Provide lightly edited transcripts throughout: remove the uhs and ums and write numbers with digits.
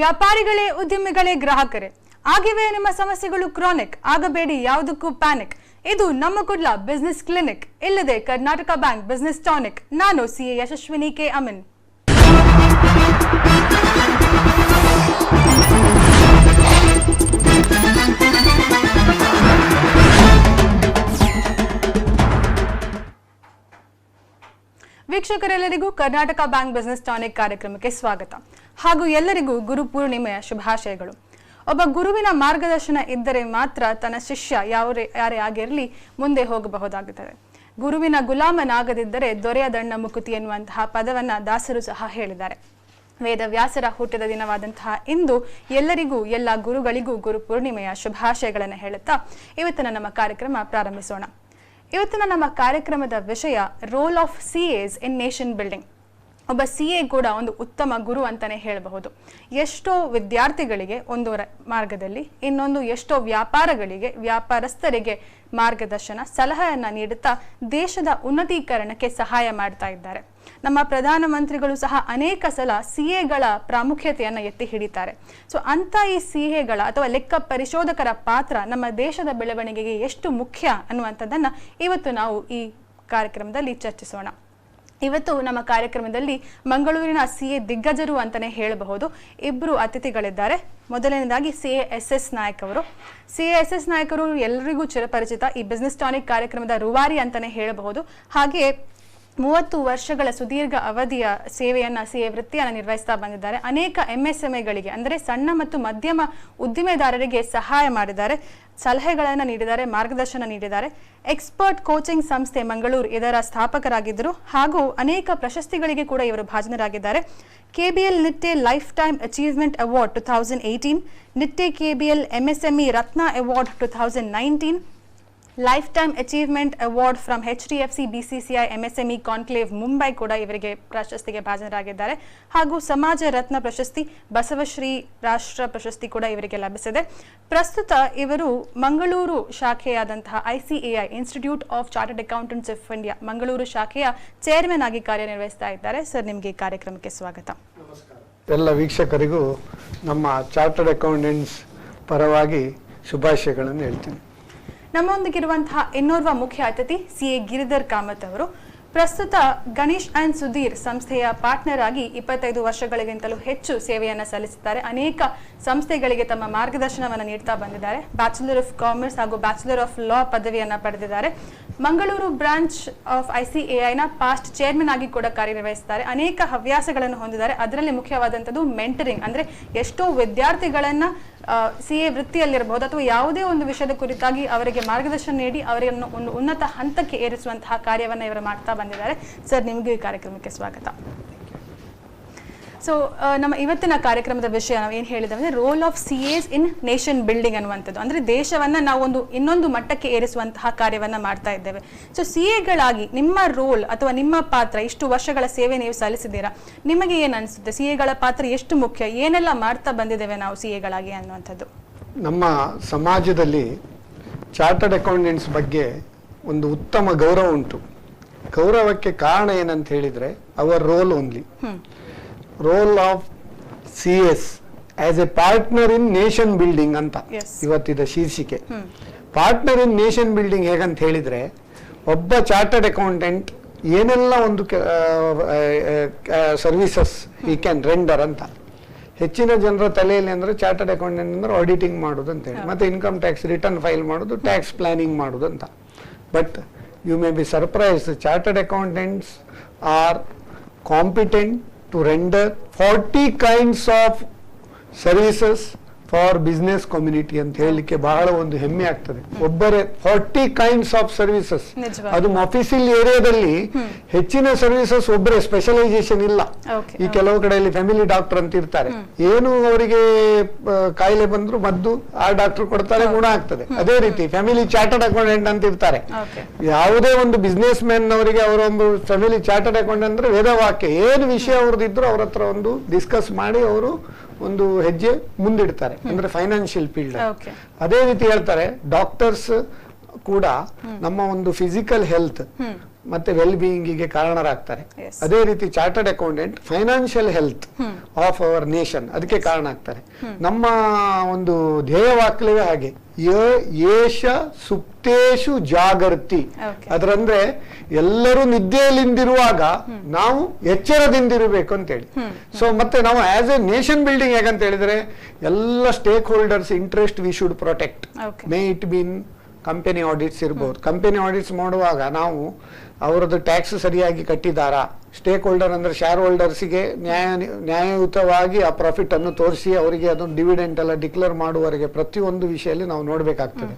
ವ್ಯಾಪಾರಿಗಳೇ, ಉದ್ಯಮಿಗಳೇ, ಗ್ರಾಹಕರೇ, ಆಗಿವೆ ನಿಮ್ಮ ಸಮಸ್ಯೆಗಳು ಕ್ರಾನಿಕ್, ಆಗಬೇಡಿ ಯಾವುದಕ್ಕೂ ಪ್ಯಾನಿಕ್. ಇದು ನಮ್ಮ ಕುಡ್ಲ ಬಿಸ್ನೆಸ್ ಕ್ಲಿನಿಕ್, ಇಲ್ಲದೆ ಕರ್ನಾಟಕ ಬ್ಯಾಂಕ್ ಬಿಸ್ನೆಸ್ ಟಾನಿಕ್. ನಾನು CA Yashasvini K Amin. ವೀಕ್ಷಕರೆಲ್ಲರಿಗೂ Karnataka bank business tonic ಕಾರ್ಯಕ್ರಮಕ್ಕೆ ಸ್ವಾಗತ ಹಾಗೂ ಎಲ್ಲರಿಗೂ ಗುರು ಪೂರ್ಣಿಮೆಯ ಶುಭಾಶಯಗಳು. ಒಬ್ಬ ಗುರುವಿನ ಮಾರ್ಗದರ್ಶನ ಇದ್ದರೆ ಮಾತ್ರ ತನ್ನ ಶಿಷ್ಯ ಯಾರೇ ಆಗಿರಲಿ ಮುಂದೆ ಹೋಗಬಹುದಾಗುತ್ತದೆ. ಗುರುವಿನ ಗುಲಾಮನಾಗದಿದ್ದರೆ ದೊರೆಯ ದಂಡ ಮುಕುತಿ ಎನ್ನುವಂತಹ ಪದವನ್ನ ದಾಸರು ಸಹ ಹೇಳಿದ್ದಾರೆ. ವೇದವ್ಯಾಸರ ಹುಟ್ಟಿದ ದಿನವಾದಂತಹ ಇಂದು ಎಲ್ಲರಿಗೂ, ಎಲ್ಲ ಗುರುಗಳಿಗೂ ಗುರು ಪೂರ್ಣಿಮೆಯ ಶುಭಾಶಯಗಳನ್ನು ಹೇಳುತ್ತಾ ಇವತ್ತಿನ ನಮ್ಮ ಕಾರ್ಯಕ್ರಮ ಪ್ರಾರಂಭಿಸೋಣ. ಇವತ್ತಿನ ನಮ್ಮ ಕಾರ್ಯಕ್ರಮದ ವಿಷಯ role of CS in nation building. ಒಬ್ಬ ಸಿಎ ಕೂಡ ಒಂದು ಉತ್ತಮ ಗುರು ಅಂತಾನೆ ಹೇಳಬಹುದು. ಎಷ್ಟೋ ವಿದ್ಯಾರ್ಥಿಗಳಿಗೆ ಒಂದು ಮಾರ್ಗದಲ್ಲಿ, ಇನ್ನೊಂದು ಎಷ್ಟೋ ವ್ಯಾಪಾರಗಳಿಗೆ, ವ್ಯಾಪಾರಸ್ಥರಿಗೆ ಮಾರ್ಗದರ್ಶನ, ಸಲಹೆಯನ್ನ ನೀಡುತ್ತಾ ದೇಶದ ಉನ್ನತೀಕರಣಕ್ಕೆ ಸಹಾಯ ಮಾಡ್ತಾ ಇದ್ದಾರೆ. ನಮ್ಮ ಪ್ರಧಾನಮಂತ್ರಿಗಳು ಸಹ ಅನೇಕ ಸಲ ಸಿಎಗಳ ಪ್ರಾಮುಖ್ಯತೆಯನ್ನು ಎತ್ತಿ ಹಿಡಿತಾರೆ. ಸೊ ಅಂತ ಈ ಸಿಎಗಳ ಅಥವಾ ಲೆಕ್ಕ ಪರಿಶೋಧಕರ ಪಾತ್ರ ನಮ್ಮ ದೇಶದ ಬೆಳವಣಿಗೆಗೆ ಎಷ್ಟು ಮುಖ್ಯ ಅನ್ನುವಂಥದ್ದನ್ನ ಇವತ್ತು ನಾವು ಈ ಕಾರ್ಯಕ್ರಮದಲ್ಲಿ ಚರ್ಚಿಸೋಣ. ಇವತ್ತು ನಮ್ಮ ಕಾರ್ಯಕ್ರಮದಲ್ಲಿ ಮಂಗಳೂರಿನ ಸಿಎ ದಿಗ್ಗಜರು ಅಂತಾನೆ ಹೇಳಬಹುದು. ಇಬ್ಬರು ಅತಿಥಿಗಳಿದ್ದಾರೆ. ಮೊದಲನೇದಾಗಿ ಸಿಎ ಎಸ್ ನಾಯಕ್ ಅವರು. ಸಿಎ ಎಸ್ ನಾಯಕ್ ಅವರು ಎಲ್ಲರಿಗೂ ಚಿರಪರಿಚಿತ. ಈ ಬಿಸ್ನೆಸ್ ಟಾನಿಕ್ ಕಾರ್ಯಕ್ರಮದ ರೂವಾರಿ ಅಂತಾನೆ ಹೇಳಬಹುದು. ಹಾಗೆಯೇ 30 ವರ್ಷಗಳ ಸುದೀರ್ಘ ಅವಧಿಯ ಸೇವೆಯನ್ನ, ಸಿಎ ವೃತ್ತಿಯನ್ನು ನಿರ್ವಹಿಸ್ತಾ ಬಂದಿದ್ದಾರೆ. ಅನೇಕ ಎಂಎಸ್ಎಂಇಗಳಿಗೆ ಅಂದರೆ ಸಣ್ಣ ಮತ್ತು ಮಧ್ಯಮ ಉದ್ದಿಮೆದಾರರಿಗೆ ಸಹಾಯ ಮಾಡಿದ್ದಾರೆ, ಸಲಹೆಗಳನ್ನು ನೀಡಿದ್ದಾರೆ, ಮಾರ್ಗದರ್ಶನ ನೀಡಿದ್ದಾರೆ. ಎಕ್ಸ್ಪರ್ಟ್ ಕೋಚಿಂಗ್ ಸಂಸ್ಥೆ ಮಂಗಳೂರು ಇದರ ಸ್ಥಾಪಕರಾಗಿದ್ದರು ಹಾಗೂ ಅನೇಕ ಪ್ರಶಸ್ತಿಗಳಿಗೆ ಕೂಡ ಇವರು ಭಾಜನರಾಗಿದ್ದಾರೆ. KBL Nitte life time achievement award 2018, Nitte KBL MSME Ratna award 2019, life time achievement award from HDFC BCCI MSME conclave Mumbai ಕೂಡ ಇವರಿಗೆ ಪ್ರಶಸ್ತಿಗೆ ಭಾಜನರಾಗಿದ್ದಾರೆ. ಹಾಗೂ ಸಮಾಜ ರತ್ನ ಪ್ರಶಸ್ತಿ, ಬಸವಶ್ರೀ ರಾಷ್ಟ್ರ ಪ್ರಶಸ್ತಿ ಕೂಡ ಇವರಿಗೆ ಲಭಿಸಿದೆ. ಪ್ರಸ್ತುತ ಇವರು ಮಂಗಳೂರು ಶಾಖೆಯಾದಂತಹ ICAI institute of chartered accountants of India Mangaluru ಶಾಖೆಯ ಚೇರ್ಮನ್ ಆಗಿ ಕಾರ್ಯನಿರ್ವಹಿಸ್ತಾ ಇದ್ದಾರೆ. ಸರ್, ನಿಮಗೆ ಈ ಕಾರ್ಯಕ್ರಮಕ್ಕೆ ಸ್ವಾಗತ. ಎಲ್ಲ ವೀಕ್ಷಕರಿಗೂ ನಮ್ಮ ಚಾರ್ಟರ್ಡ್ ಅಕೌಂಟೆಂಟ್ಸ್ ಪರವಾಗಿ ಶುಭಾಶಯಗಳನ್ನು ಹೇಳ್ತೀನಿ. ನಮ್ಮೊಂದಿಗಿರುವಂತಹ ಇನ್ನೋರ್ವ ಮುಖ್ಯ ಅತಿಥಿ ಸಿಎ ಗಿರಿಧರ್ ಕಾಮತ್ ಅವರು. ಪ್ರಸ್ತುತ ಗಣೇಶ್ ಅಂಡ್ ಸುಧೀರ್ ಸಂಸ್ಥೆಯ ಪಾರ್ಟ್ನರ್ ಆಗಿ 25 ವರ್ಷಗಳಿಗಿಂತಲೂ ಹೆಚ್ಚು ಸೇವೆಯನ್ನು ಸಲ್ಲಿಸುತ್ತಾರೆ. ಅನೇಕ ಸಂಸ್ಥೆಗಳಿಗೆ ತಮ್ಮ ಮಾರ್ಗದರ್ಶನವನ್ನು ನೀಡ್ತಾ ಬಂದಿದ್ದಾರೆ. ಬ್ಯಾಚುಲರ್ ಆಫ್ ಕಾಮರ್ಸ್ ಹಾಗೂ ಬ್ಯಾಚುಲರ್ ಆಫ್ ಲಾ ಪದವಿಯನ್ನು ಪಡೆದಿದ್ದಾರೆ. ಮಂಗಳೂರು ಬ್ರಾಂಚ್ ಆಫ್ ICAIನ ಪಾಸ್ಟ್ ಚೇರ್ಮನ್ ಆಗಿ ಕೂಡ ಕಾರ್ಯನಿರ್ವಹಿಸುತ್ತಾರೆ. ಅನೇಕ ಹವ್ಯಾಸಗಳನ್ನು ಹೊಂದಿದ್ದಾರೆ. ಅದರಲ್ಲಿ ಮುಖ್ಯವಾದಂಥದ್ದು ಮೆಂಟರಿಂಗ್, ಅಂದರೆ ಎಷ್ಟೋ ವಿದ್ಯಾರ್ಥಿಗಳನ್ನ ಸಿಎ ವೃತ್ತಿಯಲ್ಲಿರಬಹುದು ಅಥವಾ ಯಾವುದೇ ಒಂದು ವಿಷಯದ ಕುರಿತಾಗಿ ಅವರಿಗೆ ಮಾರ್ಗದರ್ಶನ ನೀಡಿ ಅವರನ್ನು ಒಂದು ಉನ್ನತ ಹಂತಕ್ಕೆ ಏರಿಸುವಂತಹ ಕಾರ್ಯವನ್ನು ಇವರು ಮಾಡ್ತಾ ಬಂದಿದ್ದಾರೆ. ಸರ್, ನಿಮಗೂ ಈ ಕಾರ್ಯಕ್ರಮಕ್ಕೆ ಸ್ವಾಗತ. ಸೊ ನಮ್ಮ ಇವತ್ತಿನ ಕಾರ್ಯಕ್ರಮದ ವಿಷಯ ನಾವು ಏನು ಹೇಳಿದ್ದೇವೆ, role of CS in nation building ಅನ್ನುವಂಥದ್ದು. ಅಂದರೆ ದೇಶವನ್ನು ನಾವು ಇನ್ನೊಂದು ಮಟ್ಟಕ್ಕೆ ಏರಿಸುವಂತಹ ಕಾರ್ಯವನ್ನು ಮಾಡ್ತಾ ಇದ್ದೇವೆ. ಸೊ ಸಿಎಗಳಾಗಿ ನಿಮ್ಮ ರೋಲ್ ಅಥವಾ ನಿಮ್ಮ ಪಾತ್ರ, ಇಷ್ಟು ವರ್ಷಗಳ ಸೇವೆ ನೀವು ಸಲ್ಲಿಸಿದ್ದೀರಾ, ನಿಮಗೆ ಏನು ಅನಿಸುತ್ತೆ? ಸಿಎಗಳ ಪಾತ್ರ ಎಷ್ಟು ಮುಖ್ಯ, ಏನೆಲ್ಲ ಮಾಡ್ತಾ ಬಂದಿದ್ದೇವೆ ನಾವು ಸಿಎಗಳಾಗಿ ಅನ್ನುವಂಥದ್ದು? ನಮ್ಮ ಸಮಾಜದಲ್ಲಿ ಚಾರ್ಟರ್ಡ್ ಅಕೌಂಟೆಂಟ್ಸ್ ಬಗ್ಗೆ ಒಂದು ಉತ್ತಮ ಗೌರವ ಉಂಟು. ಗೌರವಕ್ಕೆ ಕಾರಣ ಏನಂತ ಹೇಳಿದ್ರೆ hour roll only. Role of CS as A partner in nation building ಅಂತ ಇವತ್ತಿದ ಶೀರ್ಷಿಕೆ. ಪಾರ್ಟ್ನರ್ ಇನ್ ನೇಷನ್ ಬಿಲ್ಡಿಂಗ್ ಹೇಗಂತ ಹೇಳಿದ್ರೆ, ಒಬ್ಬ ಚಾರ್ಟರ್ಡ್ ಅಕೌಂಟೆಂಟ್ ಏನೆಲ್ಲ ಒಂದು ಸರ್ವಿಸಸ್ ಈ ಕ್ಯಾನ್ ರೆಂಡರ್ ಅಂತ. ಹೆಚ್ಚಿನ ಜನರ ತಲೆಯಲ್ಲಿ ಅಂದ್ರೆ ಚಾರ್ಟರ್ಡ್ ಅಕೌಂಟೆಂಟ್ ಅಂದ್ರೆ ಆಡಿಟಿಂಗ್ ಮಾಡೋದು ಅಂತ ಹೇಳಿ, ಮತ್ತೆ ಇನ್ಕಮ್ ಟ್ಯಾಕ್ಸ್ ರಿಟರ್ನ್ ಫೈಲ್ ಮಾಡೋದು, ಟ್ಯಾಕ್ಸ್ ಪ್ಲಾನಿಂಗ್ ಮಾಡೋದು ಅಂತ. But you may be surprised, chartered accountants are competent to render 40 kinds of services for business community ಅಂತ ಹೇಳಲಿಕ್ಕೆ ಬಹಳ ಒಂದು ಹೆಮ್ಮೆ ಆಗ್ತದೆ. ಒಬ್ಬರೇ 40 kinds of services, ಅದು ಆಫೀಸಿಯಲ್ ಏರಿಯಾದಲ್ಲಿ ಹೆಚ್ಚಿನ ಸರ್ವಿಸಸ್ ಒಬ್ಬರೇ, ಸ್ಪೆಷಲೈಸೇಷನ್ ಇಲ್ಲ. ಈ ಕೆಲವು ಕಡೆಯಲ್ಲಿ ಫ್ಯಾಮಿಲಿ ಡಾಕ್ಟರ್ ಅಂತ ಇರ್ತಾರೆ, ಏನು ಅವರಿಗೆ ಕಾಯಿಲೆ ಬಂದ್ರು ಮದ್ದು ಆ ಡಾಕ್ಟರ್ ಕೊಡ್ತಾರೆ, ಗುಣ ಆಗ್ತದೆ. ಅದೇ ರೀತಿ ಫ್ಯಾಮಿಲಿ ಚಾರ್ಟರ್ಡ್ ಅಕೌಂಟೆಂಟ್ ಅಂತ ಇರ್ತಾರೆ. ಯಾವುದೇ ಒಂದು ಬಿಸ್ನೆಸ್ ಮ್ಯಾನ್ ಅವರಿಗೆ ಅವರೊಂದು ಫ್ಯಾಮಿಲಿ ಚಾರ್ಟರ್ಡ್ ಅಕೌಂಟೆಂಟ್ ಅಂದ್ರೆ ವೇದವಾಕ್ಯ, ಏನು ವಿಷಯ ಅವ್ರದ್ದಿದ್ರು ಅವ್ರ ಹತ್ರ ಒಂದು ಡಿಸ್ಕಸ್ ಮಾಡಿ ಅವರು ಒಂದು ಹೆಜ್ಜೆ ಮುಂದಿಡ್ತಾರೆ, ಅಂದ್ರೆ ಫೈನಾನ್ಷಿಯಲ್ ಫೀಲ್ಡ್. ಅದೇ ರೀತಿ ಹೇಳ್ತಾರೆ ಡಾಕ್ಟರ್ಸ್ ಕೂಡ ನಮ್ಮ ಒಂದು ಫಿಸಿಕಲ್ ಹೆಲ್ತ್ ಮತ್ತೆ ವೆಲ್ ಬೀಯಿಂಗಿಗೆ ಕಾರಣರಾಗ್ತಾರೆ. Yes. ಅದೇ ರೀತಿ chartered accountant financial health of our nation ಅದಕ್ಕೆ ಕಾರಣ ಆಗ್ತಾರೆ. ನಮ್ಮ ಒಂದು ಧ್ಯೇಯವಾಕ್ಯವೇ ಹಾಗೆ, ಏಷ ಸುಪ್ತೇಶು ಜಾಗೃತಿ. Okay. ಅದರಂದ್ರೆ ಎಲ್ಲರೂ ನಿದ್ದೆಯಲ್ಲಿಂದಿರುವಾಗ ನಾವು ಎಚ್ಚರದಿಂದಿರಬೇಕು ಅಂತೇಳಿ. ಸೊ ಮತ್ತೆ ನಾವು ಆಸ್ ಎ ನೇಷನ್ ಬಿಲ್ಡಿಂಗ್ ಹೇಗಂತ ಹೇಳಿದ್ರೆ ಎಲ್ಲ stake holders interest we should protect. Okay. May it been company audits ಇರ್ಬೋದು. ಕಂಪನಿ ಆಡಿಟ್ಸ್ ಮಾಡುವಾಗ ನಾವು ಅವರದ್ದು ಟ್ಯಾಕ್ಸ್ ಸರಿಯಾಗಿ ಕಟ್ಟಿದಾರಾ, ಸ್ಟೇಕ್ ಹೋಲ್ಡರ್ ಅಂದ್ರೆ ಶೇರ್ ಹೋಲ್ಡರ್ಸಿಗೆ ನ್ಯಾಯಯುತವಾಗಿ ಆ ಪ್ರಾಫಿಟ್ ಅನ್ನು ತೋರಿಸಿ ಅವರಿಗೆ ಅದನ್ನು ಡಿವಿಡೆಂಟ್ ಎಲ್ಲ ಡಿಕ್ಲೇರ್ ಮಾಡುವವರೆಗೆ ಪ್ರತಿಯೊಂದು ವಿಷಯದಲ್ಲಿ ನಾವು ನೋಡ್ಬೇಕಾಗ್ತದೆ.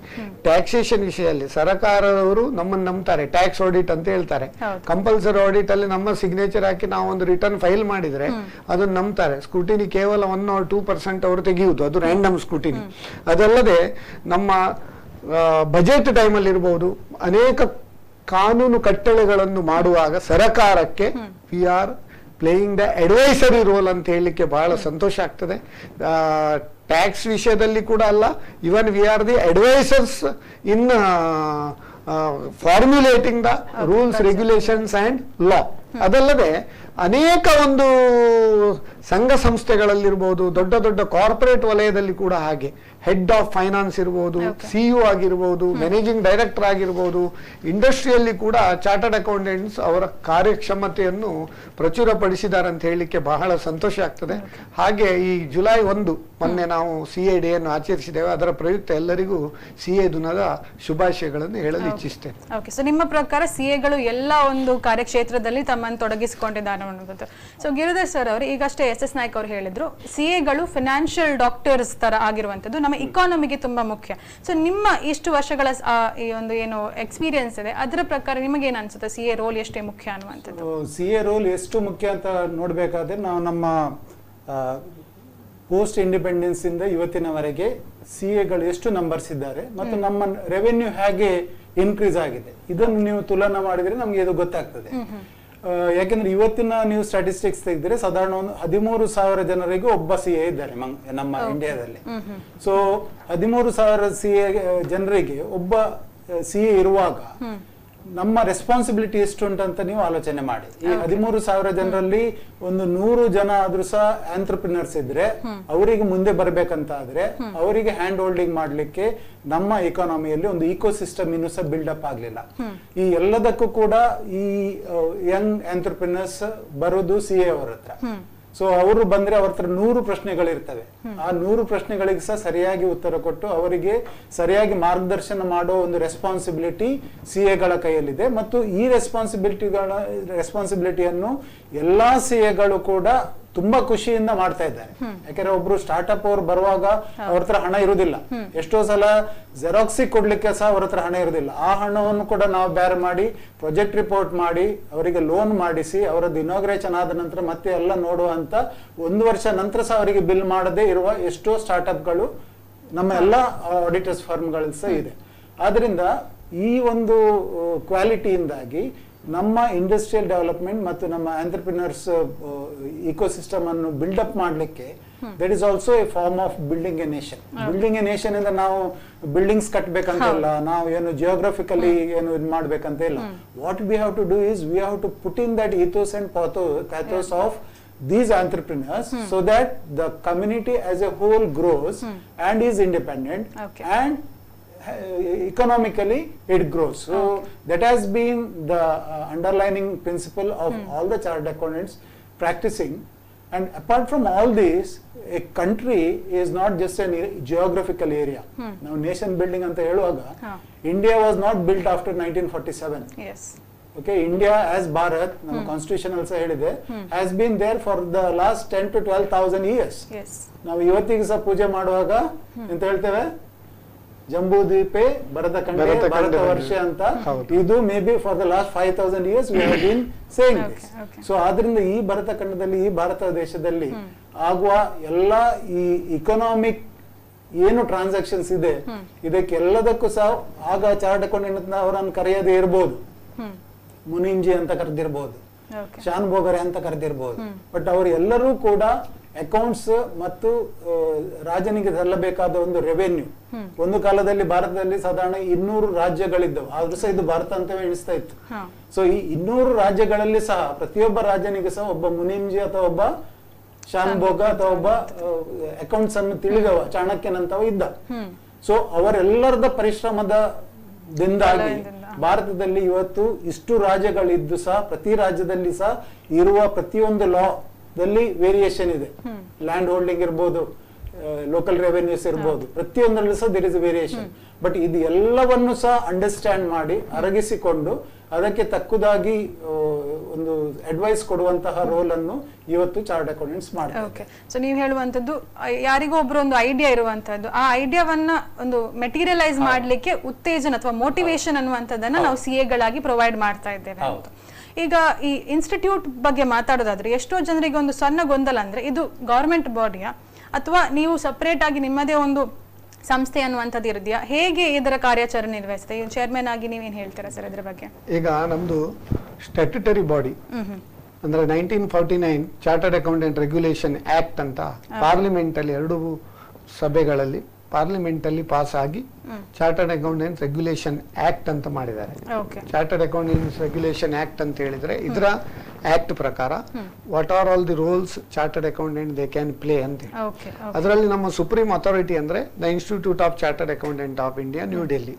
ಟ್ಯಾಕ್ಸೇಷನ್ ವಿಷಯದಲ್ಲಿ ಸರ್ಕಾರದವರು ನಮ್ಮನ್ನು ನಂಬ್ತಾರೆ, ಟ್ಯಾಕ್ಸ್ ಆಡಿಟ್ ಅಂತ ಹೇಳ್ತಾರೆ. ಕಂಪಲ್ಸರಿ ಆಡಿಟ್ ಅಲ್ಲಿ ನಮ್ಮ ಸಿಗ್ನೇಚರ್ ಹಾಕಿ ನಾವು ಒಂದು ರಿಟರ್ನ್ ಫೈಲ್ ಮಾಡಿದ್ರೆ ಅದನ್ನು ನಂಬ್ತಾರೆ. ಸ್ಕ್ರೂಟಿನಿ ಕೇವಲ 1 or 2% ಅವರು ತೆಗೆಯುವುದು, ಅದು ರ್ಯಾಂಡಮ್ ಸ್ಕ್ರೂಟಿನಿ. ಅದಲ್ಲದೆ ನಮ್ಮ ಬಜೆಟ್ ಟೈಮಲ್ಲಿ ಇರಬಹುದು, ಅನೇಕ ಕಾನೂನು ಕಟ್ಟಳೆಗಳನ್ನು ಮಾಡುವಾಗ ಸರ್ಕಾರಕ್ಕೆ we are playing the advisory role ಅಂತ ಹೇಳಲಿಕ್ಕೆ ಬಹಳ ಸಂತೋಷ ಆಗ್ತದೆ. ಟ್ಯಾಕ್ಸ್ ವಿಷಯದಲ್ಲಿ ಕೂಡ ಅಲ್ಲ, even we are the advisers in formulating the rules, regulations and law. ಅದಲ್ಲದೆ ಅನೇಕ ಒಂದು ಸಂಘ ಸಂಸ್ಥೆಗಳಲ್ಲಿರ್ಬೋದು, ದೊಡ್ಡ ದೊಡ್ಡ ಕಾರ್ಪೊರೇಟ್ ವಲಯದಲ್ಲಿ ಕೂಡ ಹಾಗೆ ಹೆಡ್ ಆಫ್ ಫೈನಾನ್ಸ್ ಇರ್ಬೋದು, ಸಿಇಒ ಆಗಿರ್ಬೋದು, ಮ್ಯಾನೇಜಿಂಗ್ ಡೈರೆಕ್ಟರ್ ಆಗಿರ್ಬೋದು, ಇಂಡಸ್ಟ್ರಿಯಲ್ಲಿ ಕೂಡ ಚಾರ್ಟರ್ಡ್ ಅಕೌಂಟೆಂಟ್ಸ್ ಅವರ ಕಾರ್ಯಕ್ಷಮತೆಯನ್ನು ಪ್ರಚುರಪಡಿಸಿದ್ದಾರೆ ಅಂತ ಹೇಳಲಿಕ್ಕೆ ಬಹಳ ಸಂತೋಷ ಆಗ್ತದೆ. ಹಾಗೆ ಈ ಜುಲೈ 1 ಮೊನ್ನೆ ನಾವು CA ಡೇ ಅನ್ನು ಆಚರಿಸಿದ್ದೇವೆ. ಅದರ ಪ್ರಯುಕ್ತ ಎಲ್ಲರಿಗೂ CA ದಿನದ ಶುಭಾಶಯಗಳನ್ನು ಹೇಳಲು ಇಚ್ಛಿಸ್ತೇನೆ. ಓಕೆ, ಸೊ ನಿಮ್ಮ ಪ್ರಕಾರ CAಗಳು ಎಲ್ಲ ಒಂದು ಕಾರ್ಯಕ್ಷೇತ್ರದಲ್ಲಿ ತಮ್ಮನ್ನು ತೊಡಗಿಸಿಕೊಂಡಿದ್ದಾರೆ ಅನ್ನೋದು. ಸೊ ಗಿರಿಧರ್ ಸರ್ ಅವರು ಈಗಷ್ಟೇ SS ನಾಯ್ಕ್ ಅವರು ಹೇಳಿದ್ರು, CAಗಳು ಫೈನಾನ್ಷಿಯಲ್ ಡಾಕ್ಟರ್ಸ್ ತರ ಆಗಿರುವಂತದ್ದು ನಮ್ಮ ಇಕಾನಮಿಗೆ ತುಂಬಾ ಮುಖ್ಯ. ಸೊ ನಿಮ್ಮ ಇಷ್ಟು ವರ್ಷಗಳ ಈ ಒಂದು ಏನು ಎಕ್ಸ್ಪೀರಿಯನ್ಸ್ ಇದೆ, ಅದರ ಪ್ರಕಾರ ನಿಮಗೆ ಏನು ಅನ್ಸುತ್ತೆ CA ರೋಲ್ ಎಷ್ಟೇ ಮುಖ್ಯ ಅನ್ನುವಂಥದ್ದು? CA ರೋಲ್ ಎಷ್ಟು ಮುಖ್ಯ ಅಂತ ನೋಡ್ಬೇಕಾದ್ರೆ ನಾವು ನಮ್ಮ ಪೋಸ್ಟ್ ಇಂಡಿಪೆಂಡೆನ್ಸ್ ಇಂದ ಇವತ್ತಿನವರೆಗೆ CAಗಳು ಎಷ್ಟು ನಂಬರ್ಸ್ ಇದ್ದಾರೆ ಮತ್ತು ನಮ್ಮ ರೆವೆನ್ಯೂ ಹೇಗೆ ಇನ್ಕ್ರೀಸ್ ಆಗಿದೆ, ಇದನ್ನು ನೀವು ತುಲನಾ ಮಾಡಿದ್ರೆ ನಮ್ಗೆ ಇದು ಗೊತ್ತಾಗ್ತದೆ. ಯಾಕೆಂದ್ರೆ ಇವತ್ತಿನ ನೀವು ಸ್ಟಾಟಿಸ್ಟಿಕ್ಸ್ ತೆಗೆದ್ರೆ ಸಾಧಾರಣ ಒಂದು 13,000 ಜನರಿಗೆ ಒಬ್ಬ CA ಇದ್ದಾರೆ ನಮ್ಮ ಇಂಡಿಯಾದಲ್ಲಿ. ಸೊ 13,000 CA ಜನರಿಗೆ ಒಬ್ಬ CA ಇರುವಾಗ ನಮ್ಮ ರೆಸ್ಪಾನ್ಸಿಬಿಲಿಟಿ ಎಷ್ಟು ಉಂಟಂತ ನೀವು ಆಲೋಚನೆ ಮಾಡಿ. ಈ 13,000 ಜನರಲ್ಲಿ ಒಂದು 100 ಜನ ಆದ್ರೂ ಸಹ ಆಂಟ್ರಪ್ರಿನರ್ಸ್ ಇದ್ರೆ ಅವರಿಗೆ ಮುಂದೆ ಬರ್ಬೇಕಂತ ಆದ್ರೆ ಅವರಿಗೆ ಹ್ಯಾಂಡ್ ಹೋಲ್ಡಿಂಗ್ ಮಾಡ್ಲಿಕ್ಕೆ ನಮ್ಮ ಎಕಾನಮಿಯಲ್ಲಿ ಒಂದು ಇಕೋ ಸಿಸ್ಟಮ್ ಇನ್ನೂ ಸಹ ಬಿಲ್ಡಪ್ ಆಗ್ಲಿಲ್ಲ. ಈ ಎಲ್ಲದಕ್ಕೂ ಕೂಡ ಈ ಯಂಗ್ ಆಂಟ್ರಪ್ರಿನರ್ಸ್ ಬರೋದು CA ಅವರ ಹತ್ರ. ಸೊ ಅವರು ಬಂದ್ರೆ ಅವ್ರ ಹತ್ರ 100 ಪ್ರಶ್ನೆಗಳಿರ್ತವೆ. ಆ 100 ಪ್ರಶ್ನೆಗಳಿಗೆ ಸಹ ಸರಿಯಾಗಿ ಉತ್ತರ ಕೊಟ್ಟು ಅವರಿಗೆ ಸರಿಯಾಗಿ ಮಾರ್ಗದರ್ಶನ ಮಾಡೋ ಒಂದು ರೆಸ್ಪಾನ್ಸಿಬಿಲಿಟಿ CAಗಳ ಕೈಯಲ್ಲಿದೆ. ಮತ್ತು ಈ ರೆಸ್ಪಾನ್ಸಿಬಿಲಿಟಿಯನ್ನು ಎಲ್ಲಾ CAಗಳು ಕೂಡ ತುಂಬಾ ಖುಷಿಯಿಂದ ಮಾಡ್ತಾ ಇದ್ದಾರೆ. ಯಾಕಂದ್ರೆ ಒಬ್ರು ಸ್ಟಾರ್ಟ್ಅಪ್ ಅವ್ರು ಬರುವಾಗ ಅವ್ರ ಹತ್ರ ಹಣ ಇರುವುದಿಲ್ಲ. ಎಷ್ಟೋ ಸಲ ಜೆರಾಕ್ಸಿ ಕೊಡ್ಲಿಕ್ಕೆ ಸಹ ಅವ್ರ ಹತ್ರ ಹಣ ಇರುವುದಿಲ್ಲ. ಆ ಹಣವನ್ನು ಕೂಡ ನಾವು ಬೇರೆ ಮಾಡಿ ಪ್ರಾಜೆಕ್ಟ್ ರಿಪೋರ್ಟ್ ಮಾಡಿ ಅವರಿಗೆ ಲೋನ್ ಮಾಡಿಸಿ ಅವರದ್ದು ಇನಾಗ್ರೇಷನ್ ಆದ ನಂತರ ಮತ್ತೆ ಎಲ್ಲ ನೋಡುವಂತ 1 ವರ್ಷ ನಂತರ ಸಹ ಅವರಿಗೆ ಬಿಲ್ ಮಾಡದೇ ಇರುವ ಎಷ್ಟೋ ಸ್ಟಾರ್ಟ್ಅಪ್ಗಳು ನಮ್ಮ ಎಲ್ಲ ಆಡಿಟರ್ಸ್ ಫರ್ಮ್ಗಳಲ್ಲಿ ಸಹ ಇದೆ. ಆದ್ರಿಂದ ಈ ಒಂದು ಕ್ವಾಲಿಟಿಯಿಂದಾಗಿ ನಮ್ಮ ಇಂಡಸ್ಟ್ರಿಯಲ್ ಡೆವಲಪ್ಮೆಂಟ್ ಮತ್ತು ನಮ್ಮ ಆಂಟ್ರಪ್ರಿನರ್ಸ್ ಇಕೋಸಿಸ್ಟಮ್ ಅನ್ನು ಬಿಲ್ಡಪ್ ಮಾಡಲಿಕ್ಕೆ that is also a form of building a nation. Building a nation ಇಂದ ನಾವು ಬಿಲ್ಡಿಂಗ್ಸ್ ಕಟ್ಟಬೇಕಂತ ಇಲ್ಲ, ನಾವು ಏನು ಜಿಯೋಗ್ರಫಿಕಲಿ ಏನು ಇದು ಮಾಡ್ಬೇಕಂತ ಇಲ್ಲ. What we have to do is we have to put in that ethos and pathos of these entrepreneurs so that the community as a whole grows and is independent and economically it grows. So that has been the underlining principle of all the chartered accountants practicing. And apart from all this, a country is not just a geographical area. Now nation building anta heluvaga India was not built after 1947. Yes. Okay, India as Bharat, ನಮ್ಮ constitution also ಹೇಳಿದೆ, has been there for the last 10 to 12,000 years. Yes. ನಾವು ಇವತ್ತಿಗೆ ಸಹ ಪೂಜೆ ಮಾಡುವಾಗ ಎಂತ ಹೇಳ್ತೇವೆ, ಜಂಬೂ ದ್ವೀಪೆ ಭರತ ಖಂಡೆ ಭಾರತ ವರ್ಷ ಅಂತ. ಇದು may be for the last 5,000 years we have been saying this. So ಆದ್ರಿಂದ ಈ ಭರತ ಖಂಡದಲ್ಲಿ ಈ ಭಾರತ ದೇಶದಲ್ಲಿ ಆಗುವ ಎಲ್ಲ ಈ ಇಕನಾಮಿಕ್ ಏನು ಟ್ರಾನ್ಸಾಕ್ಷನ್ಸ್ ಇದೆ ಇದಕ್ಕೆಲ್ಲದಕ್ಕೂ ಸಹ ಆಗ ಚಾರ್ಟರ್ಡ್ ಅಕೌಂಟೆಂಟ್ ಅವರನ್ನು ಕರೆಯದೇ ಇರಬಹುದು, ಮುನಿಂಜಿ ಅಂತ ಕರೆದಿರ್ಬೋದು, ಶಾನ್ ಬೋಗರೆ ಅಂತ ಕರೆದಿರ್ಬೋದು. ಬಟ್ ಅವರು ಎಲ್ಲರೂ ಕೂಡ ಅಕೌಂಟ್ಸ್ ಮತ್ತು ರಾಜನಿಗೆ ಸಲ್ಲಬೇಕಾದ ಒಂದು ರೆವೆನ್ಯೂ. ಒಂದು ಕಾಲದಲ್ಲಿ ಭಾರತದಲ್ಲಿ ಸಾಧಾರಣ 200 ರಾಜ್ಯಗಳಿದ್ದವು, ಆದ್ರೂ ಸಹ ಇದು ಭಾರತ ಅಂತವೇ ಎಣಿಸ್ತಾ ಇತ್ತು. ಸೊ ಈ 200 ರಾಜ್ಯಗಳಲ್ಲಿ ಸಹ ಪ್ರತಿಯೊಬ್ಬ ರಾಜನಿಗೆ ಸಹ ಒಬ್ಬ ಮುನಿಂಜಿ ಅಥವಾ ಒಬ್ಬ ಶಾನ್ಭೋಗ ಅಥವಾ ಒಬ್ಬ ಅಕೌಂಟ್ಸ್ ಅನ್ನು ತಿಳಿದವ ಚಾಣಕ್ಯನಂತವ ಇದ್ದ. ಸೊ ಅವರೆಲ್ಲರದ ಪರಿಶ್ರಮದಿಂದಾಗಿ ಭಾರತದಲ್ಲಿ ಇವತ್ತು ಇಷ್ಟು ರಾಜ್ಯಗಳಿದ್ದು ಸಹ ಪ್ರತಿ ರಾಜ್ಯದಲ್ಲಿ ಸಹ ಇರುವ ಪ್ರತಿಯೊಂದು ಲಾದಲ್ಲಿ ವೇರಿಯೇಷನ್ ಇದೆ. ಲ್ಯಾಂಡ್ ಹೋಲ್ಡಿಂಗ್ ಇರ್ಬೋದು, ಲೋಕಲ್ ರೆವೆನ್ಯೂಸ್ ಇರ್ಬೋದು, ಪ್ರತಿಯೊಂದರಲ್ಲೂ ಸಹ ದೇರ್ ಇಸ್ ವೇರಿಯೇಷನ್. ಬಟ್ ಇದು ಎಲ್ಲವನ್ನು ಸಹ ಅಂಡರ್ಸ್ಟ್ಯಾಂಡ್ ಮಾಡಿ ಅರಗಿಸಿಕೊಂಡು ಅದಕ್ಕೆ ತಕ್ಕುದಾಗಿ ಒಂದು ಅಡ್ವೈಸ್ ಕೊಡುವಂತಹ ರೋಲ್ ಅನ್ನು ಇವತ್ತು ಚಾರ್ಟರ್ಡ್ ಅಕೌಂಟೆಂಟ್ಸ್ ಮಾಡ್ತಾರೆ. ಓಕೆ, ಸೊ ನೀವು ಹೇಳುವಂತದ್ದು ಯಾರಿಗೋ ಒಬ್ರು ಒಂದು ಐಡಿಯಾ ಇರುವಂತದ್ದು, ಆ ಐಡಿಯಾವನ್ನ ಒಂದು ಮೆಟೀರಿಯಲೈಸ್ ಮಾಡ್ಲಿಕ್ಕೆ ಉತ್ತೇಜನ ಅಥವಾ ಮೋಟಿವೇಶನ್ ಅನ್ನುವಂಥದ್ದನ್ನ ನಾವು ಸಿಎಗಳಾಗಿ ಪ್ರೊವೈಡ್ ಮಾಡ್ತಾ ಇದ್ದೇವೆ ಅಂತ. ಈಗ ಈ ಇನ್ಸ್ಟಿಟ್ಯೂಟ್ ಬಗ್ಗೆ ಮಾತಾಡೋದಾದ್ರೆ ಎಷ್ಟೋ ಜನರಿಗೆ ಒಂದು ಸಣ್ಣ ಗೊಂದಲ, ಅಂದ್ರೆ ಇದು ಗವರ್ಮೆಂಟ್ ಬಾಡಿಯಾ ಅಥವಾ ನೀವು ಸಪರೇಟ್ ಆಗಿ ನಿಮ್ಮದೇ ಒಂದು ಸಂಸ್ಥೆ ಅನ್ನುವಂಥದ್ದು ಇರುತ್ತಾ, ಹೇಗೆ ಇದರ ಕಾರ್ಯಾಚರಣೆ ನಿರ್ವಹಿಸುತ್ತೆ? ಚೇರ್ಮನ್ ಆಗಿ ನೀವೇನ್ ಹೇಳ್ತೀರಾ ಸರ್ ಇದ್ರ ಬಗ್ಗೆ? ಈಗ ನಮ್ದು ಸ್ಟ್ಯಾಟ್ಯುಟರಿ ಬಾಡಿ ಅಂದ್ರೆ 1949 ಚಾರ್ಟರ್ಡ್ ಅಕೌಂಟೆಂಟ್ ರೆಗ್ಯುಲೇಷನ್ ಆಕ್ಟ್ ಅಂತ ಪಾರ್ಲಿಮೆಂಟ್ ಅಲ್ಲಿ 2 ಸಭೆಗಳಲ್ಲಿ ಪಾರ್ಲಿಮೆಂಟ್ ಅಲ್ಲಿ ಪಾಸ್ ಆಗಿ ಚಾರ್ಟರ್ಡ್ ಅಕೌಂಟೆಂಟ್ ರೆಗ್ಯುಲೇಷನ್ ಆಕ್ಟ್ ಅಂತ ಮಾಡಿದ್ದಾರೆ. ಚಾರ್ಟರ್ಡ್ ಅಕೌಂಟೆಂಟ್ ರೆಗ್ಯುಲೇಷನ್ ಆಕ್ಟ್ ಅಂತ ಹೇಳಿದ್ರೆ ಇದರ ಆಕ್ಟ್ ಪ್ರಕಾರ what are all the roles chartered accountant they can play ಅಂತ. ಅದರಲ್ಲಿ ನಮ್ಮ ಸುಪ್ರೀಂ ಅಥಾರಿಟಿ ಅಂದ್ರೆ the institute of chartered accountant of India, New Delhi.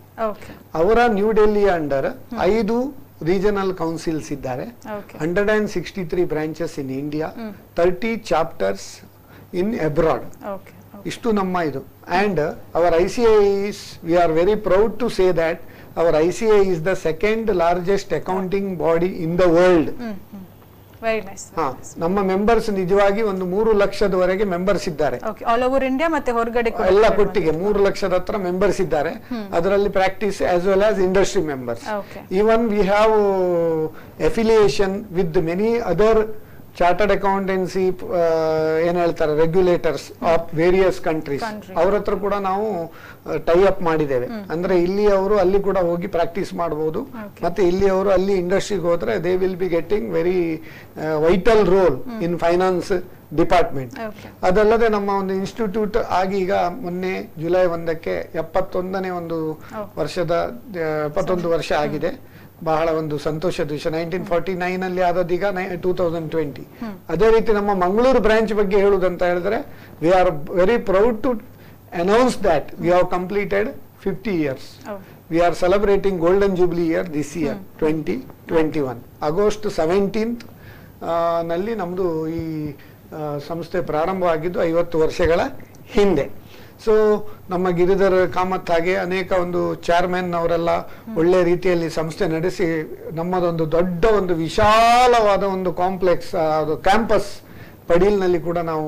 ಅವರ New Delhi under 5 regional councils ಇದ್ದಾರೆ, 163 branches in India, 30 chapters in abroad. ಇಷ್ಟು ನಮ್ಮ ಇದು. And our ICA is, we are very proud to say that our ICA is the second largest accounting body in the world. Very nice. ನಮ್ಮ members ನಿಜವಾಗಿ ಒಂದು 3 ಲಕ್ಷದವರೆಗೆ members ಇದ್ದಾರೆ. All over India ಮತ್ತೆ ಹೊರಗಡೆ ಎಲ್ಲ ಕೊಟ್ಟಿಗೆ 3 ಲಕ್ಷದ ಹತ್ರ ಮೆಂಬರ್ಸ್ ಇದ್ದಾರೆ. ಅದರಲ್ಲಿ practice as well as industry members. Even we have affiliation with many other chartered accountancy ಏನ್ ಹೇಳ್ತಾರೆ ರೆಗ್ಯುಲೇಟರ್ಸ್ ಆಫ್ ವೇರಿಯಸ್ ಕಂಟ್ರೀಸ್. ಅವ್ರ ಹತ್ರ ಕೂಡ ನಾವು ಟೈ ಅಪ್ ಮಾಡಿದ್ದೇವೆ. ಅಂದ್ರೆ ಇಲ್ಲಿ ಅವರು ಅಲ್ಲಿ ಕೂಡ ಹೋಗಿ ಪ್ರಾಕ್ಟೀಸ್ ಮಾಡಬಹುದು, ಮತ್ತೆ ಇಲ್ಲಿ ಅವರು ಅಲ್ಲಿ ಇಂಡಸ್ಟ್ರಿಗೆ ಹೋದ್ರೆ they will be getting very vital role in finance department. ಅದಲ್ಲದೆ ನಮ್ಮ ಒಂದು ಇನ್ಸ್ಟಿಟ್ಯೂಟ್ ಆಗಿ ಈಗ ಮೊನ್ನೆ ಜುಲೈ 1ಕ್ಕೆ 71ನೇ ಒಂದು ವರ್ಷದ 71 ವರ್ಷ ಆಗಿದೆ. ಬಹಳ ಒಂದು ಸಂತೋಷದ ವಿಷಯ. 1949 ಅಲ್ಲಿ ಆದದೀಗ 2020. ಅದೇ ರೀತಿ ನಮ್ಮ ಮಂಗಳೂರು ಬ್ರಾಂಚ್ ಬಗ್ಗೆ ಹೇಳುವುದಂತ ಹೇಳಿದ್ರೆ we are very proud to announce that we have completed 50 years. We are celebrating golden jubilee year this year 2021. August 17th ನಲ್ಲಿ ನಮ್ದು ಈ ಸಂಸ್ಥೆ ಪ್ರಾರಂಭವಾಗಿದ್ದು 50 ವರ್ಷಗಳ ಹಿಂದೆ. ಸೊ ನಮ್ಮ ಗಿರಿಧರ್ ಕಾಮತ್ ಹಾಗೆ ಅನೇಕ ಒಂದು ಚೇರ್ಮನ್ ಅವರೆಲ್ಲ ಒಳ್ಳೆ ರೀತಿಯಲ್ಲಿ ಸಂಸ್ಥೆ ನಡೆಸಿ ನಮ್ಮದೊಂದು ದೊಡ್ಡ ಒಂದು ವಿಶಾಲವಾದ ಒಂದು ಕಾಂಪ್ಲೆಕ್ಸ್ ಕ್ಯಾಂಪಸ್ ಪಡೀಲ್ನಲ್ಲಿ ಕೂಡ ನಾವು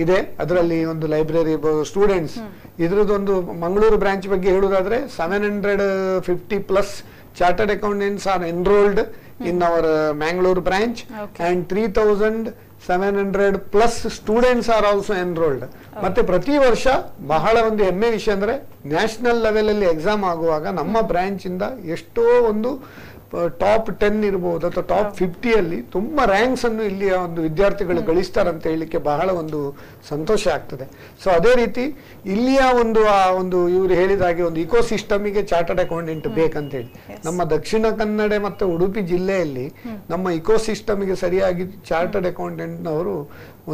ಇದೆ. ಅದರಲ್ಲಿ ಒಂದು ಲೈಬ್ರರಿ, ಸ್ಟೂಡೆಂಟ್ಸ್, ಇದ್ರದ್ದೊಂದು ಮಂಗಳೂರು ಬ್ರಾಂಚ್ ಬಗ್ಗೆ ಹೇಳುವುದಾದ್ರೆ 750+ chartered accountants are enrolled in our Mangalore branch, and 3,700+ students are also enrolled. ಮತ್ತೆ ಪ್ರತಿ ವರ್ಷ ಬಹಳ ಒಂದು ಹೆಮ್ಮೆ ವಿಷಯ ಅಂದ್ರೆ ನ್ಯಾಷನಲ್ ಲೆವೆಲ್ ಅಲ್ಲಿ ಎಕ್ಸಾಮ್ ಆಗುವಾಗ ನಮ್ಮ ಬ್ರಾಂಚ್ ಇಂದ ಎಷ್ಟೋ ಒಂದು ಟಾಪ್ 10 ಇರಬಹುದು ಅಥವಾ ಟಾಪ್ 50 ಅಲ್ಲಿ ತುಂಬಾ ರ್ಯಾಂಕ್ಸ್ ಅನ್ನು ಇಲ್ಲಿಯ ಒಂದು ವಿದ್ಯಾರ್ಥಿಗಳು ಗಳಿಸ್ತಾರಂತ ಹೇಳಲಿಕ್ಕೆ ಬಹಳ ಒಂದು ಸಂತೋಷ ಆಗ್ತದೆ. ಸೊ ಅದೇ ರೀತಿ ಇಲ್ಲಿಯ ಒಂದು ಆ ಒಂದು ಇವರು ಹೇಳಿದ ಹಾಗೆ ಒಂದು ಇಕೋಸಿಸ್ಟಮಿಗೆ ಚಾರ್ಟರ್ಡ್ ಅಕೌಂಟೆಂಟ್ ಬೇಕಂತ ಹೇಳಿ ನಮ್ಮ ದಕ್ಷಿಣ ಕನ್ನಡ ಮತ್ತು ಉಡುಪಿ ಜಿಲ್ಲೆಯಲ್ಲಿ ನಮ್ಮ ಇಕೋಸಿಸ್ಟಮಿಗೆ ಸರಿಯಾಗಿ ಚಾರ್ಟರ್ಡ್ ಅಕೌಂಟೆಂಟ್ನವರು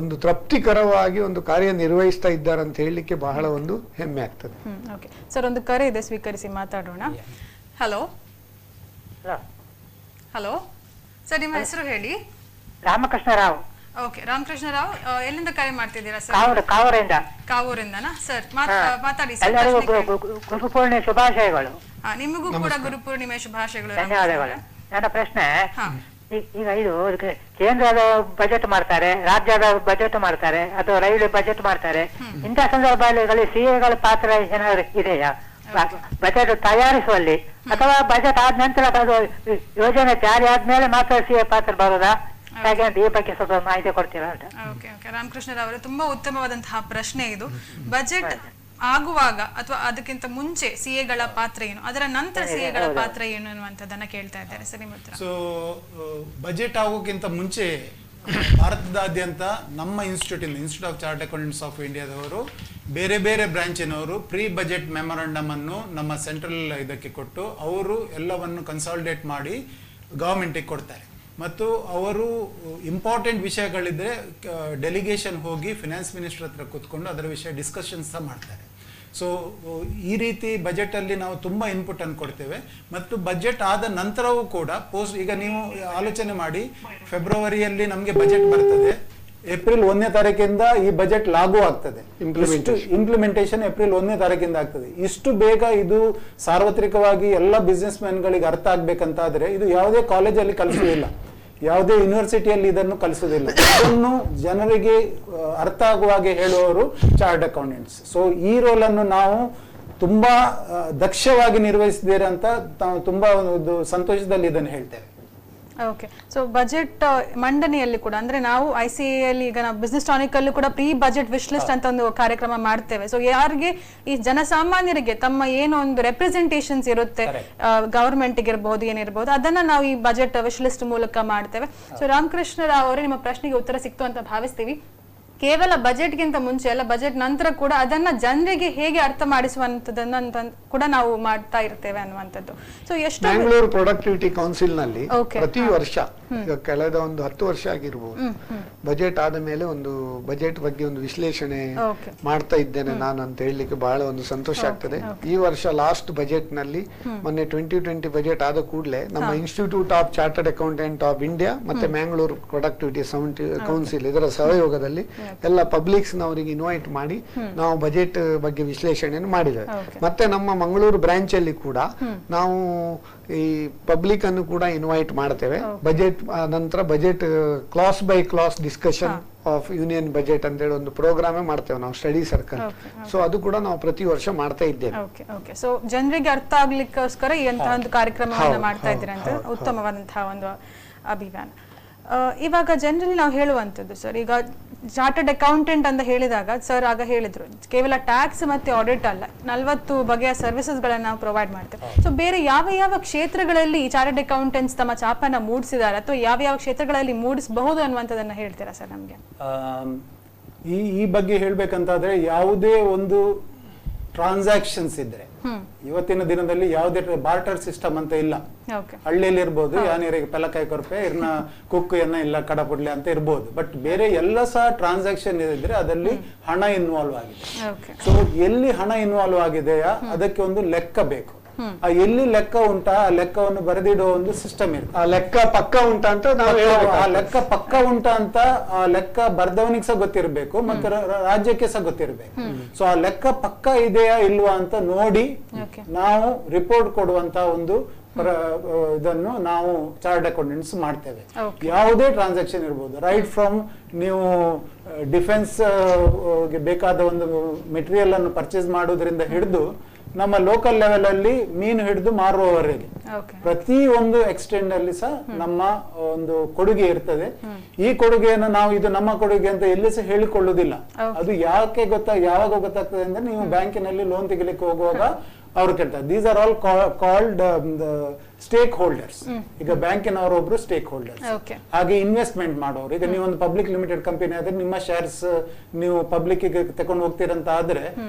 ಒಂದು ತೃಪ್ತಿಕರವಾಗಿ ಒಂದು ಕಾರ್ಯ ನಿರ್ವಹಿಸ್ತಾ ಇದ್ದಾರೆ ಅಂತ ಹೇಳಲಿಕ್ಕೆ ಬಹಳ ಒಂದು ಹೆಮ್ಮೆ ಆಗ್ತದೆ. ಸರ್, ಒಂದು ಕರೆ ಇದೆ, ಸ್ವೀಕರಿಸಿ ಮಾತಾಡೋಣ. ಹಲೋ ಹಲೋ ಸರ್, ನಿಮ್ಮ ಹೆಸರು ಹೇಳಿ. ರಾಮಕೃಷ್ಣ ರಾವ್. ಓಕೆ, ರಾಮಕೃಷ್ಣ ರಾವ್, ಎಲ್ಲಿಂದ ಕರೆ ಮಾಡ್ತಿದ್ದೀರಾ ಸರ್? ಕಾವೂರಿಂದನಾ ಸರ್? ಮಾತಾಡಿ ಸರ್. ಗುರುಪೂರ್ಣಿಮೆ ಶುಭಾಶಯಗಳು. ನಿಮಗೂ ಕೂಡ ಗುರುಪೂರ್ಣಿಮೆ ಶುಭಾಶಯಗಳು. ಧನ್ಯವಾದಗಳು. ನನ್ನ ಪ್ರಶ್ನೆ, ಈಗ ಇದು ಕೇಂದ್ರದ ಬಜೆಟ್ ಮಾಡ್ತಾರೆ, ರಾಜ್ಯದ ಬಜೆಟ್ ಮಾಡ್ತಾರೆ, ಅಥವಾ ರೈಲ್ವೆ ಬಜೆಟ್ ಮಾಡ್ತಾರೆ. ಇಂತಹ ಸಂದರ್ಭಗಳಲ್ಲಿ ಸಿಎಗಳ ಪಾತ್ರ ಏನಾದ್ರು ಇದೆಯಾ ಬಜೆಟ್ ತಯಾರಿಸುವಲ್ಲಿ, ಅಥವಾ ಬಜೆಟ್ ಆದ ನಂತರ ಅದು ಯೋಜನೆ ಜಾರಿ ಆದ್ಮೇಲೆ ಮಾತ್ರ ಸಿಎ ಪಾತ್ರ ಬರೋದಾ? ಹಾಗೆ ಅಂತ ಈ ಬಗ್ಗೆ ಸ್ವಲ್ಪ ಮಾಹಿತಿ ಕೊಡ್ತೀರಾ ಅಂತ. ರಾಮಕೃಷ್ಣ ರಾವ್, ತುಂಬಾ ಉತ್ತಮವಾದಂತಹ ಪ್ರಶ್ನೆ ಇದು. ಬಜೆಟ್ ಆಗುವಾಗ ಅಥವಾ ಅದಕ್ಕಿಂತ ಮುಂಚೆ ಸಿಎಗಳ ಪಾತ್ರ ಏನು, ಅದರ ನಂತರ ಸಿಎಗಳ ಪಾತ್ರ ಏನು ಅನ್ನುವಂಥದ್ದನ್ನ ಕೇಳ್ತಾ ಇದ್ದಾರೆ ಸರ್ ನಿಮ್ಮ ಹತ್ರ. ಸೊ ಬಜೆಟ್ ಆಗೋಕ್ಕಿಂತ ಮುಂಚೆ ಭಾರತದಾದ್ಯಂತ ನಮ್ಮ institute of chart accountants of ಇಂಡಿಯಾದವರು ಬೇರೆ ಬೇರೆ ಬ್ರಾಂಚಿನವರು ಪ್ರೀ ಬಜೆಟ್ ಮೆಮೊರಂಡಮ್ ಅನ್ನು ನಮ್ಮ ಸೆಂಟ್ರಲ್ ಇದಕ್ಕೆ ಕೊಟ್ಟು ಅವರು ಎಲ್ಲವನ್ನು ಕನ್ಸಾಲಿಡೇಟ್ ಮಾಡಿ ಗವರ್ಮೆಂಟಿಗೆ ಕೊಡ್ತಾರೆ. ಮತ್ತು ಅವರು ಇಂಪಾರ್ಟೆಂಟ್ ವಿಷಯಗಳಿದ್ರೆ ಡೆಲಿಗೇಷನ್ ಹೋಗಿ ಫಿನಾನ್ಸ್ ಮಿನಿಸ್ಟರ್ ಹತ್ರ ಕೂತ್ಕೊಂಡು ಅದರ ವಿಷಯ ಡಿಸ್ಕಷನ್ಸ್ ಸಹ ಮಾಡ್ತಾರೆ. ಸೊ ಈ ರೀತಿ ಬಜೆಟಲ್ಲಿ ನಾವು ತುಂಬ ಇನ್ಪುಟ್ ಅನ್ನು ಕೊಡ್ತೇವೆ. ಮತ್ತು ಬಜೆಟ್ ಆದ ನಂತರವೂ ಕೂಡ ಈಗ ನೀವು ಆಲೋಚನೆ ಮಾಡಿ, ಫೆಬ್ರವರಿಯಲ್ಲಿ ನಮಗೆ ಬಜೆಟ್ ಬರ್ತದೆ, ಏಪ್ರಿಲ್ 1ನೇ ತಾರೀಕಿಂದ ಈ ಬಜೆಟ್ ಲಾಗೂ ಆಗ್ತದೆ, ಇಂಪ್ಲಿಮೆಂಟೇಷನ್ ಏಪ್ರಿಲ್ 1ನೇ ತಾರೀಕಿಂದ ಆಗ್ತದೆ. ಇಷ್ಟು ಬೇಗ ಇದು ಸಾರ್ವತ್ರಿಕವಾಗಿ ಎಲ್ಲ ಬಿಸ್ನೆಸ್ ಮ್ಯಾನ್ಗಳಿಗೆ ಅರ್ಥ ಆಗ್ಬೇಕಂತಾದ್ರೆ ಇದು ಯಾವುದೇ ಕಾಲೇಜಲ್ಲಿ ಕಲಿಸೋದಿಲ್ಲ, ಯಾವುದೇ ಯೂನಿವರ್ಸಿಟಿಯಲ್ಲಿ ಇದನ್ನು ಕಲಿಸೋದಿಲ್ಲ. ಇದನ್ನು ಜನರಿಗೆ ಅರ್ಥ ಆಗುವಾಗೆ ಹೇಳುವವರು ಚಾರ್ಟ್ ಅಕೌಂಟೆಂಟ್ಸ್. ಸೊ ಈ ರೋಲ್ ಅನ್ನು ನಾವು ತುಂಬಾ ದಕ್ಷವಾಗಿ ನಿರ್ವಹಿಸಿದ್ದೇವೆ ಅಂತ ತುಂಬಾ ಒಂದು ಸಂತೋಷದಲ್ಲಿ ಇದನ್ನು ಹೇಳ್ತೇವೆ. ಓಕೆ, ಸೊ ಬಜೆಟ್ ಮಂಡನೆಯಲ್ಲಿ ಕೂಡ ಅಂದ್ರೆ ನಾವು ICAI ಅಲ್ಲಿ ಈಗ ನಾವು ಬಿಸ್ನೆಸ್ ಟಾನಿಕ್ ಅಲ್ಲಿ ಕೂಡ ಪ್ರೀ ಬಜೆಟ್ ವಿಶ್ ಲಿಸ್ಟ್ ಅಂತ ಒಂದು ಕಾರ್ಯಕ್ರಮ ಮಾಡ್ತೇವೆ. ಸೊ ಯಾರಿಗೆ ಈ ಜನಸಾಮಾನ್ಯರಿಗೆ ತಮ್ಮ ಏನೋ ಒಂದು ರೆಪ್ರೆಸೆಂಟೇಷನ್ಸ್ ಇರುತ್ತೆ, ಗವರ್ಮೆಂಟ್ ಇರ್ಬೋದು ಏನಿರ್ಬೋದು, ಅದನ್ನ ನಾವು ಈ ಬಜೆಟ್ ವಿಶ್ ಲಿಸ್ಟ್ ಮೂಲಕ ಮಾಡ್ತೇವೆ. ಸೊ ರಾಮಕೃಷ್ಣ ರಾವ್ ಅವರೇ, ನಿಮ್ಮ ಪ್ರಶ್ನೆಗೆ ಉತ್ತರ ಸಿಕ್ತು ಅಂತ ಭಾವಿಸ್ತೀವಿ. ಕೇವಲ ಬಜೆಟ್ಗಿಂತ ಮುಂಚೆ ಅಲ್ಲ, ಬಜೆಟ್ ನಂತರ ಕೂಡ ಅದನ್ನ ಜನರಿಗೆ ಹೇಗೆ ಅರ್ಥ ಮಾಡಿಸುವಂತದನ್ನ ಕೂಡ ನಾವು ಮಾಡ್ತಾ ಇರ್ತೇವೆ ಅನ್ನುವಂಥದ್ದು. ಸೊ ಎಷ್ಟು ಬ್ಯಾಂಗ್ಳೂರ್ ಪ್ರೊಡಕ್ಟಿವಿಟಿ ಕೌನ್ಸಿಲ್ ನಲ್ಲಿ ಪ್ರತಿ ವರ್ಷ, ಈಗ ಕಳೆದ ಒಂದು 10 ವರ್ಷ ಆಗಿರ್ಬೋದು, ಬಜೆಟ್ ಆದ ಮೇಲೆ ಒಂದು ಬಜೆಟ್ ಬಗ್ಗೆ ಒಂದು ವಿಶ್ಲೇಷಣೆ ಮಾಡ್ತಾ ಇದ್ದೇನೆ ನಾನು ಅಂತ ಹೇಳಲಿಕ್ಕೆ ಬಹಳ ಒಂದು ಸಂತೋಷ ಆಗ್ತದೆ. ಈ ವರ್ಷ ಲಾಸ್ಟ್ ಬಜೆಟ್ ನಲ್ಲಿ ಮೊನ್ನೆ 2020 ಬಜೆಟ್ ಆದ ಕೂಡಲೇ ನಮ್ಮ institute of chartered accountant of India ಮತ್ತೆ ಮ್ಯಾಂಗ್ಳೂರ್ ಪ್ರೊಡಕ್ಟಿವಿಟಿ ಕೌನ್ಸಿಲ್ ಇದರ ಸಹಯೋಗದಲ್ಲಿ ಎಲ್ಲ ಪಬ್ಲಿಕ್ಸ್ ನವರಿಗೆ ಇನ್ವೈಟ್ ಮಾಡಿ ನಾವು ಬಜೆಟ್ ಬಗ್ಗೆ ವಿಶ್ಲೇಷಣೆಯನ್ನು ಮಾಡಿದ್ದೇವೆ. ಮತ್ತೆ ನಮ್ಮ ಮಂಗಳೂರು ಬ್ರಾಂಚ್ ಅಲ್ಲಿ ಕೂಡ ನಾವು ಈ ಪಬ್ಲಿಕ್ ಅನ್ನು ಕೂಡ ಇನ್ವೈಟ್ ಮಾಡ್ತೇವೆ. ಬಜೆಟ್ ನಂತರ budget class by class discussion of union budget ಅಂತ ಹೇಳಿ ಒಂದು ಪ್ರೋಗ್ರಾಮೇ ಮಾಡ್ತೇವೆ ನಾವು, ಸ್ಟಡಿ ಸರ್ಕಲ್. ಸೊ ಅದು ಕೂಡ ನಾವು ಪ್ರತಿ ವರ್ಷ ಮಾಡ್ತಾ ಇದ್ದೇವೆ. ಸೊ ಜನರಿಗೆ ಅರ್ಥ ಆಗ್ಲಿಕ್ಕೋಸ್ಕರ ಈ ಅಂತ ಒಂದು ಕಾರ್ಯಕ್ರಮವನ್ನು ಮಾಡ್ತಾ ಇದ್ದೀರಾ ಅಂತ ಉತ್ತಮವಾದಂತಹ ಒಂದು ಅಭಿಯಾನ. ಇವಾಗ ಜನರಲಿ ನಾವು ಹೇಳುವಂಥದ್ದು ಸರ್, ಈಗ ಚಾರ್ಟರ್ಡ್ ಅಕೌಂಟೆಂಟ್ ಅಂತ ಹೇಳಿದಾಗ ಸರ್ ಆಗ ಹೇಳಿದ್ರು ಕೇವಲ ಟ್ಯಾಕ್ಸ್ ಮತ್ತೆ ಆಡಿಟ್ ಅಲ್ಲ, 40 ಬಗೆಯ ಸರ್ವಿಸಸ್ ಗಳನ್ನ ನಾವು ಪ್ರೊವೈಡ್ ಮಾಡ್ತೇವೆ. ಸೊ ಬೇರೆ ಯಾವ ಯಾವ ಕ್ಷೇತ್ರಗಳಲ್ಲಿ ಚಾರ್ಟರ್ಡ್ ಅಕೌಂಟೆಂಟ್ಸ್ ತಮ್ಮ ಛಾಪನ್ನ ಮೂಡಿಸಿದ್ದಾರೆ ಅಥವಾ ಯಾವ ಯಾವ ಕ್ಷೇತ್ರಗಳಲ್ಲಿ ಮೂಡಿಸಬಹುದು ಅನ್ನುವಂಥದ್ದನ್ನ ಹೇಳ್ತೀರಾ ಸರ್ ನಮ್ಗೆ? ಈ ಬಗ್ಗೆ ಹೇಳ್ಬೇಕಂತಾದ್ರೆ ಯಾವುದೇ ಒಂದು ಟ್ರಾನ್ಸಾಕ್ಷನ್ಸ್ ಇದ್ರೆ ಇವತ್ತಿನ ದಿನದಲ್ಲಿ ಯಾವುದೇ ಬಾರ್ಟರ್ ಸಿಸ್ಟಮ್ ಅಂತ ಇಲ್ಲ. ಹಳ್ಳಿಯಲ್ಲಿ ಇರ್ಬೋದು, ಯಾನಿರಿಗೆ ಪೆಲಕಾಯಿ ಕೊರಪೆ ಇರ್ನ ಕುಕ್ಕು ಎನ್ನ ಇಲ್ಲ ಕಡಪುಡ್ಲೆ ಅಂತ ಇರ್ಬೋದು, ಬಟ್ ಬೇರೆ ಎಲ್ಲ ಸಹ ಟ್ರಾನ್ಸಾಕ್ಷನ್ ಇದ್ರೆ ಅದರಲ್ಲಿ ಹಣ ಇನ್ವಾಲ್ವ್ ಆಗಿದೆ. ಸೊ ಎಲ್ಲಿ ಹಣ ಇನ್ವಾಲ್ವ್ ಆಗಿದೆಯಾ ಅದಕ್ಕೆ ಒಂದು ಲೆಕ್ಕ ಬೇಕು. ಆ ಎಲ್ಲಿ ಲೆಕ್ಕ ಉಂಟಾ ಆ ಲೆಕ್ಕವನ್ನು ಬರೆದಿಡುವ ಒಂದು ಸಿಸ್ಟಮ್ ಇರುತ್ತೆ. ಆ ಲೆಕ್ಕ ಪಕ್ಕ ಉಂಟಾ ಅಂತ ಆ ಲೆಕ್ಕ ಪಕ್ಕ ಉಂಟಾ ಅಂತ ಆ ಲೆಕ್ಕ ಬರ್ದವನಿಗೆ ಸಹ ಗೊತ್ತಿರಬೇಕು ಮತ್ತೆ ರಾಜ್ಯಕ್ಕೆ ಸಹ ಗೊತ್ತಿರಬೇಕು. ಸೊ ಆ ಲೆಕ್ಕ ಪಕ್ಕ ಇದೆಯಾ ಇಲ್ವಾ ಅಂತ ನೋಡಿ ನಾವು ರಿಪೋರ್ಟ್ ಕೊಡುವಂತ ಒಂದು ಇದನ್ನು ನಾವು ಚಾರ್ಟರ್ಡ್ ಅಕೌಂಟೆಂಟ್ಸ್ ಮಾಡ್ತೇವೆ. ಯಾವುದೇ ಟ್ರಾನ್ಸಾಕ್ಷನ್ ಇರ್ಬೋದು, ರೈಟ್ ಫ್ರಮ್ ನೀವು ಡಿಫೆನ್ಸ್ ಬೇಕಾದ ಒಂದು ಮೆಟೀರಿಯಲ್ ಅನ್ನು ಪರ್ಚೇಸ್ ಮಾಡೋದ್ರಿಂದ ಹಿಡಿದು ನಮ್ಮ ಲೋಕಲ್ ಲೆವೆಲ್ ಅಲ್ಲಿ ಮೀನು ಹಿಡಿದು ಮಾರುವವರೆಗೆ ಪ್ರತಿ ಒಂದು ಎಕ್ಸ್ಟೆಂಡ್ ಅಲ್ಲಿ ಸಹ ನಮ್ಮ ಒಂದು ಕೊಡುಗೆ ಇರ್ತದೆ. ಈ ಕೊಡುಗೆಯನ್ನು ನಾವು ಇದು ನಮ್ಮ ಕೊಡುಗೆ ಅಂತ ಎಲ್ಲಿ ಸಹ ಹೇಳಿಕೊಳ್ಳುವುದಿಲ್ಲ. ಅದು ಯಾವಾಗ ಗೊತ್ತಾಗ್ತದೆ ಅಂದ್ರೆ ನೀವು ಬ್ಯಾಂಕಿನಲ್ಲಿ ಲೋನ್ ತೆಗಿಲಿಕ್ಕೆ ಹೋಗುವಾಗ ಅವ್ರು ಕೇಳ್ತಾರೆ. These are all called stake holders. ಈಗ ಬ್ಯಾಂಕಿನವರು ಒಬ್ರು ಸ್ಟೇಕ್ ಹೋಲ್ಡರ್ಸ್, ಹಾಗೆ ಇನ್ವೆಸ್ಟ್ಮೆಂಟ್ ಮಾಡೋರು. ಈಗ ನೀವು ಒಂದು ಪಬ್ಲಿಕ್ ಲಿಮಿಟೆಡ್ ಕಂಪನಿ ಆದ್ರೆ ನಿಮ್ಮ ಶೇರ್ಸ್ ನೀವು ಪಬ್ಲಿಕ್ ತಕೊಂಡು ಹೋಗ್ತೀರಂತ ಆದ್ರೆ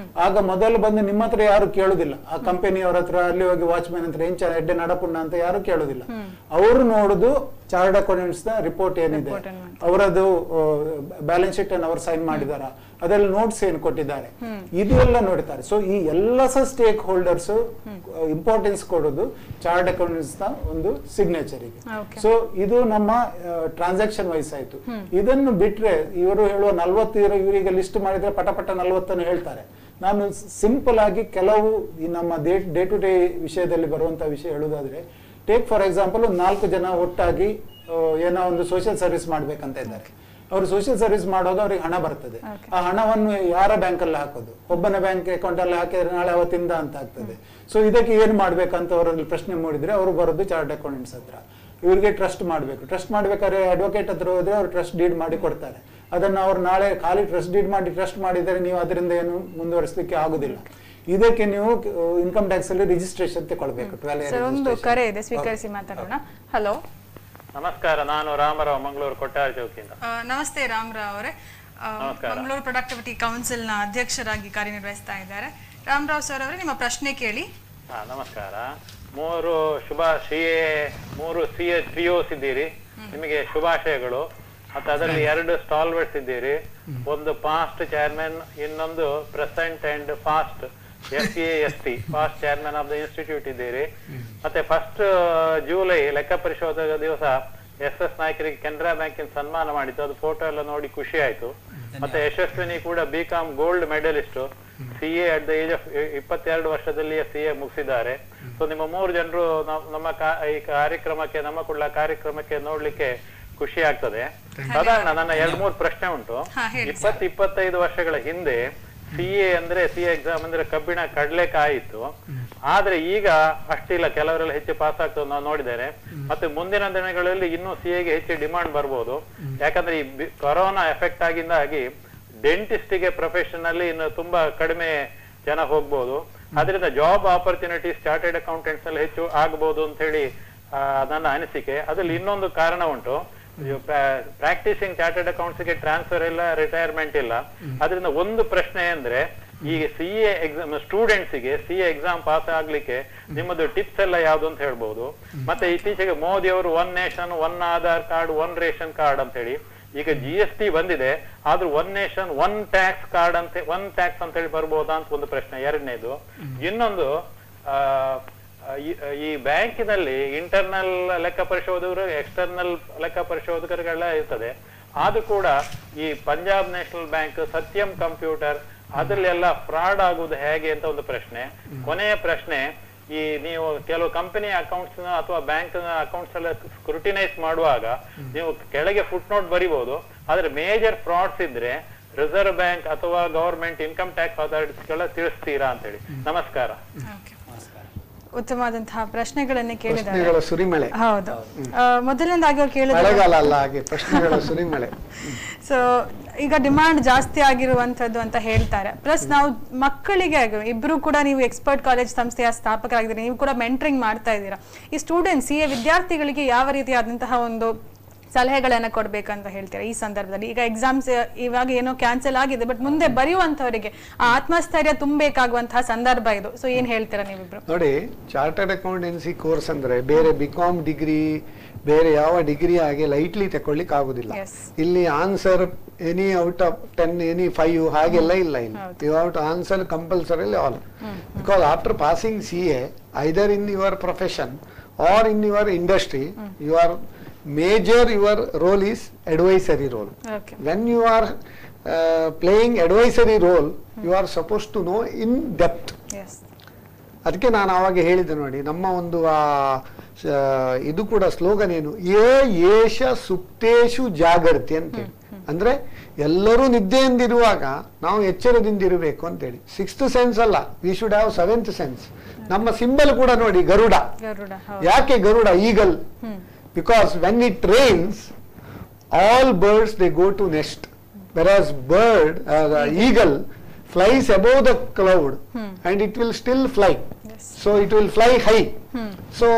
ಆಗ ಮೊದಲು ಬಂದು ನಿಮ್ಮ ಹತ್ರ ಯಾರು ಕೇಳುದಿಲ್ಲ. ಆ ಕಂಪನಿಯವರ ಹತ್ರ ಅಲ್ಲಿ ಹೋಗಿ ವಾಚ್ಮ್ಯಾನ್ ಹತ್ರ ಎಂಚ ಎಡ್ಡೆ ನಡಪುಣ್ಣ ಅಂತ ಯಾರು ಕೇಳುದಿಲ್ಲ. ಅವರು ನೋಡುದು ಚಾರ್ಟರ್ಡ್ ಅಕೌಂಟೆಂಟ್ಸ್ ನ ರಿಪೋರ್ಟ್ ಏನಿದೆ, ಅವರದು ಬ್ಯಾಲೆನ್ಸ್ ಶೀಟ್ ಅನ್ನು ಅವರು ಸೈನ್ ಮಾಡಿದಾರ, ಅದರಲ್ಲಿ ನೋಟ್ಸ್ ಏನು ಕೊಟ್ಟಿದ್ದಾರೆ, ಇದೆಲ್ಲ ನೋಡ್ತಾರೆ. ಸೊ ಈ ಎಲ್ಲ ಸಹ ಸ್ಟೇಕ್ ಹೋಲ್ಡರ್ಸ್ ಇಂಪಾರ್ಟೆನ್ಸ್ ಕೊಡೋದು ಚಾರ್ಟರ್ಡ್ ಅಕೌಂಟೆಂಟ್ಸ್ ನ ಒಂದು ಸಿಗ್ನೇಚರ್ ಗೆ. ಸೊ ಇದು ನಮ್ಮ ಟ್ರಾನ್ಸಾಕ್ಷನ್ ವೈಸ್ ಆಯ್ತು. ಇದನ್ನು ಬಿಟ್ರೆ ಇವರು ಹೇಳುವ 40 ಇವರಿಗೆ ಲಿಸ್ಟ್ ಮಾಡಿದ್ರೆ ಪಟಪಟ 40 ಹೇಳ್ತಾರೆ. ನಾನು ಸಿಂಪಲ್ ಆಗಿ ಕೆಲವು ಈ ನಮ್ಮ ಡೇ ಟು ಡೇ ವಿಷಯದಲ್ಲಿ ಬರುವಂತಹ ವಿಷಯ ಹೇಳುವುದಾದ್ರೆ, ಟೇಕ್ ಫಾರ್ ಎಕ್ಸಾಂಪಲ್ 4 ಜನ ಒಟ್ಟಾಗಿ ಏನೋ ಒಂದು ಸೋಷಿಯಲ್ ಸರ್ವಿಸ್ ಮಾಡ್ಬೇಕಂತ ಇದ್ದಾರೆ. ಅವರು ಸೋಷಿಯಲ್ ಸರ್ವಿಸ್ ಮಾಡುವಾಗ ಅವ್ರಿಗೆ ಹಣ ಬರ್ತದೆ. ಆ ಹಣವನ್ನು ಯಾರ ಬ್ಯಾಂಕ್ ಅಲ್ಲಿ ಹಾಕೋದು? ಒಬ್ಬನ ಬ್ಯಾಂಕ್ ಅಕೌಂಟ್ ಅಲ್ಲಿ ಹಾಕಿದ್ರೆ ನಾಳೆ ಅವತ್ತಿಂದ ಅಂತ ಆಗ್ತದೆ. ಸೊ ಇದಕ್ಕೆ ಏನ್ ಮಾಡ್ಬೇಕಂತ ಅವರಲ್ಲಿ ಪ್ರಶ್ನೆ ಮೂಡಿದ್ರೆ ಅವರು ಬರೋದು ಚಾರ್ಟರ್ಡ್ ಅಕೌಂಟೆಂಟ್ಸ್ ಹತ್ರ. ಇವರಿಗೆ ಟ್ರಸ್ಟ್ ಮಾಡ್ಬೇಕು. ಟ್ರಸ್ಟ್ ಮಾಡ್ಬೇಕಾದ್ರೆ ಅಡ್ವೊಕೇಟ್ ಹತ್ರ ಹೋದ್ರೆ ಅವ್ರು ಟ್ರಸ್ಟ್ ಡೀಡ್ ಮಾಡಿ ಕೊಡ್ತಾರೆ. ಅದನ್ನ ಅವ್ರು ನಾಳೆ ಖಾಲಿ ಟ್ರಸ್ಟ್ ಡೀಡ್ ಮಾಡಿ ಟ್ರಸ್ಟ್ ಮಾಡಿದರೆ ನೀವು ಅದರಿಂದ ಏನು ಮುಂದುವರಿಸಲಿಕ್ಕೆ ಆಗುದಿಲ್ಲ. ಇದಕ್ಕೆ ನೀವು ಇನ್ಕಮ್ ಟ್ಯಾಕ್ಸ್ ಅಲ್ಲಿ ರಿಜಿಸ್ಟ್ರೇಷನ್ ತಗೊಳ್ಬೇಕು. ಒಂದು ಕರೆ ಇದೆ, ಸ್ವೀಕರಿಸಿ ಮಾತಾಡೋಣ. ಹಲೋ ನಮಸ್ಕಾರ, ನಾನು ರಾಮರಾವ್, ಮಂಗಳೂರು ಕೊಟ್ಟಾರ ಚೌಕಿಯಿಂದ. ನಮಸ್ತೆ ರಾಮರಾವ್ ಅವರೇ. ಮಂಗಳೂರು ಪ್ರೊಡಕ್ಟಿವಿಟಿ ಕೌನ್ಸಿಲ್ ನ ಅಧ್ಯಕ್ಷರಾಗಿ ಕಾರ್ಯನಿರ್ವಹಿಸ್ತಾ ಇದ್ದಾರೆ. ರಾಮರಾವ್ ಸರ್ ಅವರೇ, ನಿಮ್ಮ ಪ್ರಶ್ನೆ ಕೇಳಿ. ನಮಸ್ಕಾರ. ಮೂರು ಸಿ ಎ ಟ್ರಿಯೋಸ್ ಇದ್ದೀರಿ, ನಿಮಗೆ ಶುಭಾಶಯಗಳು. ಮತ್ತೆ ಅದರಲ್ಲಿ 2 ಸ್ಟಾಲ್ವರ್ಟ್ಸ್ ಇದ್ದೀರಿ, ಒಂದು ಪಾಸ್ಟ್ ಚೇರ್ಮನ್, ಇನ್ನೊಂದು present and fast FAST fast chairman of the institute ಇದ್ದೀರಿ. ಮತ್ತೆ 1 ಜೂಲೈ ಲೆಕ್ಕ ಪರಿಶೋಧಕ ದಿವಸ SS ನಾಯ್ಕರಿಗೆ ಕೆನರಾ ಬ್ಯಾಂಕಿನ ಸನ್ಮಾನ ಮಾಡಿತ್ತು, ಅದು ಫೋಟೋ ಎಲ್ಲ ನೋಡಿ ಖುಷಿ ಆಯ್ತು. ಮತ್ತೆ ಯಶಸ್ವಿನಿ ಕೂಡ BCom gold medalist, CA at the age of 22 ವರ್ಷದಲ್ಲಿ CA ಮುಗಿಸಿದ್ದಾರೆ. ಸೊ ನಿಮ್ಮ 3 ಜನರು ನಮ್ಮ ಈ ಕಾರ್ಯಕ್ರಮಕ್ಕೆ, ನಮ್ಮ ಕುಳ್ಳ ಕಾರ್ಯಕ್ರಮಕ್ಕೆ ನೋಡ್ಲಿಕ್ಕೆ ಖುಷಿ ಆಗ್ತದೆ. ಸಾಧಾರಣ ನನ್ನ 2-3 ಪ್ರಶ್ನೆ ಉಂಟು. 20-25 ವರ್ಷಗಳ ಹಿಂದೆ CA ಎಕ್ಸಾಮ್ ಅಂದ್ರೆ ಕಬ್ಬಿಣ ಕಡ್ಲೆಕಾಯಿ ಇತ್ತು, ಆದ್ರೆ ಈಗ ಅಷ್ಟಿಲ್ಲ, ಕೆಲವರೆಲ್ಲ ಹೆಚ್ಚು ಪಾಸ್ ಆಗ್ತದೆ ನಾವು ನೋಡಿದ್ದೇನೆ. ಮತ್ತೆ ಮುಂದಿನ ದಿನಗಳಲ್ಲಿ ಇನ್ನೂ CAಗೆ ಹೆಚ್ಚು ಡಿಮಾಂಡ್ ಬರ್ಬೋದು, ಯಾಕಂದ್ರೆ ಈ ಕೊರೋನಾ ಎಫೆಕ್ಟ್ ಆಗಿಂದಾಗಿ ಡೆಂಟಿಸ್ಟಿಗೆ ಪ್ರೊಫೆಷನ್ ಅಲ್ಲಿ ಇನ್ನು ತುಂಬಾ ಕಡಿಮೆ ಜನ ಹೋಗ್ಬೋದು. ಅದರಿಂದ ಜಾಬ್ ಆಪರ್ಚುನಿಟೀಸ್ ಚಾರ್ಟೆಡ್ ಅಕೌಂಟೆಂಟ್ಸ್ ಅಲ್ಲಿ ಹೆಚ್ಚು ಆಗ್ಬಹುದು ಅಂತ ಹೇಳಿ ನನ್ನ ಅನಿಸಿಕೆ. ಅದ್ರಲ್ಲಿ ಇನ್ನೊಂದು ಕಾರಣ ಉಂಟು, ಪ್ರಾಕ್ಟೀಸಿಂಗ್ ಚಾರ್ಟೆಡ್ ಅಕೌಂಟ್ಸ್ ಗೆ ಟ್ರಾನ್ಸ್ಫರ್ ಇಲ್ಲ, ರಿಟೈರ್ಮೆಂಟ್ ಇಲ್ಲ. ಅದರಿಂದ ಒಂದು ಪ್ರಶ್ನೆ ಅಂದ್ರೆ, ಈ CA ಎಕ್ಸಾಮ್ ಸ್ಟೂಡೆಂಟ್ಸ್ ಗೆ CA ಎಕ್ಸಾಮ್ ಪಾಸ್ ಆಗ್ಲಿಕ್ಕೆ ನಿಮ್ಮದು ಟಿಪ್ಸ್ ಎಲ್ಲ ಯಾವ್ದು ಅಂತ ಹೇಳ್ಬಹುದು. ಮತ್ತೆ ಇತ್ತೀಚೆಗೆ ಮೋದಿ ಅವರು 1 nation 1 Aadhaar card 1 ration card ಅಂತ ಹೇಳಿ, ಈಗ GST ಬಂದಿದೆ, ಆದ್ರೂ 1 ನೇಷನ್ 1 ಟ್ಯಾಕ್ಸ್ ಕಾರ್ಡ್ ಅಂತ 1 ಟ್ಯಾಕ್ಸ್ ಅಂತ ಹೇಳಿ ಬರ್ಬೋದಾ ಅಂತ ಒಂದು ಪ್ರಶ್ನೆ. ಎರಡನೇದು, ಇನ್ನೊಂದು ಈ ಬ್ಯಾಂಕಿನಲ್ಲಿ ಇಂಟರ್ನಲ್ ಲೆಕ್ಕ ಪರಿಶೋಧಕರು, ಎಕ್ಸ್ಟರ್ನಲ್ ಲೆಕ್ಕ ಪರಿಶೋಧಕರುಗಳೆಲ್ಲ ಇರ್ತದೆ, ಅದು ಕೂಡ ಈ ಪಂಜಾಬ್ ನ್ಯಾಷನಲ್ ಬ್ಯಾಂಕ್, ಸತ್ಯಂ ಕಂಪ್ಯೂಟರ್, ಅದ್ರಲ್ಲೆಲ್ಲ ಫ್ರಾಡ್ ಆಗುವುದು ಹೇಗೆ ಅಂತ ಒಂದು ಪ್ರಶ್ನೆ. ಕೊನೆಯ ಪ್ರಶ್ನೆ, ಈ ನೀವು ಕೆಲವು ಕಂಪನಿ ಅಕೌಂಟ್ಸ್ ಅಥವಾ ಬ್ಯಾಂಕ್ ಅಕೌಂಟ್ಸ್ ಎಲ್ಲ ಸ್ಕ್ರೂಟಿನೈಸ್ ಮಾಡುವಾಗ ನೀವು ಕೆಳಗೆ ಫುಟ್ ನೋಟ್ ಬರಿಬಹುದು, ಆದ್ರೆ ಮೇಜರ್ ಫ್ರಾಡ್ಸ್ ಇದ್ರೆ ರಿಸರ್ವ್ ಬ್ಯಾಂಕ್ ಅಥವಾ ಗವರ್ಮೆಂಟ್ ಇನ್ಕಮ್ ಟ್ಯಾಕ್ಸ್ ಅಥಾರಿಟಿಸ್ಗೆಲ್ಲ ತಿಳಿಸ್ತೀರಾ ಅಂತ ಹೇಳಿ. ನಮಸ್ಕಾರ. ಉತ್ತಮವಾದಂತಹ ಪ್ರಶ್ನೆಗಳನ್ನೇ ಕೇಳಿದ್ದಾರೆ. ಪ್ರಶ್ನೆಗಳ ಸುರಿಮಳೆ. ಹೌದು, ಮೊದಲನೇದಾಗಿ ಅವ್ರು ಕೇಳಿದ್ರು ಮಳೆಗಾಲ ಅಲ್ಲ, ಹಾಗೆ ಪ್ರಶ್ನೆಗಳ ಸುರಿಮಳೆ. ಸೊ ಈಗ ಡಿಮಾಂಡ್ ಜಾಸ್ತಿ ಆಗಿರುವಂತದ್ದು ಅಂತ ಹೇಳ್ತಾರೆ. ಪ್ಲಸ್ ನಾವು ಮಕ್ಕಳಿಗೆ ಇಬ್ರು ಕೂಡ, ನೀವು ಎಕ್ಸ್ಪರ್ಟ್ ಕಾಲೇಜ್ ಸಂಸ್ಥೆಯ ಸ್ಥಾಪಕರಾಗಿದ್ದೀರಿ, ನೀವು ಕೂಡ ಮೆಂಟರಿಂಗ್ ಮಾಡ್ತಾ ಇದ್ದೀರಾ. ಈ ಸ್ಟೂಡೆಂಟ್ಸ್, ಈ ವಿದ್ಯಾರ್ಥಿಗಳಿಗೆ ಯಾವ ರೀತಿಯಾದಂತಹ ಒಂದು ಸಲಹೆಗಳನ್ನ ಕೊಡ್ಬೇಕಂತ ಹೇಳ್ತೀರಾ ಈ ಸಂದರ್ಭದಲ್ಲಿ? ಈಗ ಎಕ್ಸಾಮ್ಸ್ ಇವಾಗ ಏನೋ ಕ್ಯಾನ್ಸಲ್ ಆಗಿದೆ, ಬಟ್ ಮುಂದೆ ಬರೆಯುವಂತವರಿಗೆ ಆ ಆತ್ಮಸ್ಥೈರ್ಯ ತುಂಬಬೇಕಾಗುವಂತಹ ಸಂದರ್ಭ ಇದು. ಸೊ ಏನ್ ಹೇಳ್ತೀರಾ ನೀವಿಬ್ರು? ನೋಡಿ, ಚಾರ್ಟರ್ಡ್ ಅಕೌಂಟೆನ್ಸಿ ಕೋರ್ಸ್ ಅಂದ್ರೆ ಬೇರೆ BCom ಡಿಗ್ರಿ, ಬೇರೆ ಯಾವ ಡಿಗ್ರಿ ಹಾಗೆ ಲೈಟ್ಲಿ ತಕೊಳ್ಳಿಕ್ ಆಗುದಿಲ್ಲ. ಇಲ್ಲಿ answer any out of 10, any 5 ಹಾಗೆಲ್ಲ ಇಲ್ಲ. ಇಲ್ಲಿ you have to answer compulsory all, because after passing CA either in your profession or in your industry, your role is advisory role. Okay. When you are playing advisory role, you are supposed to know in depth. Yes. ಅದಕ್ಕೆ ನಾನು ಆವಾಗ ಹೇಳಿದೆ ನೋಡಿ, ನಮ್ಮ ಒಂದು ಇದು ಕೂಡ slogan ಏನು, ಏಷ ಸುಪ್ತೇಶು ಜಾಗರ್ತಿ ಅಂತೇಳಿ. ಅಂದ್ರೆ ಎಲ್ಲರೂ ನಿದ್ದೆಯಿಂದಿರುವಾಗ ನಾವು ಎಚ್ಚರದಿಂದಿರಬೇಕು ಅಂತೇಳಿ. 6th ಸೆನ್ಸ್ ಅಲ್ಲ, we should have 7th sense. ನಮ್ಮ ಸಿಂಬಲ್ ಕೂಡ ನೋಡಿ ಗರುಡ. ಯಾಕೆ Garuda? Eagle. Because when it rains, all birds they go to nest, whereas the eagle flies above the cloud and it will still fly. So it will fly high. So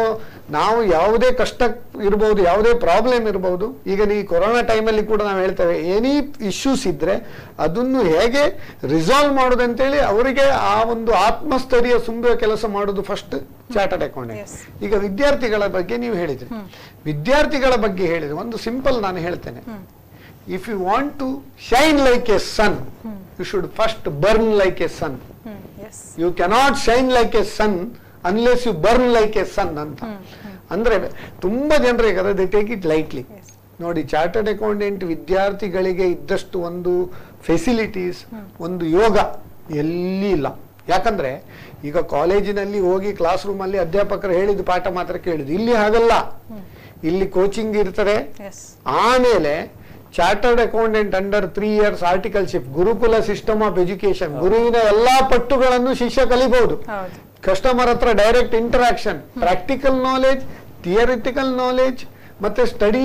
ನಾವು ಯಾವುದೇ ಕಷ್ಟ ಇರಬಹುದು, ಯಾವುದೇ problem ಇರಬಹುದು. ಈಗ ಈ ಕೊರೋನಾ ಟೈಮಲ್ಲಿ ಕೂಡ ನಾವು ಹೇಳ್ತೇವೆ, ಎನಿ ಇಶ್ಯೂಸ್ ಇದ್ರೆ ಅದನ್ನು ಹೇಗೆ ರಿಸಾಲ್ವ್ ಮಾಡೋದಂತೇಳಿ ಅವರಿಗೆ ಆ ಒಂದು ಆತ್ಮಸ್ಥೈರ್ಯ ತುಂಬುವ ಕೆಲಸ ಮಾಡೋದು ಫಸ್ಟ್ ಚಾರ್ಟರ್ಡ್ ಅಕೌಂಟೆಂಟ್. ಈಗ ವಿದ್ಯಾರ್ಥಿಗಳ ಬಗ್ಗೆ ನೀವು ಹೇಳಿದ್ರಿ, ವಿದ್ಯಾರ್ಥಿಗಳ ಬಗ್ಗೆ ಹೇಳಿದ್ರೆ ಒಂದು ಸಿಂಪಲ್ ನಾನು ಹೇಳ್ತೇನೆ. If you want to shine like a sun, you should first burn like a sun. You cannot shine like a sun unless you burn like a sun ಅಂತ. ಅಂದ್ರೆ ತುಂಬಾ ಜನರಿಗೆ ದೇ ಟೇಕ್ ಇಟ್ ಲೈಟ್ಲಿ. ನೋಡಿ, chartered accountant ವಿದ್ಯಾರ್ಥಿಗಳಿಗೆ ಇದ್ದಷ್ಟು ಒಂದು facilities, ಒಂದು ಯೋಗ ಎಲ್ಲಿ ಇಲ್ಲ. ಯಾಕಂದ್ರೆ ಈಗ ಕಾಲೇಜಿನಲ್ಲಿ ಹೋಗಿ ಕ್ಲಾಸ್ ರೂಮ್ ಅಲ್ಲಿ ಅಧ್ಯಾಪಕರು ಹೇಳಿದ ಪಾಠ ಮಾತ್ರ ಕೇಳಿದ್ದು. ಇಲ್ಲಿ ಹಾಗಲ್ಲ, ಇಲ್ಲಿ ಕೋಚಿಂಗ್ ಇರ್ತದೆ. ಆಮೇಲೆ chartered accountant under 3 years articleship, gurukula system of education. ಗುರುವಿನ ಎಲ್ಲಾ ಪಟ್ಟುಗಳನ್ನು ಶಿಷ್ಯ ಕಲಿಬಹುದು. ಕಸ್ಟಮರ್ ಹತ್ರ direct interaction, practical knowledge, theoretical knowledge, ಮತ್ತೆ ಸ್ಟಡಿ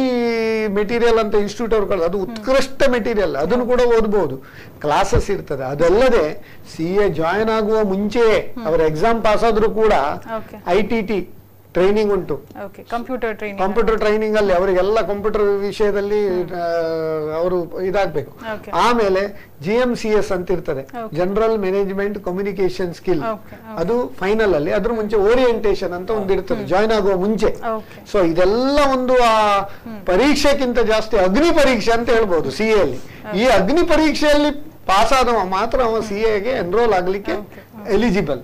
ಮೆಟೀರಿಯಲ್ ಅಂತ ಇನ್ಸ್ಟಿಟ್ಯೂಟ್ ಅವ್ರು, ಅದು ಉತ್ಕೃಷ್ಟ ಮೆಟೀರಿಯಲ್, ಅದನ್ನು ಕೂಡ ಓದಬಹುದು. ಕ್ಲಾಸಸ್ ಇರ್ತದೆ. ಅದಲ್ಲದೆ CA ಜಾಯಿನ್ ಆಗುವ ಮುಂಚೆ ಅವರ ಎಕ್ಸಾಮ್ ಪಾಸ್ ಆದ್ರೂ ಕೂಡ ITT ಟ್ರೈನಿಂಗ್ ಉಂಟು. Okay, computer training. Computer training ಅಲ್ಲಿ ಅವರಿಗೆಲ್ಲ ಕಂಪ್ಯೂಟರ್ ವಿಷಯದಲ್ಲಿ ಅವರು ಇದಾಗಬೇಕು. Okay. ಆಮೇಲೆ GMCS ಅಂತ ಇರ್ತದೆ, ಜನರಲ್ ಮ್ಯಾನೇಜ್ಮೆಂಟ್ ಕಮ್ಯುನಿಕೇಶನ್ ಸ್ಕಿಲ್. ಅದು ಫೈನಲ್ ಅಲ್ಲಿ, ಅದ್ರ ಮುಂಚೆ ಓರಿಯೆಂಟೇಶನ್ ಅಂತ ಒಂದು ಇರ್ತದೆ ಜಾಯ್ನ್ ಆಗುವ ಮುಂಚೆ. Okay. ಸೊ ಇದೆಲ್ಲ ಒಂದು ಆ ಪರೀಕ್ಷೆಗಿಂತ ಜಾಸ್ತಿ ಅಗ್ನಿ ಪರೀಕ್ಷೆ ಅಂತ ಹೇಳ್ಬೋದು CA ಅಲ್ಲಿ. ಈ ಅಗ್ನಿ ಪರೀಕ್ಷೆಯಲ್ಲಿ ಪಾಸ್ ಆದವ ಮಾತ್ರ ಅವ CA ಗೆ ಎನ್ರೋಲ್ ಆಗ್ಲಿಕ್ಕೆ ಎಲಿಜಿಬಲ್.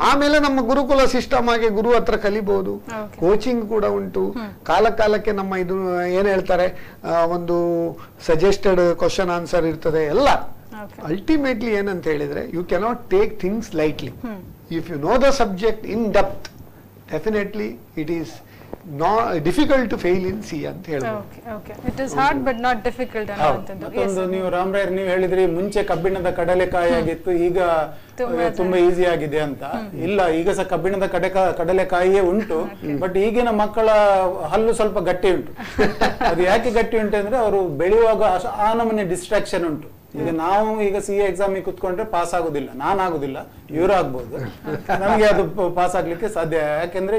ಆಮೇಲೆ ನಮ್ಮ ಗುರುಕುಲ ಸಿಸ್ಟಮ್ ಆಗಿ ಗುರು ಹತ್ರ ಕಲಿಬಹುದು. ಕೋಚಿಂಗ್ ಕೂಡ ಉಂಟು. ಕಾಲಕ್ಕೆ ನಮ್ಮ ಇದು ಏನ್ ಹೇಳ್ತಾರೆ, ಒಂದು ಸಜೆಸ್ಟೆಡ್ ಕ್ವಶನ್ ಆನ್ಸರ್ ಇರ್ತದೆ ಎಲ್ಲ. ಅಲ್ಟಿಮೇಟ್ಲಿ ಏನಂತ ಹೇಳಿದ್ರೆ, you cannot take things lightly. If you know the subject in depth, definitely it is difficult to fail in C ಅಂತ ಹೇಳ್ಬೋದು. It is hard but not difficult ಅನ್ನುವಂಥದ್ದು. ಮತ್ತೊಂದು, ನೀವು ರಾಮರಾಯರ್ ನೀವು ಹೇಳಿದ್ರಿ ಮುಂಚೆ ಕಬ್ಬಿಣದ ಕಡಲೆಕಾಯಿ ಆಗಿತ್ತು, ಈಗ ತುಂಬಾ ಈಸಿ ಆಗಿದೆ ಅಂತ. ಇಲ್ಲ, ಈಗ ಸಹ ಕಬ್ಬಿಣದ ಕಡಲೆಕಾಯಿಯೇ ಉಂಟು, ಬಟ್ ಈಗಿನ ಮಕ್ಕಳ ಹಲ್ಲು ಸ್ವಲ್ಪ ಗಟ್ಟಿ ಉಂಟು. ಅದು ಯಾಕೆ ಗಟ್ಟಿ ಉಂಟು ಅಂದ್ರೆ ಅವರು ಬೆಳೆಯುವಾಗ ಆ ನಮೂನೆ ಡಿಸ್ಟ್ರಾಕ್ಷನ್ ಉಂಟು. ಈಗ ನಾವು ಈಗ CA ಎಕ್ಸಾಮಿಗೆ ಕುತ್ಕೊಂಡ್ರೆ ಪಾಸ್ ಆಗುದಿಲ್ಲ, ನಾನು ಆಗುದಿಲ್ಲ, ಇವರು ಆಗ್ಬೋದು, ನಮಗೆ ಅದು ಪಾಸ್ ಆಗ್ಲಿಕ್ಕೆ ಸಾಧ್ಯ. ಯಾಕೆಂದ್ರೆ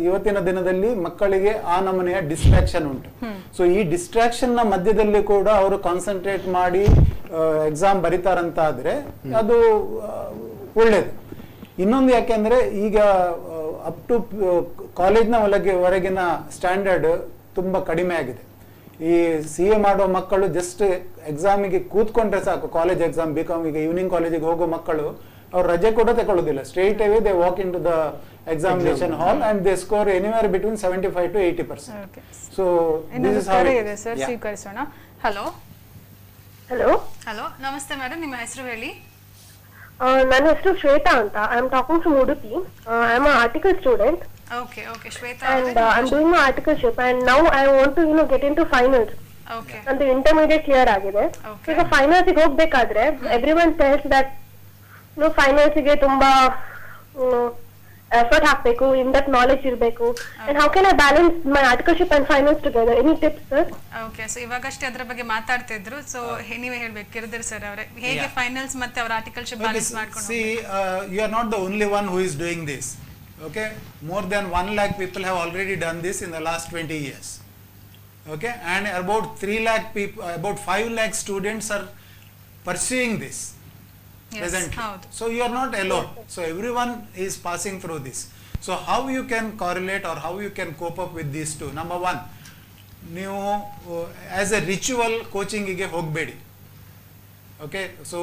ಇವತ್ತಿನ ದಿನದಲ್ಲಿ ಮಕ್ಕಳಿಗೆ ಆ ನಮೂನೆಯ ಡಿಸ್ಟ್ರಾಕ್ಷನ್ ಉಂಟು. ಸೊ ಈ ಡಿಸ್ಟ್ರಾಕ್ಷನ್ ನ ಮಧ್ಯದಲ್ಲಿ ಕೂಡ ಅವರು ಕಾನ್ಸಂಟ್ರೇಟ್ ಮಾಡಿ ಎಕ್ಸಾಮ್ ಬರೀತಾರಂತ ಆದ್ರೆ ಅದು ಒಳ್ಳೇದು. ಇನ್ನೊಂದು ಯಾಕೆಂದ್ರೆ ಈಗ ಅಪ್ ಟು ಕಾಲೇಜ್ನ ಹೊರಗಿನ ಸ್ಟ್ಯಾಂಡರ್ಡ್ ತುಂಬಾ ಕಡಿಮೆ ಆಗಿದೆ. ಈ CA ಮಾಡುವ ಮಕ್ಕಳು ಜಸ್ಟ್ ಎಕ್ಸಾಮಿಗೆ ಕೂತ್ಕೊಂಡ್ರೆ ಸಾಕು, ಕಾಲೇಜ್ ಎಕ್ಸಾಮ್, BCom ಈಗ ಈವ್ನಿಂಗ್ ಕಾಲೇಜಿಗೆ ಹೋಗೋ ಮಕ್ಕಳು ಅವ್ರು ರಜೆ ಕೂಡ ತಗೊಳ್ಳೋದಿಲ್ಲ. Straight away they walk into the examination hall and they score anywhere between 75 to 80%. So this is how it is. Sir, ಸ್ವೀಕರಿಸೋಣ. ಹಲೋ ಹಲೋ ಹಲೋ, ನಮಸ್ತೆ ಮೇಡಮ್, ನಿಮ್ಮ ಹೆಸರು ಹೇಳಿ. ನನ್ನ ಹೆಸರು ಶ್ವೇತಾ ಅಂತ. I am talking from Udupi. I am article student okay okay, Shweta and I'm doing my articleship and now I want to get into finals. Okay ನಂದು intermediate clear ಆಗಿದೆ. Okay. ಈಗ ಫೈನಲ್ಸ್ ಗೆ ಹೋಗ್ಬೇಕಾದ್ರೆ ಎವ್ರಿವನ್ ಟೆಲ್ಸ್ ದಟ್ ಫೈನಲ್ಸ್ ಗೆ ತುಂಬಾ effort ಹಾಕ್ಬೇಕು, in that knowledge ಇರಬೇಕು. And how can I balance my articleship and finals together? Any tips sir? Okay, so ಇವಾಗಷ್ಟೇ ಅದರ ಬಗ್ಗೆ ಮಾತಾಡ್ತಿದ್ರು. ಸೊ ನೀವೇ ಹೇಳ್ಬೇಕು, ಕಿರ್ದಿರ್ ಸರ್ ಅವರೇ, ಹೇಗೆ ಫೈನಲ್ಸ್ ಮತ್ತೆ ಅವರ ಆರ್ಟಿಕಲ್ಶಿಪ್ ಬ್ಯಾಲೆನ್ಸ್ ಮಾಡ್ಕೊಂಡು? See, you are not the only one who is doing this. Okay, more than 1 lakh people have already done this in the last 20 years. Okay, and about 3 lakh people, about 5 lakh students are pursuing this presently. So you are not alone. So everyone is passing through this. So how you can correlate or how you can cope up with these two? Number one, ನೀವು as a ritual coaching ಗೆ ಹೋಗಬೇಡಿ. Okay, so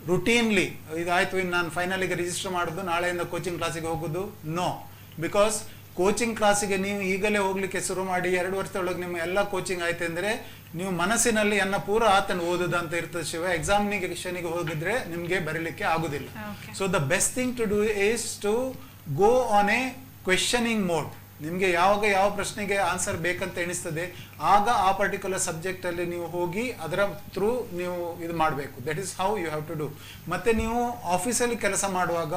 routinely ಇದಾಯ್ತು, ಇನ್ನು ನಾನು ಫೈನಲಿಗೆ register ಮಾಡೋದು, ನಾಳೆಯಿಂದ coaching ಕ್ಲಾಸಿಗೆ ಹೋಗೋದು, ನೋ. ಬಿಕಾಸ್ ಕೋಚಿಂಗ್ ಕ್ಲಾಸಿಗೆ ನೀವು ಈಗಲೇ ಹೋಗ್ಲಿಕ್ಕೆ ಶುರು ಮಾಡಿ 2 ವರ್ಷದೊಳಗೆ ನಿಮ್ಮ ಎಲ್ಲ ಕೋಚಿಂಗ್ ಆಯ್ತು ಅಂದರೆ ನೀವು ಮನಸ್ಸಿನಲ್ಲಿ ಎನ್ನ ಪೂರ ಆತನ ಓದುದು ಅಂತ ಇರ್ತದೆ ಶಿವ. ಎಕ್ಸಾಮಿನೇಷನ್ಗೆ ಹೋಗಿದ್ರೆ ನಿಮಗೆ ಬರೀಲಿಕ್ಕೆ ಆಗುದಿಲ್ಲ. So the best thing to do is to go on a questioning mode. ನಿಮಗೆ ಯಾವಾಗ ಯಾವ ಪ್ರಶ್ನೆಗೆ ಆನ್ಸರ್ ಬೇಕಂತ ಎಣಿಸ್ತದೆ ಆಗ ಆ ಪರ್ಟಿಕ್ಯುಲರ್ ಸಬ್ಜೆಕ್ಟ್ ಅಲ್ಲಿ ನೀವು ಹೋಗಿ ಅದರ ಥ್ರೂ ನೀವು ಇದು ಮಾಡಬೇಕು. That is how you have to do. ಮತ್ತೆ ನೀವು ಆಫೀಸಲ್ಲಿ ಕೆಲಸ ಮಾಡುವಾಗ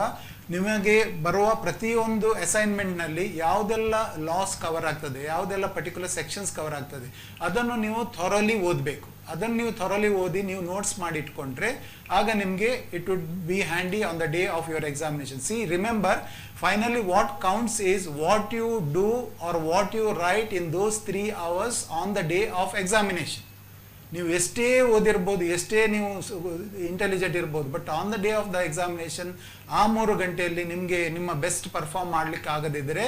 ನಿಮಗೆ ಬರುವ ಪ್ರತಿಯೊಂದು ಅಸೈನ್ಮೆಂಟ್ನಲ್ಲಿ ಯಾವುದೆಲ್ಲ ಲಾಸ್ ಕವರ್ ಆಗ್ತದೆ, ಯಾವುದೆಲ್ಲ ಪರ್ಟಿಕ್ಯುಲರ್ ಸೆಕ್ಷನ್ಸ್ ಕವರ್ ಆಗ್ತದೆ, ಅದನ್ನು ನೀವು ಥೊರಲಿ ಓದಬೇಕು. ಅದನ್ನು ನೀವು ಥೊರಲಿ ಓದಿ ನೀವು ನೋಟ್ಸ್ ಮಾಡಿ ಇಟ್ಕೊಂಡ್ರೆ ಆಗ ನಿಮಗೆ it would be handy on the day of your examination. C, remember, finally what counts is what you do or what you write in those 3 hours on the day of examination. ನೀವು ಎಷ್ಟೇ ಓದಿರ್ಬೋದು, ಎಷ್ಟೇ ನೀವು intelligent ಇರ್ಬೋದು, but on the day of the examination ಆ 3 ಗಂಟೆಯಲ್ಲಿ ನಿಮಗೆ ನಿಮ್ಮ best perform ಮಾಡ್ಲಿಕ್ಕೆ ಆಗದಿದ್ದರೆ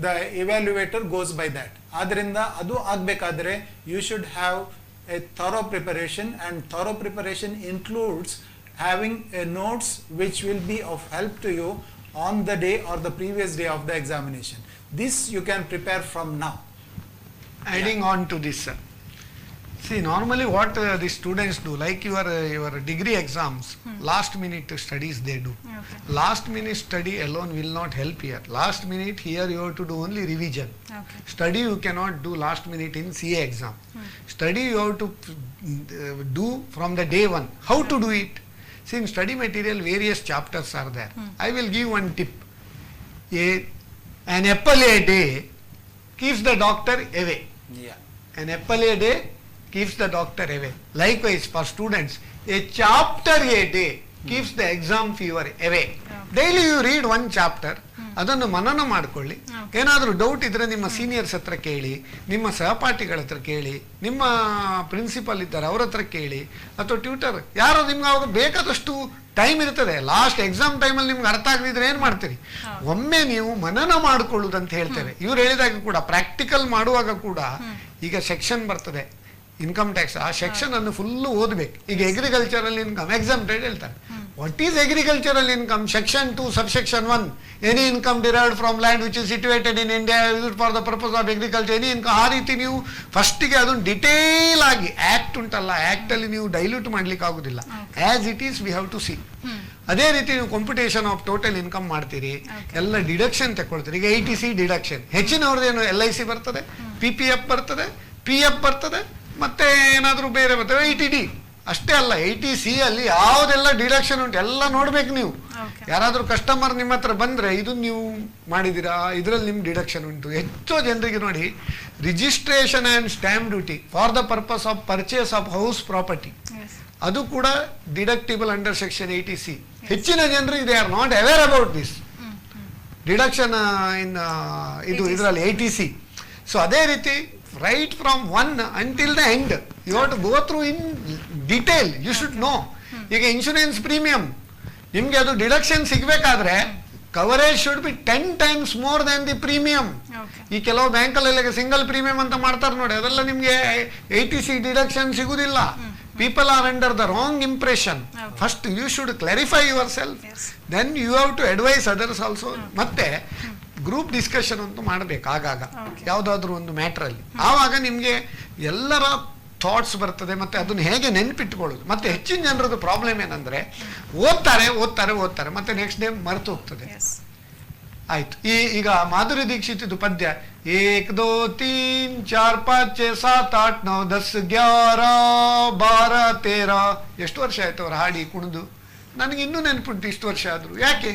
the evaluator goes by that. ಆದ್ದರಿಂದ ಅದು ಆಗಬೇಕಾದ್ರೆ you should have a thorough preparation, and thorough preparation includes having a notes which will be of help to you on the day or the previous day of the examination. This you can prepare from now. Adding on to this, sir. See, normally what the students do, like your degree exams, last minute studies they do. Okay. Last minute study alone will not help here. Last minute here you have to do only revision. Okay. Study you cannot do last minute in CA exam. Study you have to do from the day one. How to do it? See, in study material various chapters are there. I will give one tip. An apple a day keeps the doctor away. Yeah. An apple a day keeps the doctor away. Likewise for students, a chapter a day keeps the exam fever away. Daily you read 1 chapter, ಅದನ್ನು ಮನನ ಮಾಡ್ಕೊಳ್ಳಿ. ಏನಾದರೂ doubt ಇದ್ರೆ ನಿಮ್ಮ seniors ಹತ್ರ ಕೇಳಿ, ನಿಮ್ಮ ಸಹಪಾಠಿಗಳ ಹತ್ರ ಕೇಳಿ, ನಿಮ್ಮ ಪ್ರಿನ್ಸಿಪಲ್ ಇದ್ದಾರೆ ಅವ್ರ ಹತ್ರ ಕೇಳಿ, ಅಥವಾ ಟ್ಯೂಟರ್ ಯಾರೋ ನಿಮ್ಗೆ ಅವಾಗ ಬೇಕಾದಷ್ಟು ಟೈಮ್ ಇರ್ತದೆ. ಲಾಸ್ಟ್ ಎಕ್ಸಾಮ್ ಟೈಮಲ್ಲಿ ನಿಮ್ಗೆ ಅರ್ಥ ಆಗದಿದ್ರೆ ಏನು ಮಾಡ್ತೀರಿ? ಒಮ್ಮೆ ನೀವು ಮನನ ಮಾಡಿಕೊಳ್ಳುವುದಂತ ಹೇಳ್ತೇವೆ. ಇವ್ರು ಹೇಳಿದಾಗ ಕೂಡ ಪ್ರಾಕ್ಟಿಕಲ್ ಮಾಡುವಾಗ ಕೂಡ ಈಗ ಸೆಕ್ಷನ್ ಬರ್ತದೆ ಇನ್ಕಮ್ ಟ್ಯಾಕ್ಸ್, ಆ ಸೆಕ್ಷನ್ ಅನ್ನು ಫುಲ್ ಓದ್ಬೇಕು. ಈಗ ಅಗ್ರಿಕಲ್ಚರಲ್ ಇನ್ಕಮ್ ಎಕ್ಸಾಮ್ ಟೈಡ್ ಹೇಳ್ತಾರೆ, what is agricultural income? Section 2 subsection 1, any income derived from land which is situated in India for the purpose of agriculture, any income. ಆ ರೀತಿ ನೀವು ಫಸ್ಟಿಗೆ ಅದನ್ನು ಡಿಟೇಲ್ ಆಗಿ, ಆಕ್ಟ್ ಉಂಟಲ್ಲ, ಆಕ್ಟ್ ಅಲ್ಲಿ ನೀವು ಡೈಲ್ಯೂಟ್ ಮಾಡ್ಲಿಕ್ಕೆ ಆಗುದಿಲ್ಲ. As it is we have to see. ಅದೇ ರೀತಿ ನೀವು ಕಂಪ್ಯೂಟೇಷನ್ ಆಫ್ ಟೋಟಲ್ ಇನ್ಕಮ್ ಮಾಡ್ತೀರಿ, ಎಲ್ಲ ಡಿಡಕ್ಷನ್ ತಗೊಳ್ತೀರಿ. ಈಗ 80C ಡಿಡಕ್ಷನ್, ಹೆಚ್ಚಿನವ್ರದ್ದೇನು LIC ಬರ್ತದೆ, PPF ಬರ್ತದೆ, PF ಬರ್ತದೆ, ಮತ್ತೆ ಏನಾದರೂ ಬೇರೆ ಬರ್ತದೆ 80D. ಅಷ್ಟೇ ಅಲ್ಲ, 80C ಅಲ್ಲಿ ಯಾವುದೆಲ್ಲ ಡಿಡಕ್ಷನ್ ಉಂಟು ಎಲ್ಲ ನೋಡ್ಬೇಕು ನೀವು. ಯಾರಾದ್ರೂ ಕಸ್ಟಮರ್ ನಿಮ್ಮ ಹತ್ರ ಬಂದ್ರೆ ಇದು ನೀವು ಮಾಡಿದಿರಾ, ಇದರಲ್ಲಿ ನಿಮ್ ಡಿಡಕ್ಷನ್ ಉಂಟು. ಹೆಚ್ಚು ಜನರಿಗೆ ನೋಡಿ, registration and stamp duty for the purpose of purchase of house property, ಅದು ಕೂಡ ಡಿಡಕ್ಟಿಬಲ್ ಅಂಡರ್ ಸೆಕ್ಷನ್ 80C. ಹೆಚ್ಚಿನ ಜನರು they are not aware about this deduction in ಇದು ಇದರಲ್ಲಿ 80C. ಸೊ ಅದೇ ರೀತಿ right from 1 until the end you have to go through in detail. You should know. ಈಗ insurance premium ನಿಮ್ಗೆ ಅದು deduction ಸಿಗ್ಬೇಕಾದ್ರೆ coverage should be 10 times more than the premium. ಈ ಕೆಲವು ಬ್ಯಾಂಕಲ್ಲೆಲ್ಲ ಸಿಂಗಲ್ ಪ್ರೀಮಿಯಂ ಅಂತ ಮಾಡ್ತಾರೆ ನೋಡಿ, ಅದೆಲ್ಲ ನಿಮ್ಗೆ 80C ಡಿಡಕ್ಷನ್ ಸಿಗುದಿಲ್ಲ. People are under the wrong impression. First you should clarify your self, then you have to advise others also. ಮತ್ತೆ group discussion ಅಂತೂ ಮಾಡಬೇಕು ಆಗಾಗ, ಯಾವುದಾದ್ರೂ ಒಂದು ಮ್ಯಾಟ್ರಲ್ಲಿ. ಆವಾಗ ನಿಮಗೆ ಎಲ್ಲರ ಥಾಟ್ಸ್ ಬರ್ತದೆ, ಮತ್ತೆ ಅದನ್ನು ಹೇಗೆ ನೆನ್ಪಿಟ್ಕೊಳ್ಳೋದು. ಮತ್ತೆ ಹೆಚ್ಚಿನ ಜನರದ್ದು ಪ್ರಾಬ್ಲಮ್ ಏನಂದ್ರೆ ಓದ್ತಾರೆ ಮತ್ತೆ ನೆಕ್ಸ್ಟ್ ಡೇ ಮರೆತು ಹೋಗ್ತದೆ. ಆಯ್ತು. ಈಗ ಮಾಧುರಿ ದೀಕ್ಷಿತ್ ಇದು ಪದ್ಯ, 1 2 3 4 5 6 7 8 9 10 11 12 13. ಎಷ್ಟು ವರ್ಷ ಆಯ್ತು ಅವ್ರು ಹಾಡಿ ಕುಣಿದು? ನನಗೆ ಇನ್ನೂ ನೆನಪುಂಟು ಇಷ್ಟು ವರ್ಷ ಆದ್ರು. ಯಾಕೆ?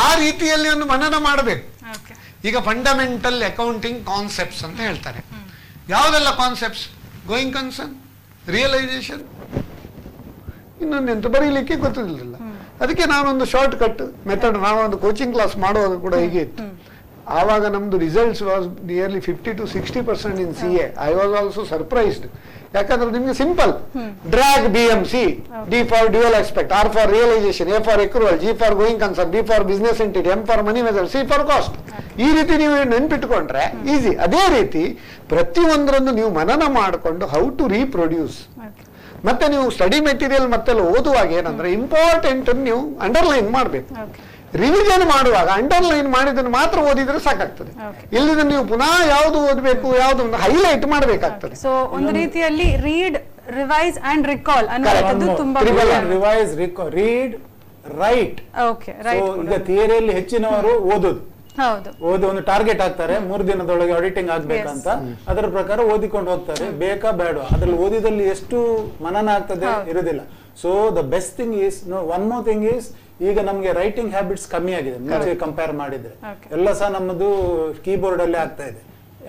ಆ ರೀತಿಯಲ್ಲಿ ಒಂದು ಮನನ ಮಾಡಬೇಕು. ಈಗ ಫಂಡಮೆಂಟಲ್ ಅಕೌಂಟಿಂಗ್ ಕಾನ್ಸೆಪ್ಟ್ಸ್ ಅಂತ ಹೇಳ್ತಾರೆ. ಯಾವುದೆಲ್ಲ ಕಾನ್ಸೆಪ್ಟ್ಸ್? ಗೋಯಿಂಗ್ ಕನ್ಸರ್ನ್, ರಿಯಲೈಸೇಷನ್, ಇನ್ನೊಂದೆಂತ ಬರೀಲಿಕ್ಕೆ ಗೊತ್ತಿರಲಿಲ್ಲ. ಅದಕ್ಕೆ ನಾನೊಂದು ಶಾರ್ಟ್ ಕಟ್ ಮೆಥಡ್, ನಾವೊಂದು ಕೋಚಿಂಗ್ ಕ್ಲಾಸ್ ಮಾಡುವಾಗ ಕೂಡ ಹೀಗೆ ಇತ್ತು. ಆವಾಗ ನಮ್ದು results was nearly 50 to 60% in CA. I was also surprised. ಯಾಕಂದ್ರೆ ನಿಮ್ಗೆ simple, drag BMC, D for dual expect, R for realisation, A for accrual, G for going concern, B for business entity, M for money method, C for cost. ಈ ರೀತಿ ನೀವು ನೆನ್ಪಿಟ್ಕೊಂಡ್ರೆ easy. ಅದೇ ರೀತಿ ಪ್ರತಿಯೊಂದರನ್ನು ನೀವು ಮನನ ಮಾಡಿಕೊಂಡು ಹೌ ಟು ರೀಪ್ರೊಡ್ಯೂಸ್. ಮತ್ತೆ ನೀವು ಸ್ಟಡಿ ಮೆಟೀರಿಯಲ್ ಮತ್ತೆಲ್ಲ ಓದುವಾಗ ಏನಂದ್ರೆ ಇಂಪಾರ್ಟೆಂಟ್ ನೀವು ಅಂಡರ್ಲೈನ್ ಮಾಡಬೇಕು. ರಿವಿಷನ್ ಮಾಡುವಾಗ ಅಂಡರ್ಲೈನ್ ಮಾಡಿದ್ದನ್ನು ಮಾತ್ರ ಓದಿದ್ರೆ ಸಾಕಾಗ್ತದೆ. ಇಲ್ಲಿಂದ ನೀವು ಪುನಃ ಯಾವ್ದು ಓದಬೇಕು, ಯಾವ್ದು ಹೈಲೈಟ್ ಮಾಡಬೇಕಾಗ್ತದೆ. ಸೊ ಒಂದು ರೀತಿಯಲ್ಲಿ ರೀಡ್, ರಿವೈಸ್ ಅಂಡ್ ರಿಕಾಲ್ ಅನ್ನೋದು ತುಂಬಾ revise, read, right. Okay, right. ಈಗ ಥಿಯರಿಯಲ್ಲಿ ಹೆಚ್ಚಿನವರು ಓದೋದು, ಓದಿ ಒಂದು ಟಾರ್ಗೆಟ್ ಹಾಕ್ತಾರೆ, 3 ದಿನದೊಳಗೆ ಆಡಿಟಿಂಗ್ ಆಗ್ಬೇಕಂತ. ಅದರ ಪ್ರಕಾರ ಓದಿಕೊಂಡು ಹೋಗ್ತಾರೆ. ಬೇಕಾ ಬೇಡ, ಅದ್ರಲ್ಲಿ ಓದಿದಲ್ಲಿ ಎಷ್ಟು ಮನನ ಆಗ್ತದೆ ಇರುದಿಲ್ಲ. So the best thing is, one more thing is, ಈಗ ನಮ್ಗೆ ರೈಟಿಂಗ್ ಹ್ಯಾಬಿಟ್ಸ್ ಕಮ್ಮಿ ಆಗಿದೆ ಮುಂಚೆ ಕಂಪೇರ್ ಮಾಡಿದ್ರೆ. ಎಲ್ಲ ಸಹ ನಮ್ಮದು ಕೀಬೋರ್ಡ್ ಅಲ್ಲೇ ಆಗ್ತಾ ಇದೆ.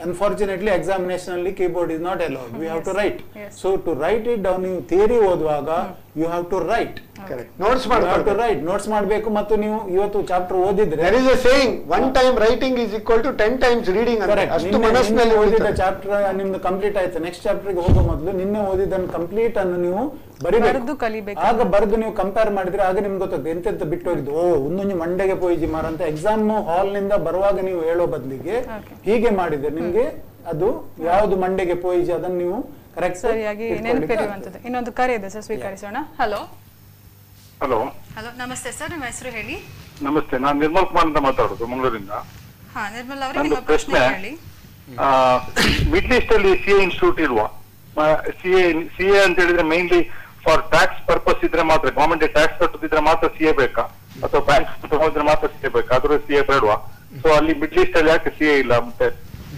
Unfortunately, examination ಅಲ್ಲಿ keyboard is not allowed. We have to write. So to write it down, ನೀವು theory ಓದುವಾಗ you have to write. Correct. Notes ಮಾಡಬೇಕು. Write. Notes ಮಾಡಬೇಕು. ಮತ್ತು ನೀವು ಇವತ್ತು ಚಾಪ್ಟರ್ ಓದಿದ್ರೆ, there is a saying, one time writing is equal to 10 times reading. ಅಷ್ಟು ಮನಸ್ಸಿನಲ್ಲಿ ಓದಿದ ಚಾಪ್ಟರ್ ನಿಮ್ದು ಕಂಪ್ಲೀಟ್ ಆಯ್ತು, ನೆಕ್ಸ್ಟ್ ಚಾಪ್ಟರ್ಗೆ ಹೋಗೋ ಮೊದಲು ನಿನ್ನೆ ಓದಿದ್ದನ್ನು ಕಂಪ್ಲೀಟ್ ಅನ್ನು ನೀವು ಬರಿಬೇಕು. ಆಗ ಬರೆದು ನೀವು ಕಂಪೇರ್ ಮಾಡಿದ್ರೆ ಆಗ ನಿಮ್ಗೆ ಗೊತ್ತಾಗ್ತದೆ ಎಂತೆಂತ ಬಿಟ್ಟು ಹೋಗಿದ್ದು. ಒಂದೊಂದು ಮಂಡೆಗೆ ಪೋಯಿಜಿ ಮಾರಂತ ಎಕ್ಸಾಮ್ ಹಾಲ್ ನಿಂದ ಬರುವಾಗ ನೀವು ಹೇಳೋ ಬದಲಿಗೆ ಹೀಗೆ ಮಾಡಿದ್ರೆ ನಿಮ್ಗೆ ಅದು ಯಾವ್ದು ಮಂಡೆಗೆ ಪೋಯಿಜಿ ಅದನ್ನು ನೀವು ಕರೆಕ್ಟ್ ಸರಿಯಾಗಿ ನೆನಪಿರುವಂತದ್ದು. ಇನ್ನೊಂದು ಕರೆ ಇದೆ ಸರ್, ಸ್ವೀಕರಿಸೋಣ. ಹಲೋ ಹಲೋ ಹಲೋ, ನಮಸ್ತೆ ಸರ್, ನಿಮ್ಮ ಹೆಸರು ಹೇಳಿ. ನಮಸ್ತೆ, ನಾನು ನಿರ್ಮಲ್ ಕುಮಾರ್ ಅಂತ ಮಾತಾಡೋದು ಮಂಗಳೂರಿಂದ. ಹಾ, ನಿರ್ಮಲ್ ಅವರೇ, ನಿಮ್ಮ ಪ್ರಶ್ನೆ ಹೇಳಿ. ಮಿಡ್ಲ್ ಈಸ್ಟ್ ಅಲ್ಲಿ CA ಇನ್ಸ್ಟಿಟ್ಯೂಟ್ ಇಲ್ವಾ? CA ಅಂತ ಹೇಳಿದ್ರೆ ಮೈನ್ಲಿ ಫಾರ್ ಟ್ಯಾಕ್ಸ್ ಪರ್ಪಸ್ ಇದ್ರೆ ಮಾತ್ರ, ಗವರ್ಮೆಂಟ್ ಟ್ಯಾಕ್ಸ್ ಕಟ್ಟುತ್ತಿದ್ರೆ ಮಾತ್ರ CA ಬೇಕಾ, ಅಥವಾ ಬ್ಯಾಂಕ್ ಹೋದ್ರೆ ಮಾತ್ರ CA ಬೇಕಾ, ಅದ್ರ CA ಬೇಡವಾ? ಸೊ ಅಲ್ಲಿ ಮಿಡ್ಲ್ ಈಸ್ಟ್ ಅಲ್ಲಿ ಯಾಕೆ CA ಇಲ್ಲ? ಮತ್ತೆ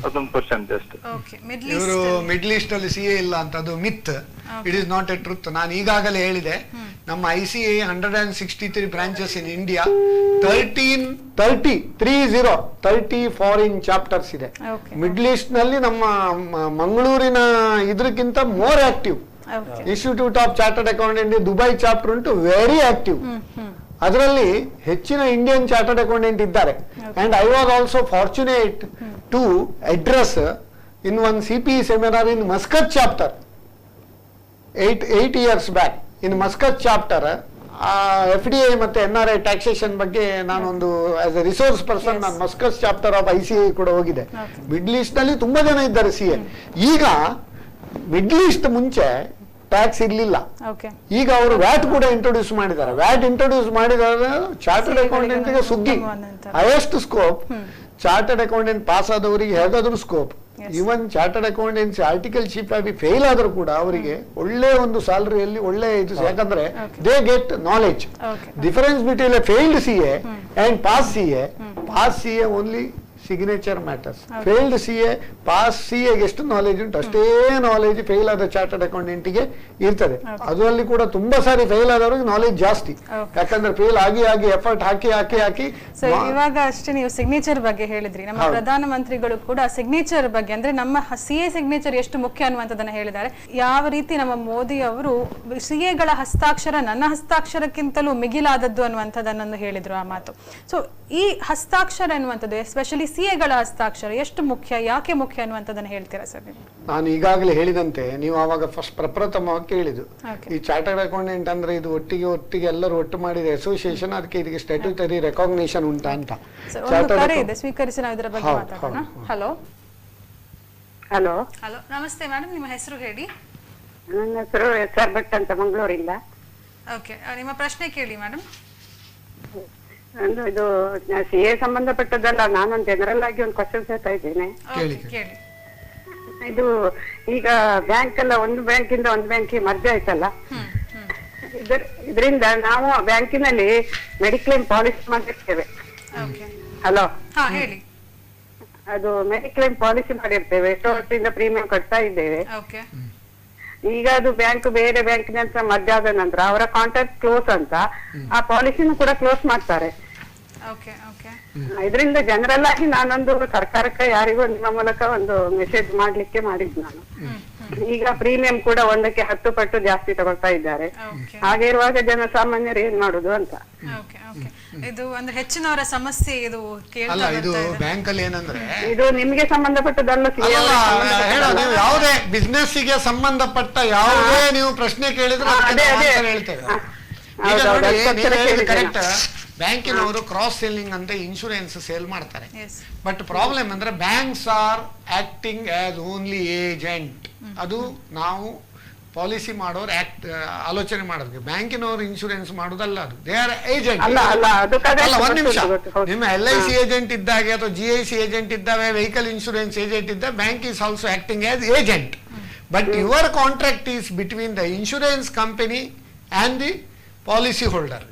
ಅದೊಂದು ಕ್ವಶನ್ ಜಸ್ಟ್. ಇವರು ಮಿಡ್ಲ್ ಈಸ್ಟ್ ಅಲ್ಲಿ CA ಇಲ್ಲ ಅಂತ ಅದು myth. It is not a truth. ನಾನು ಈಗಾಗಲೇ ಹೇಳಿದೆ, ನಮ್ಮ ICAI 163 branches in India, 30 foreign chapters ಇದೆ. ಮಿಡ್ಲ್ ಈಸ್ಟ್ ನಲ್ಲಿ ನಮ್ಮ ಮಂಗಳೂರಿನ ಇದ್ರಕ್ಕಿಂತ more active. Okay. Institute of chartered accountant Dubai chapter ಉಂಟು, ವೆರಿ ಆಕ್ಟಿವ್. ಅದರಲ್ಲಿ ಹೆಚ್ಚಿನ ಇಂಡಿಯನ್ ಚಾರ್ಟರ್ಡ್ ಅಕೌಂಟೆಂಟ್ ಇದ್ದಾರೆ. And I was also fortunate to address in one CPE seminar in Muscat chapter 8 years back. In Muscat chapter FDI ಮತ್ತೆ NRI taxation ಬಗ್ಗೆ ನಾನೊಂದು as a resource person ನಾನು Muscat chapter of ICA ಕೂಡ ಹೋಗಿದೆ. Middle East ನಲ್ಲಿ ತುಂಬಾ ಜನ ಇದ್ದಾರೆ CA. ಈಗ ಮಿಡ್ಲ್ ಈಸ್ಟ್ ಮುಂಚೆ ಟ್ಯಾಕ್ಸ್ ಇರ್ಲಿಲ್ಲ, ಈಗ ಅವರು ವ್ಯಾಟ್ ಕೂಡ ಇಂಟ್ರೊಡ್ಯೂಸ್ ಮಾಡಿದ್ದಾರೆ. ವ್ಯಾಟ್ ಇಂಟ್ರೊಡ್ಯೂಸ್ ಮಾಡಿದರೆ ಚಾರ್ಟರ್ಡ್ ಅಕೌಂಟೆಂಟ್ ಗೆ ಸುಗ್ಗಿ, highest scope. Chartered accountant pass ಆದವರಿಗೆ ಹೇಗಾದ್ರೂ scope. Even chartered accountancy articleship ಆಗಿ ಫೇಲ್ ಆದ್ರೂ ಕೂಡ ಅವರಿಗೆ ಒಳ್ಳೆ ಒಂದು ಸ್ಯಾಲರಿಯಲ್ಲಿ ಒಳ್ಳೆ ಇದು, ಯಾಕಂದ್ರೆ they get knowledge. Difference between a failed CA and pass CA. Pass CA only signature matters. Failed CA, pass CA ಗೆ ಎಷ್ಟು ನಾಲೆಜ್ ಉಂಟು ಅಷ್ಟೇ ನಾಲೆಜ್ ಫೇಲ್ ಆದ ಚಾರ್ಟರ್ಡ್ ಅಕೌಂಟೆಂಟ್ಗೆ ಇರ್ತದೆ. ಅದರಲ್ಲಿ ಕೂಡ ತುಂಬಾ ಸಾರಿ ಫೇಲ್ ಆದವ್ರಿಗೆ ನಾಲೆಜ್ ಜಾಸ್ತಿ, ಯಾಕಂದ್ರೆ ಫೇಲ್ ಆಗಿ ಎಫರ್ಟ್ ಹಾಕಿ. ಇವಾಗ ಅಷ್ಟೇ ನೀವು ಸಿಗ್ನೇಚರ್ ಬಗ್ಗೆ ಹೇಳಿದ್ರಿ. ನಮ್ಮ ಪ್ರಧಾನಮಂತ್ರಿಗಳು ಕೂಡ ಸಿಗ್ನೇಚರ್ ಬಗ್ಗೆ, ಅಂದ್ರೆ ನಮ್ಮ CA ಸಿಗ್ನೇಚರ್ ಎಷ್ಟು ಮುಖ್ಯ ಅನ್ನುವಂಥದ್ದನ್ನ ಹೇಳಿದ್ದಾರೆ. ಯಾವ ರೀತಿ ನಮ್ಮ ಮೋದಿ ಅವರು CAಗಳ ಹಸ್ತಾಕ್ಷರ ನನ್ನ ಹಸ್ತಾಕ್ಷರಕ್ಕಿಂತಲೂ ಮಿಗಿಲಾದದ್ದು ಅನ್ನುವಂಥದ್ದನ್ನು ಹೇಳಿದ್ರು ಆ ಮಾತು. ಸೊ ಈ ಹಸ್ತಾಕ್ಷರ ಅನ್ನುವಂಥದ್ದು ಎಸ್ಪೆಷಲಿ CAಗಳ ಹಸ್ತಾಕ್ಷರ ಎಷ್ಟು ಮುಖ್ಯ, ಯಾಕೆ ಮುಖ್ಯ ಅನ್ನುವಂಥದ್ದನ್ನ ಹೇಳ್ತೀರಾ ಸರ್ ನೀವು? ನಾನು ಈಗಾಗಲೇ ಹೇಳಿದಂತೆ, ನೀವು ಆವಾಗ ಫಸ್ಟ್ ಪ್ರಪ್ರಥಮವಾಗಿ ಕೇಳಿದ್ದು ಈ ಚಾರ್ಟರ್ಡ್ ಅಕೌಂಟೆಂಟ್ ಅಂದ್ರೆ ಇದು ಒಟ್ಟಿಗೆ ಎಲ್ಲರೂ ಒಟ್ಟು ಮಾಡಿದ ಅಸೋಸಿಯೇಷನ್, ಅದಕ್ಕೆ ಇದಕ್ಕೆ ಸ್ಟ್ಯಾಟ್ಯೂಟರಿ ರೆಕಾಗ್ನಿಷನ್ ಉಂಟಾ ಅಂತ. ಸ್ವೀಕರಿಸಿ ನಾವು ಇದರ ಬಗ್ಗೆ ಮಾತಾಡೋಣ. ಹಲೋ ಹಲೋ ಹಲೋ, ನಮಸ್ತೆ ಮೇಡಮ್, ನಿಮ್ಮ ಹೆಸರು ಹೇಳಿ. ನನ್ನ ಹೆಸರು SR ಭಟ್ ಅಂತ, ಮಂಗಳೂರಿಂದ. ಓಕೆ, ನಿಮ್ಮ ಪ್ರಶ್ನೆ ಕೇಳಿ ಮೇಡಮ್. ಇದು CA ಸಂಬಂಧಪಟ್ಟದ್ದಲ್ಲ, ನಾನೊಂದು ಜನರಲ್ ಆಗಿ ಒಂದು ಕ್ವಶನ್ ಹೇಳ್ತಾ ಇದ್ದೇನೆ. ಕೇಳಿ. ಇದು ಈಗ ಬ್ಯಾಂಕ್ ಎಲ್ಲ ಒಂದು ಬ್ಯಾಂಕಿಂದ ಒಂದು ಬ್ಯಾಂಕಿಗೆ ಮರ್ಜ್ ಆಯ್ತಲ್ಲ, ಇದರಿಂದ ನಾವು ಬ್ಯಾಂಕಿನಲ್ಲಿ ಮೆಡಿಕ್ಲೇಮ್ ಪಾಲಿಸಿ ಮಾಡಿರ್ತೇವೆ. ಹಲೋ, ಹೇಳಿ. ಅದು ಮೆಡಿಕ್ಲೇಮ್ ಪಾಲಿಸಿ ಮಾಡಿರ್ತೇವೆ, ಎಷ್ಟು ವರ್ಷದಿಂದ ಪ್ರೀಮಿಯಂ ಕಟ್ತಾ ಇದ್ದೇವೆ. ಈಗ ಅದು ಬ್ಯಾಂಕ್ ಬೇರೆ ಬ್ಯಾಂಕಿನ ಮರ್ಜ್ ಆದ ನಂತರ ಅವರ ಕಾಂಟ್ಯಾಕ್ಟ್ ಕ್ಲೋಸ್ ಅಂತ ಆ ಪಾಲಿಸಿನೂ ಕೂಡ ಕ್ಲೋಸ್ ಮಾಡ್ತಾರೆ. ಇದರಿಂದ ಜನರಲ್ ಆಗಿ ನಾನೊಂದು ಸರ್ಕಾರಕ್ಕೆ ಯಾರಿಗೂ ನಿಮ್ಮ ಮೂಲಕ ಒಂದು ಮೆಸೇಜ್ ಮಾಡ್ಲಿಕ್ಕೆ ಮಾಡಿದ್ದು ನಾನು. ಈಗ ಪ್ರೀಮಿಯಂ ಕೂಡ 1ಕ್ಕೆ 10 ಪಟ್ಟು ಜಾಸ್ತಿ ತಗೊಳ್ತಾ ಇದ್ದಾರೆ. ಹಾಗೆ ಇರುವಾಗ ಜನಸಾಮಾನ್ಯರು ಏನ್ ಮಾಡುದು ಅಂತ. ಇದು ಅಂದ್ರೆ ಹೆಚ್ಚಿನವರ ಸಮಸ್ಯೆ ಇದು. ಇದು ಬ್ಯಾಂಕ್ ಅಲ್ಲಿ ಏನಂದ್ರೆ ಇದು ನಿಮ್ಗೆ ಸಂಬಂಧಪಟ್ಟದಲ್ಲ, ನೀವು ಯಾವುದೇ ಬಿಸ್ನೆಸ್ ಗೆ ಸಂಬಂಧಪಟ್ಟ ಯಾವುದೇ ನೀವು ಪ್ರಶ್ನೆ ಕೇಳಿದ್ರೆ ಹೇಳ್ತೇವೆ. ಕರೆಕ್ಟ್. ಬ್ಯಾಂಕಿನವರು ಕ್ರಾಸ್ ಸೆಲ್ಲಿಂಗ್ ಅಂತ ಇನ್ಶೂರೆನ್ಸ್ ಸೇಲ್ ಮಾಡ್ತಾರೆ. ಬಟ್ ಪ್ರಾಬ್ಲಮ್ ಅಂದ್ರೆ banks are acting as only agent. ಅದು ನಾವು ಪಾಲಿಸಿ ಮಾಡೋರು ಆಲೋಚನೆ ಮಾಡೋದು. ಬ್ಯಾಂಕಿನವರು ಇನ್ಶೂರೆನ್ಸ್ ಮಾಡೋದಲ್ಲ, ಅದು ದೇ ಆರ್ ಏಜೆಂಟ್. ಒಂದ್ ನಿಮಿಷ, ನಿಮ್ಮ LIC ಏಜೆಂಟ್ ಇದ್ದಾಗೆ ಅಥವಾ GIC ಏಜೆಂಟ್ ಇದ್ದಾವೆ, ವೆಹಿಕಲ್ ಇನ್ಶೂರೆನ್ಸ್ ಏಜೆಂಟ್ ಇದ್ದ, bank is also acting as agent. But your contract is between the insurance company and the policy holder.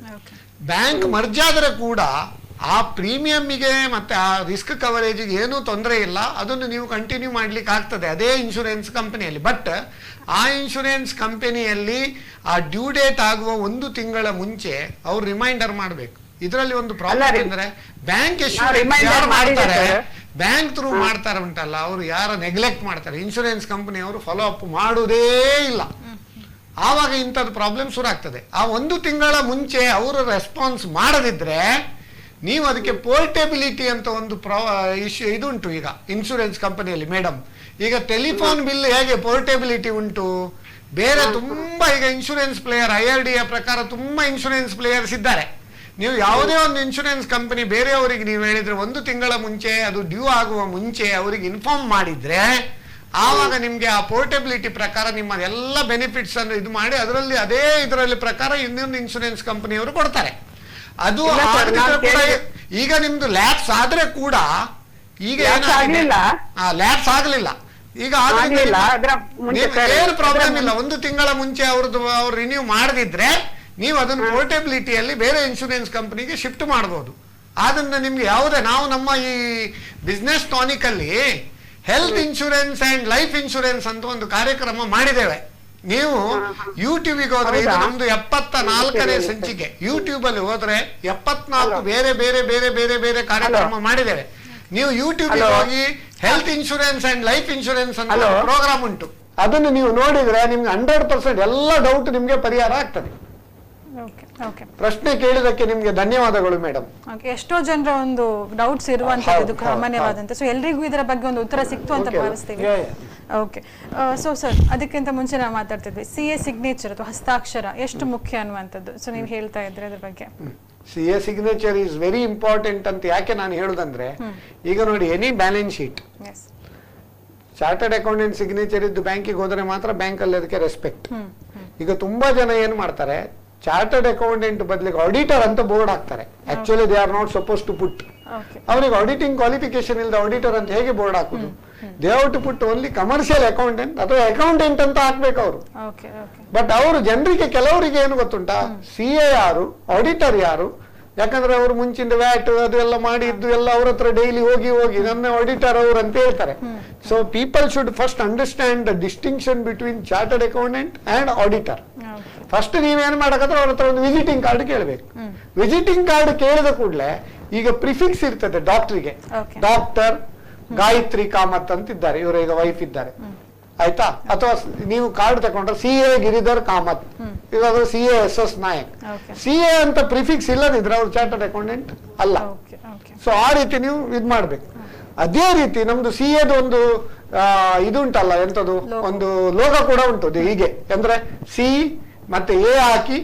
Bank merge ಆದ್ರೆ ಕೂಡ ಆ ಪ್ರೀಮಿಯಂಗೆ ಮತ್ತೆ ಆ ರಿಸ್ಕ್ ಕವರೇಜಿಗೆ ಏನೂ ತೊಂದರೆ ಇಲ್ಲ, ಅದನ್ನು ನೀವು ಕಂಟಿನ್ಯೂ ಮಾಡ್ಲಿಕ್ಕೆ ಆಗ್ತದೆ ಅದೇ ಇನ್ಶೂರೆನ್ಸ್ ಕಂಪನಿಯಲ್ಲಿ. ಬಟ್ ಆ ಇನ್ಶೂರೆನ್ಸ್ ಕಂಪನಿಯಲ್ಲಿ ಆ ಡ್ಯೂ ಡೇಟ್ ಆಗುವ 1 ತಿಂಗಳ ಮುಂಚೆ ಅವ್ರು ರಿಮೈಂಡರ್ ಮಾಡಬೇಕು. ಇದರಲ್ಲಿ ಒಂದು ಪ್ರಾಬ್ಲಮ್ ಅಂದ್ರೆ ಬ್ಯಾಂಕ್ ಮಾಡ್ತಾರೆ, ಬ್ಯಾಂಕ್ ಥ್ರೂ ಮಾಡ್ತಾರೆ ಉಂಟಲ್ಲ, ಅವರು ಯಾರ ನೆಗ್ಲೆಕ್ಟ್ ಮಾಡ್ತಾರೆ, ಇನ್ಶೂರೆನ್ಸ್ ಕಂಪನಿ ಅವರು ಫಾಲೋ ಅಪ್ ಮಾಡುವುದೇ ಇಲ್ಲ. ಆವಾಗ ಇಂಥದ್ದು ಪ್ರಾಬ್ಲಮ್ ಶುರು ಆಗ್ತದೆ. ಆ 1 ತಿಂಗಳ ಮುಂಚೆ ಅವರು ರೆಸ್ಪಾನ್ಸ್ ಮಾಡದಿದ್ರೆ ನೀವು ಅದಕ್ಕೆ ಪೋರ್ಟೆಬಿಲಿಟಿ ಅಂತ ಒಂದು ಇದುಂಟು ಈಗ ಇನ್ಶೂರೆನ್ಸ್ ಕಂಪನಿಯಲ್ಲಿ. ಮೇಡಮ್, ಈಗ ಟೆಲಿಫೋನ್ ಬಿಲ್ ಹೇಗೆ ಪೋರ್ಟೆಬಿಲಿಟಿ ಉಂಟು, ಬೇರೆ ತುಂಬಾ ಈಗ ಇನ್ಶೂರೆನ್ಸ್ ಪ್ಲೇಯರ್ IRD ಪ್ರಕಾರ ತುಂಬಾ ಇನ್ಶೂರೆನ್ಸ್ ಪ್ಲೇಯರ್ಸ್ ಇದ್ದಾರೆ. ನೀವು ಯಾವುದೇ ಒಂದು ಇನ್ಶೂರೆನ್ಸ್ ಕಂಪನಿ ಬೇರೆಯವರಿಗೆ ನೀವು ಹೇಳಿದ್ರೆ 1 ತಿಂಗಳ ಮುಂಚೆ, ಅದು ಡ್ಯೂ ಆಗುವ ಮುಂಚೆ ಅವರಿಗೆ ಇನ್ಫಾರ್ಮ್ ಮಾಡಿದ್ರೆ ಆವಾಗ ನಿಮ್ಗೆ ಆ ಪೋರ್ಟೆಬಿಲಿಟಿ ಪ್ರಕಾರ ನಿಮ್ಮ ಎಲ್ಲ ಬೆನಿಫಿಟ್ಸ್ ಅನ್ನು ಇದು ಮಾಡಿ ಅದರಲ್ಲಿ ಅದೇ ಇದರಲ್ಲಿ ಪ್ರಕಾರ ಇನ್ನೊಂದು ಇನ್ಶೂರೆನ್ಸ್ ಕಂಪನಿಯವರು ಕೊಡ್ತಾರೆ. ಅದು ಈಗ ನಿಮ್ದು ಲ್ಯಾಪ್ಸ್ ಆದ್ರೆ ಕೂಡ ಈಗ ಲ್ಯಾಪ್ಸ್ ಆಗ್ಲಿಲ್ಲ, ಈಗ ಏನು ಪ್ರಾಬ್ಲಮ್ ಇಲ್ಲ. 1 ತಿಂಗಳ ಮುಂಚೆ ಅವ್ರು ರಿನ್ಯೂ ಮಾಡದಿದ್ರೆ ನೀವು ಅದನ್ನು ಪೋರ್ಟೆಬಿಲಿಟಿಯಲ್ಲಿ ಬೇರೆ ಇನ್ಶೂರೆನ್ಸ್ ಕಂಪನಿಗೆ ಶಿಫ್ಟ್ ಮಾಡಬಹುದು. ಅದನ್ನ ನಿಮ್ಗೆ ಯಾವುದೇ ನಾವು ನಮ್ಮ ಈ ಬಿಸ್ನೆಸ್ ಟಾನಿಕ್ ಅಲ್ಲಿ health insurance and life insurance ಅಂತ ಒಂದು ಕಾರ್ಯಕ್ರಮ ಮಾಡಿದ್ದೇವೆ. ನೀವು ಯೂಟ್ಯೂಬಿಗೆ ಹೋದ್ರೆ, ಇದು ನಮ್ದು 74ನೇ ಸಂಚಿಕೆ. ಯೂಟ್ಯೂಬ್ ಅಲ್ಲಿ ಹೋದ್ರೆ 74 ಬೇರೆ ಬೇರೆ ಬೇರೆ ಬೇರೆ ಬೇರೆ ಕಾರ್ಯಕ್ರಮ ಮಾಡಿದ್ದೇವೆ. ನೀವು ಯೂಟ್ಯೂಬ್ ಹೋಗಿ health insurance and life insurance ಅಂತ ಪ್ರೋಗ್ರಾಮ್ ಉಂಟು, ಅದನ್ನು ನೀವು ನೋಡಿದ್ರೆ ನಿಮ್ಗೆ 100% ಎಲ್ಲ ಡೌಟ್ ನಿಮ್ಗೆ ಪರಿಹಾರ ಆಗ್ತದೆ. ಪ್ರಶ್ನೆ ಕೇಳಿದಕ್ಕೆ ನಿಮ್ಗೆ ಧನ್ಯವಾದಗಳು ಮೇಡಮ್. ಎಷ್ಟೋ ಜನರ ಒಂದು ಡೌಟ್ಸ್ ಇರುವಂತದ್ದು ಸಾಮಾನ್ಯವಾದಂತೆ. ಸೊ ಎಲ್ರಿಗೂ ಇದರ ಬಗ್ಗೆ ಒಂದು ಉತ್ತರ ಸಿಕ್ತು ಅಂತ ಭಾವಿಸ್ತೀವಿ. ಓಕೆ, ಸೊ ಸರ್, ಅದಕ್ಕಿಂತ ಮುಂಚೆ ನಾವು ಮಾತಾಡ್ತಿದ್ವಿ CA ಸಿಗ್ನೇಚರ್ ಅಥವಾ ಹಸ್ತಾಕ್ಷರ ಎಷ್ಟು ಮುಖ್ಯ ಅನ್ನುವಂಥದ್ದು. ಸೊ ನೀವು ಹೇಳ್ತಾ ಇದ್ರೆ ಅದ್ರ ಬಗ್ಗೆ. CA signature is very important ಅಂತ ಯಾಕೆ ನಾನು ಹೇಳುದಂದ್ರೆ, ಈಗ ನೋಡಿ any balance sheet chartered accountant signature ಇದ್ದು ಬ್ಯಾಂಕಿಗೆ ಹೋದ್ರೆ ಮಾತ್ರ ಬ್ಯಾಂಕ್ ಅಲ್ಲಿ ಅದಕ್ಕೆ ರೆಸ್ಪೆಕ್ಟ್. ಈಗ ತುಂಬಾ ಜನ ಏನ್ ಮಾಡ್ತಾರೆ, ಚಾರ್ಟರ್ಡ್ ಅಕೌಂಟೆಂಟ್ ಬದಲಿಗೆ ಆಡಿಟರ್ ಅಂತ ಬೋರ್ಡ್ ಹಾಕ್ತಾರೆ. Actually they are not suppose to put. ಅವ್ರಿಗೆ ಆಡಿಟಿಂಗ್ ಕ್ವಾಲಿಫಿಕೇಶನ್ ಇಲ್ಲದ ಆಡಿಟರ್ ಅಂತ ಹೇಗೆ ಬೋರ್ಡ್ ಹಾಕುದು? They have to put only commercial accountant ಅಥವಾ ಅಕೌಂಟೆಂಟ್ ಅಂತ ಹಾಕ್ಬೇಕು ಅವರು. ಬಟ್ ಅವರು ಜನರಿಗೆ ಕೆಲವರಿಗೆ ಏನು ಗೊತ್ತುಂಟಾ, CA ಯಾರು, ಆಡಿಟರ್ ಯಾರು, ಯಾಕಂದ್ರೆ ಅವರು ಮುಂಚಿಂದ ವ್ಯಾಟ್ ಅದೆಲ್ಲ ಮಾಡಿದ್ದು ಎಲ್ಲ ಅವ್ರ ಹತ್ರ ಡೈಲಿ ಹೋಗಿ ನನ್ನ ಆಡಿಟರ್ ಅವರು ಅಂತ ಹೇಳ್ತಾರೆ. So people should first understand the distinction between chartered accountant and auditor. First ನೀವೇನ್ ಮಾಡಕಂದ್ರೆ ಅವ್ರ ಹತ್ರ ಒಂದು ವಿಸಿಟಿಂಗ್ ಕಾರ್ಡ್ ಕೇಳಬೇಕು. ವಿಸಿಟಿಂಗ್ ಕಾರ್ಡ್ ಕೇಳಿದ ಕೂಡಲೇ ಈಗ ಪ್ರಿಫಿಕ್ಸ್ ಇರ್ತದೆ ಡಾಕ್ಟರ್ಗೆ. ಡಾಕ್ಟರ್ ಗಾಯತ್ರಿ ಕಾಮತ್ ಅಂತಿದ್ದಾರೆ, ಇವರ ಈಗ ವೈಫ್ ಇದ್ದಾರೆ, ಆಯ್ತಾ? ಅಥವಾ ನೀವು ಕಾರ್ಡ್ ತಗೊಂಡ್ರೆ CA ಗಿರಿಧರ್ ಕಾಮತ್, ಇವಾಗ CA SS ನಾಯಕ್. CA ಅಂತ ಪ್ರಿಫಿಕ್ಸ್ ಇಲ್ಲದಿದ್ರೆ ಅವ್ರು ಚಾರ್ಟರ್ಡ್ ಅಕೌಂಟೆಂಟ್ ಅಲ್ಲ. ಸೊ ಆ ರೀತಿ ನೀವು ಇದ್ ಮಾಡ್ಬೇಕು. ಅದೇ ರೀತಿ ನಮ್ದು CAದು ಒಂದು ಇದುಂಟಲ್ಲ, ಎಂತದು ಒಂದು ಲೋಗ ಕೂಡ ಉಂಟು ಹೀಗೆ, ಅಂದ್ರೆ C ಮತ್ತೆ A ಹಾಕಿ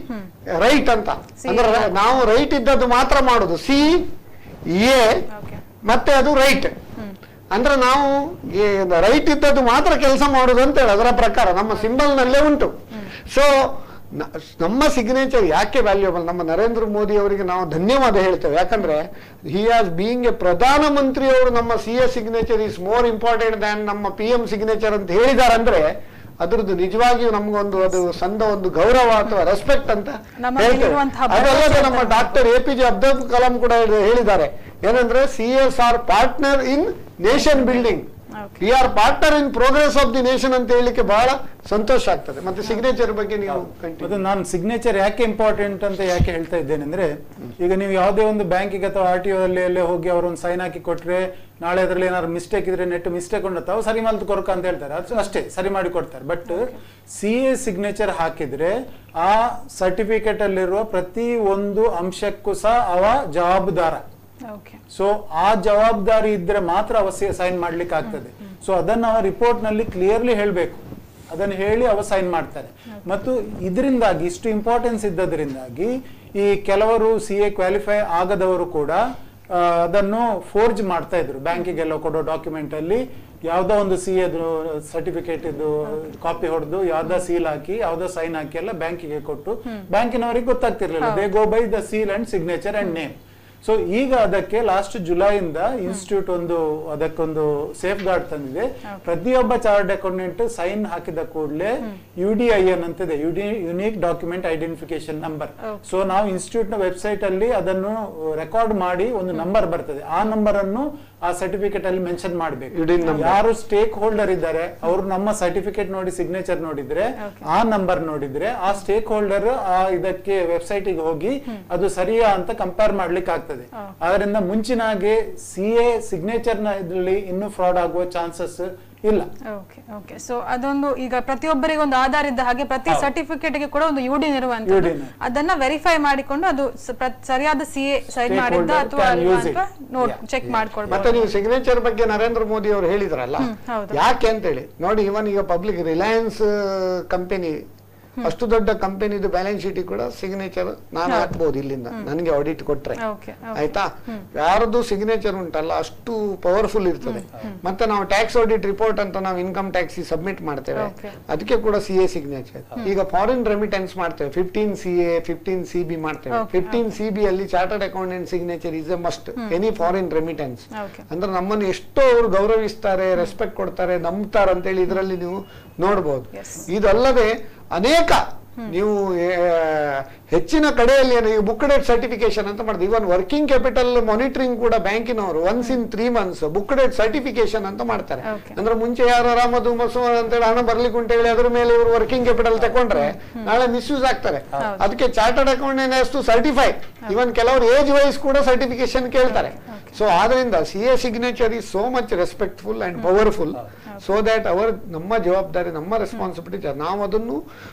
ರೈಟ್ ಅಂತ, ಅಂದ್ರೆ ನಾವು ರೈಟ್ ಇದ್ದದ್ದು ಮಾತ್ರ ಮಾಡುದು, CA ಮತ್ತೆ ಅದು ರೈಟ್. ಅಂದ್ರೆ ನಾವು ರೈಟ್ ಇದ್ದದ್ದು ಮಾತ್ರ ಕೆಲಸ ಮಾಡುದು ಅಂತ ಹೇಳಿ ಅದರ ಪ್ರಕಾರ ನಮ್ಮ ಸಿಂಬಲ್ ನಲ್ಲೇ ಉಂಟು. ಸೊ ನಮ್ಮ ಸಿಗ್ನೇಚರ್ ಯಾಕೆ ವ್ಯಾಲ್ಯೂಬಲ್, ನಮ್ಮ ನರೇಂದ್ರ ಮೋದಿ ಅವರಿಗೆ ನಾವು ಧನ್ಯವಾದ ಹೇಳ್ತೇವೆ. ಯಾಕಂದ್ರೆ ಹಿ as being A Pradhan Mantri ಅವರು ನಮ್ಮ CA signature is more important than ನಮ್ಮ PM ಸಿಗ್ನೇಚರ್ ಅಂತ ಹೇಳಿದ್ದಾರೆ. ಅಂದ್ರೆ ಅದ್ರದ್ದು ನಿಜವಾಗಿಯೂ ನಮ್ಗೊಂದು ಅದು ಸಂದ ಒಂದು ಗೌರವ ಅಥವಾ ರೆಸ್ಪೆಕ್ಟ್ ಅಂತ ಹೇಳ್ತೇವೆ. ಅದಲ್ಲದೆ ನಮ್ಮ ಡಾಕ್ಟರ್ APJ ಅಬ್ದುಲ್ ಕಲಾಂ ಕೂಡ ಹೇಳಿದ್ದಾರೆ, ಏನಂದ್ರೆ CAs are partner in nation building, we are partner in progress of the nation ಅಂತ ಹೇಳಲಿಕ್ಕೆ ಬಹಳ ಸಂತೋಷ ಆಗ್ತದೆ. ಮತ್ತೆ ಸಿಗ್ನೇಚರ್ ಬಗ್ಗೆ ನೀವು ಅದು ನಾನು ಸಿಗ್ನೇಚರ್ ಯಾಕೆ ಇಂಪಾರ್ಟೆಂಟ್ ಅಂತ ಯಾಕೆ ಹೇಳ್ತಾ ಇದ್ದೇನೆ ಅಂದ್ರೆ, ಈಗ ನೀವು ಯಾವುದೇ ಒಂದು ಬ್ಯಾಂಕಿಗೆ ಅಥವಾ RTO ಅಲ್ಲಿ ಹೋಗಿ ಅವರೊಂದು ಸೈನ್ ಹಾಕಿ ಕೊಟ್ರೆ, ನಾಳೆ ಅದರಲ್ಲಿ ಏನಾದ್ರು ಮಿಸ್ಟೇಕ್ ಇದ್ರೆ ನೆಟ್ ಮಿಸ್ಟೇಕ್ ಉಂಟಾವ ಸರಿ ಮಾಡಿ ಕೊರಕ ಅಂತ ಹೇಳ್ತಾರೆ, ಅದು ಅಷ್ಟೇ ಸರಿ ಮಾಡಿ ಕೊಡ್ತಾರೆ. ಬಟ್ CA ಸಿಗ್ನೇಚರ್ ಹಾಕಿದ್ರೆ ಆ ಸರ್ಟಿಫಿಕೇಟ್ ಅಲ್ಲಿರುವ ಪ್ರತಿ ಒಂದು ಅಂಶಕ್ಕೂ ಸಹ ಅವ ಜವಾಬ್ದಾರ. ಸೊ ಆ ಜವಾಬ್ದಾರಿ ಇದ್ರೆ ಮಾತ್ರ ಅವಶ್ಯ ಸೈನ್ ಮಾಡ್ಲಿಕ್ಕೆ ಆಗ್ತದೆ. ಸೊ ಅದನ್ನ ಅವ ರಿಪೋರ್ಟ್ ನಲ್ಲಿ ಕ್ಲಿಯರ್ಲಿ ಹೇಳ್ಬೇಕು, ಅದನ್ನು ಹೇಳಿ ಅವ ಸೈನ್ ಮಾಡ್ತಾರೆ. ಮತ್ತು ಇದರಿಂದಾಗಿ ಇಷ್ಟು ಇಂಪಾರ್ಟೆನ್ಸ್ ಇದ್ದದ್ರಿಂದಾಗಿ ಈ ಕೆಲವರು CA ಕ್ವಾಲಿಫೈ ಆಗದವರು ಕೂಡ ಅದನ್ನು ಫೋರ್ಜ್ ಮಾಡ್ತಾ ಇದ್ರು. ಬ್ಯಾಂಕಿಗೆಲ್ಲ ಕೊಡೋ ಡಾಕ್ಯುಮೆಂಟ್ ಅಲ್ಲಿ ಯಾವ್ದೋ ಒಂದು CA ಸರ್ಟಿಫಿಕೇಟ್ ಇದು ಕಾಪಿ ಹೊಡೆದು ಯಾವ್ದೋ ಸೀಲ್ ಹಾಕಿ ಯಾವ್ದೋ ಸೈನ್ ಹಾಕಿ ಎಲ್ಲ ಬ್ಯಾಂಕಿಗೆ ಕೊಟ್ಟು ಬ್ಯಾಂಕಿನವರಿಗೆ ಗೊತ್ತಾಗ್ತಿರ್ಲಿಲ್ಲ. They go by the seal and signature and name. So ಈಗ ಅದಕ್ಕೆ ಲಾಸ್ಟ್ ಜುಲೈಯಿಂದ ಇನ್ಸ್ಟಿಟ್ಯೂಟ್ ಅದಕ್ಕೊಂದು ಸೇಫ್ ಗಾರ್ಡ್ ತಂದಿದೆ. ಪ್ರತಿಯೊಬ್ಬ ಚಾರ್ಟರ್ಡ್ ಅಕೌಂಟೆಂಟ್ ಸೈನ್ ಹಾಕಿದ ಕೂಡಲೇ UDIN ಅಂತಿದೆ, unique document identification number. So ನಾವು ಇನ್ಸ್ಟಿಟ್ಯೂಟ್ ನ ವೆಬ್ಸೈಟ್ ಅಲ್ಲಿ ಅದನ್ನು ರೆಕಾರ್ಡ್ ಮಾಡಿ ಒಂದು ನಂಬರ್ ಬರ್ತದೆ, ಆ ನಂಬರ್ ಅನ್ನು ಆ ಸರ್ಟಿಫಿಕೇಟ್ ಅಲ್ಲಿ ಮೆನ್ಷನ್ ಮಾಡಬೇಕು. ಯಾರು ಸ್ಟೇಕ್ ಹೋಲ್ಡರ್ ಇದ್ದಾರೆ ಅವರು ನಮ್ಮ ಸರ್ಟಿಫಿಕೇಟ್ ನೋಡಿ ಸಿಗ್ನೇಚರ್ ನೋಡಿದ್ರೆ, ಆ ನಂಬರ್ ನೋಡಿದ್ರೆ ಆ ಸ್ಟೇಕ್ ಹೋಲ್ಡರ್ ಇದಕ್ಕೆ ವೆಬ್ಸೈಟ್ ಗೆ ಹೋಗಿ ಅದು ಸರಿಯಾ ಅಂತ ಕಂಪೇರ್ ಮಾಡ್ಲಿಕ್ಕೆ ಆಗ್ತದೆ. ಅದರಿಂದ ಮುಂಚಿನ ಹಾಗೆ CA ಸಿಗ್ನೇಚರ್ ನ ಇದರಲ್ಲಿ ಇನ್ನೂ ಫ್ರಾಡ್ ಆಗುವ ಚಾನ್ಸಸ್ ಇಲ್ಲ. ಓಕೆ, ಸೊ ಅದೊಂದು ಈಗ ಪ್ರತಿಯೊಬ್ಬರಿಗೆ ಒಂದು ಆಧಾರ ಇದ್ದ ಹಾಗೆ ಪ್ರತಿ ಸರ್ಟಿಫಿಕೇಟ್ ಗೆ ಕೂಡ ಒಂದು UDIN ಇರುವಂತದ್ದು, ಅದನ್ನ ವೆರಿಫೈ ಮಾಡಿಕೊಂಡು ಅದು ಸರಿಯಾದ CA ಸೈನ್ ಮಾಡಿದ್ದ ಅಥವಾ ಚೆಕ್ ಮಾಡ್ಕೊಳ್ಬಹುದು. ಮತ್ತೆ ನೀವು ಸಿಗ್ನೇಚರ್ ಬಗ್ಗೆ ನರೇಂದ್ರ ಮೋದಿ ಅವರು ಹೇಳಿದ್ರಲ್ಲ, ಯಾಕೆ ಅಂತ ಹೇಳಿ ನೋಡಿ, ಇವನ್ ಈಗ ಪಬ್ಲಿಕ್ ರಿಲಯನ್ಸ್ ಕಂಪನಿ ಅಷ್ಟು ದೊಡ್ಡ ಕಂಪನಿದು ಬ್ಯಾಲೆನ್ಸ್ ಶೀಟ್ ಕೂಡ ಸಿಗ್ನೇಚರ್ ನಾನು ಹಾಕ್ಬಹುದು ಇಲ್ಲಿಂದ, ನನಗೆ ಆಡಿಟ್ ಕೊಟ್ರೆ ಆಯ್ತಾ. ಯಾರದು ಸಿಗ್ನೇಚರ್ ಉಂಟಲ್ಲ ಅಷ್ಟು ಪವರ್ಫುಲ್ ಇರ್ತದೆ. ಮತ್ತೆ ನಾವು ಟ್ಯಾಕ್ಸ್ ಆಡಿಟ್ ರಿಪೋರ್ಟ್ ಅಂತ ನಾವು ಇನ್ಕಮ್ ಟ್ಯಾಕ್ಸ್ ಸಬ್ಮಿಟ್ ಮಾಡ್ತೇವೆ, ಅದಕ್ಕೆ ಕೂಡ CA ಸಿಗ್ನೇಚರ್. ಈಗ ಫಾರಿನ್ ರೆಮಿಟೆನ್ಸ್ ಮಾಡ್ತೇವೆ, 15 CA 15 CB ಮಾಡ್ತೇವೆ. 15 CB ಅಲ್ಲಿ chartered accountant signature is A must any foreign remittance. ಅಂದ್ರೆ ನಮ್ಮನ್ನು ಎಷ್ಟೋ ಅವರು ಗೌರವಿಸ್ತಾರೆ, ರೆಸ್ಪೆಕ್ಟ್ ಕೊಡ್ತಾರೆ, ನಂಬ್ತಾರೆ ಅಂತೇಳಿ ಇದರಲ್ಲಿ ನೀವು ನೋಡ್ಬೋದು. ಇದಲ್ಲದೆ ಅನೇಕ ನೀವು ಹೆಚ್ಚಿನ ಕಡೆಯಲ್ಲಿ ಏನು ಬುಕ್ ಡೇಟ್ ಸರ್ಟಿಫಿಕೇಶನ್ ಅಂತ ಮಾಡಿದ್ರು. ಇವನ್ ವರ್ಕಿಂಗ್ ಕ್ಯಾಪಿಟಲ್ ಮಾನಿಟರಿಂಗ್ ಕೂಡ ಬ್ಯಾಂಕಿನವರು once in 3 months book date certification ಅಂತ ಮಾಡ್ತಾರೆ. ಅಂದ್ರೆ ಮುಂಚೆ ಯಾರು ಆರಾಮದು ಮಸೂರ್ ಅಂತೇಳಿ ಹಣ ಬರ್ಲಿಕ್ಕೆ ಅಂತ ಹೇಳಿ ಅದ್ರ ಮೇಲೆ ಇವರು ವರ್ಕಿಂಗ್ ಕ್ಯಾಪಿಟಲ್ ತಗೊಂಡ್ರೆ ನಾಳೆ ಮಿಸ್ಯೂಸ್ ಆಗ್ತಾರೆ. ಅದಕ್ಕೆ chartered accountant has to certify. Even ಕೆಲವರು ಏಜ್ ವೈಸ್ ಕೂಡ ಸರ್ಟಿಫಿಕೇಶನ್ ಕೇಳ್ತಾರೆ. ಸೊ ಆದ್ರಿಂದ CA signature is so much respectful and powerful. So that ನಮ್ಮ ಜವಾಬ್ದಾರಿ, ನಮ್ಮ ರೆಸ್ಪಾನ್ಸಿಬಿಲಿಟಿ, ನಾವು ಅದನ್ನು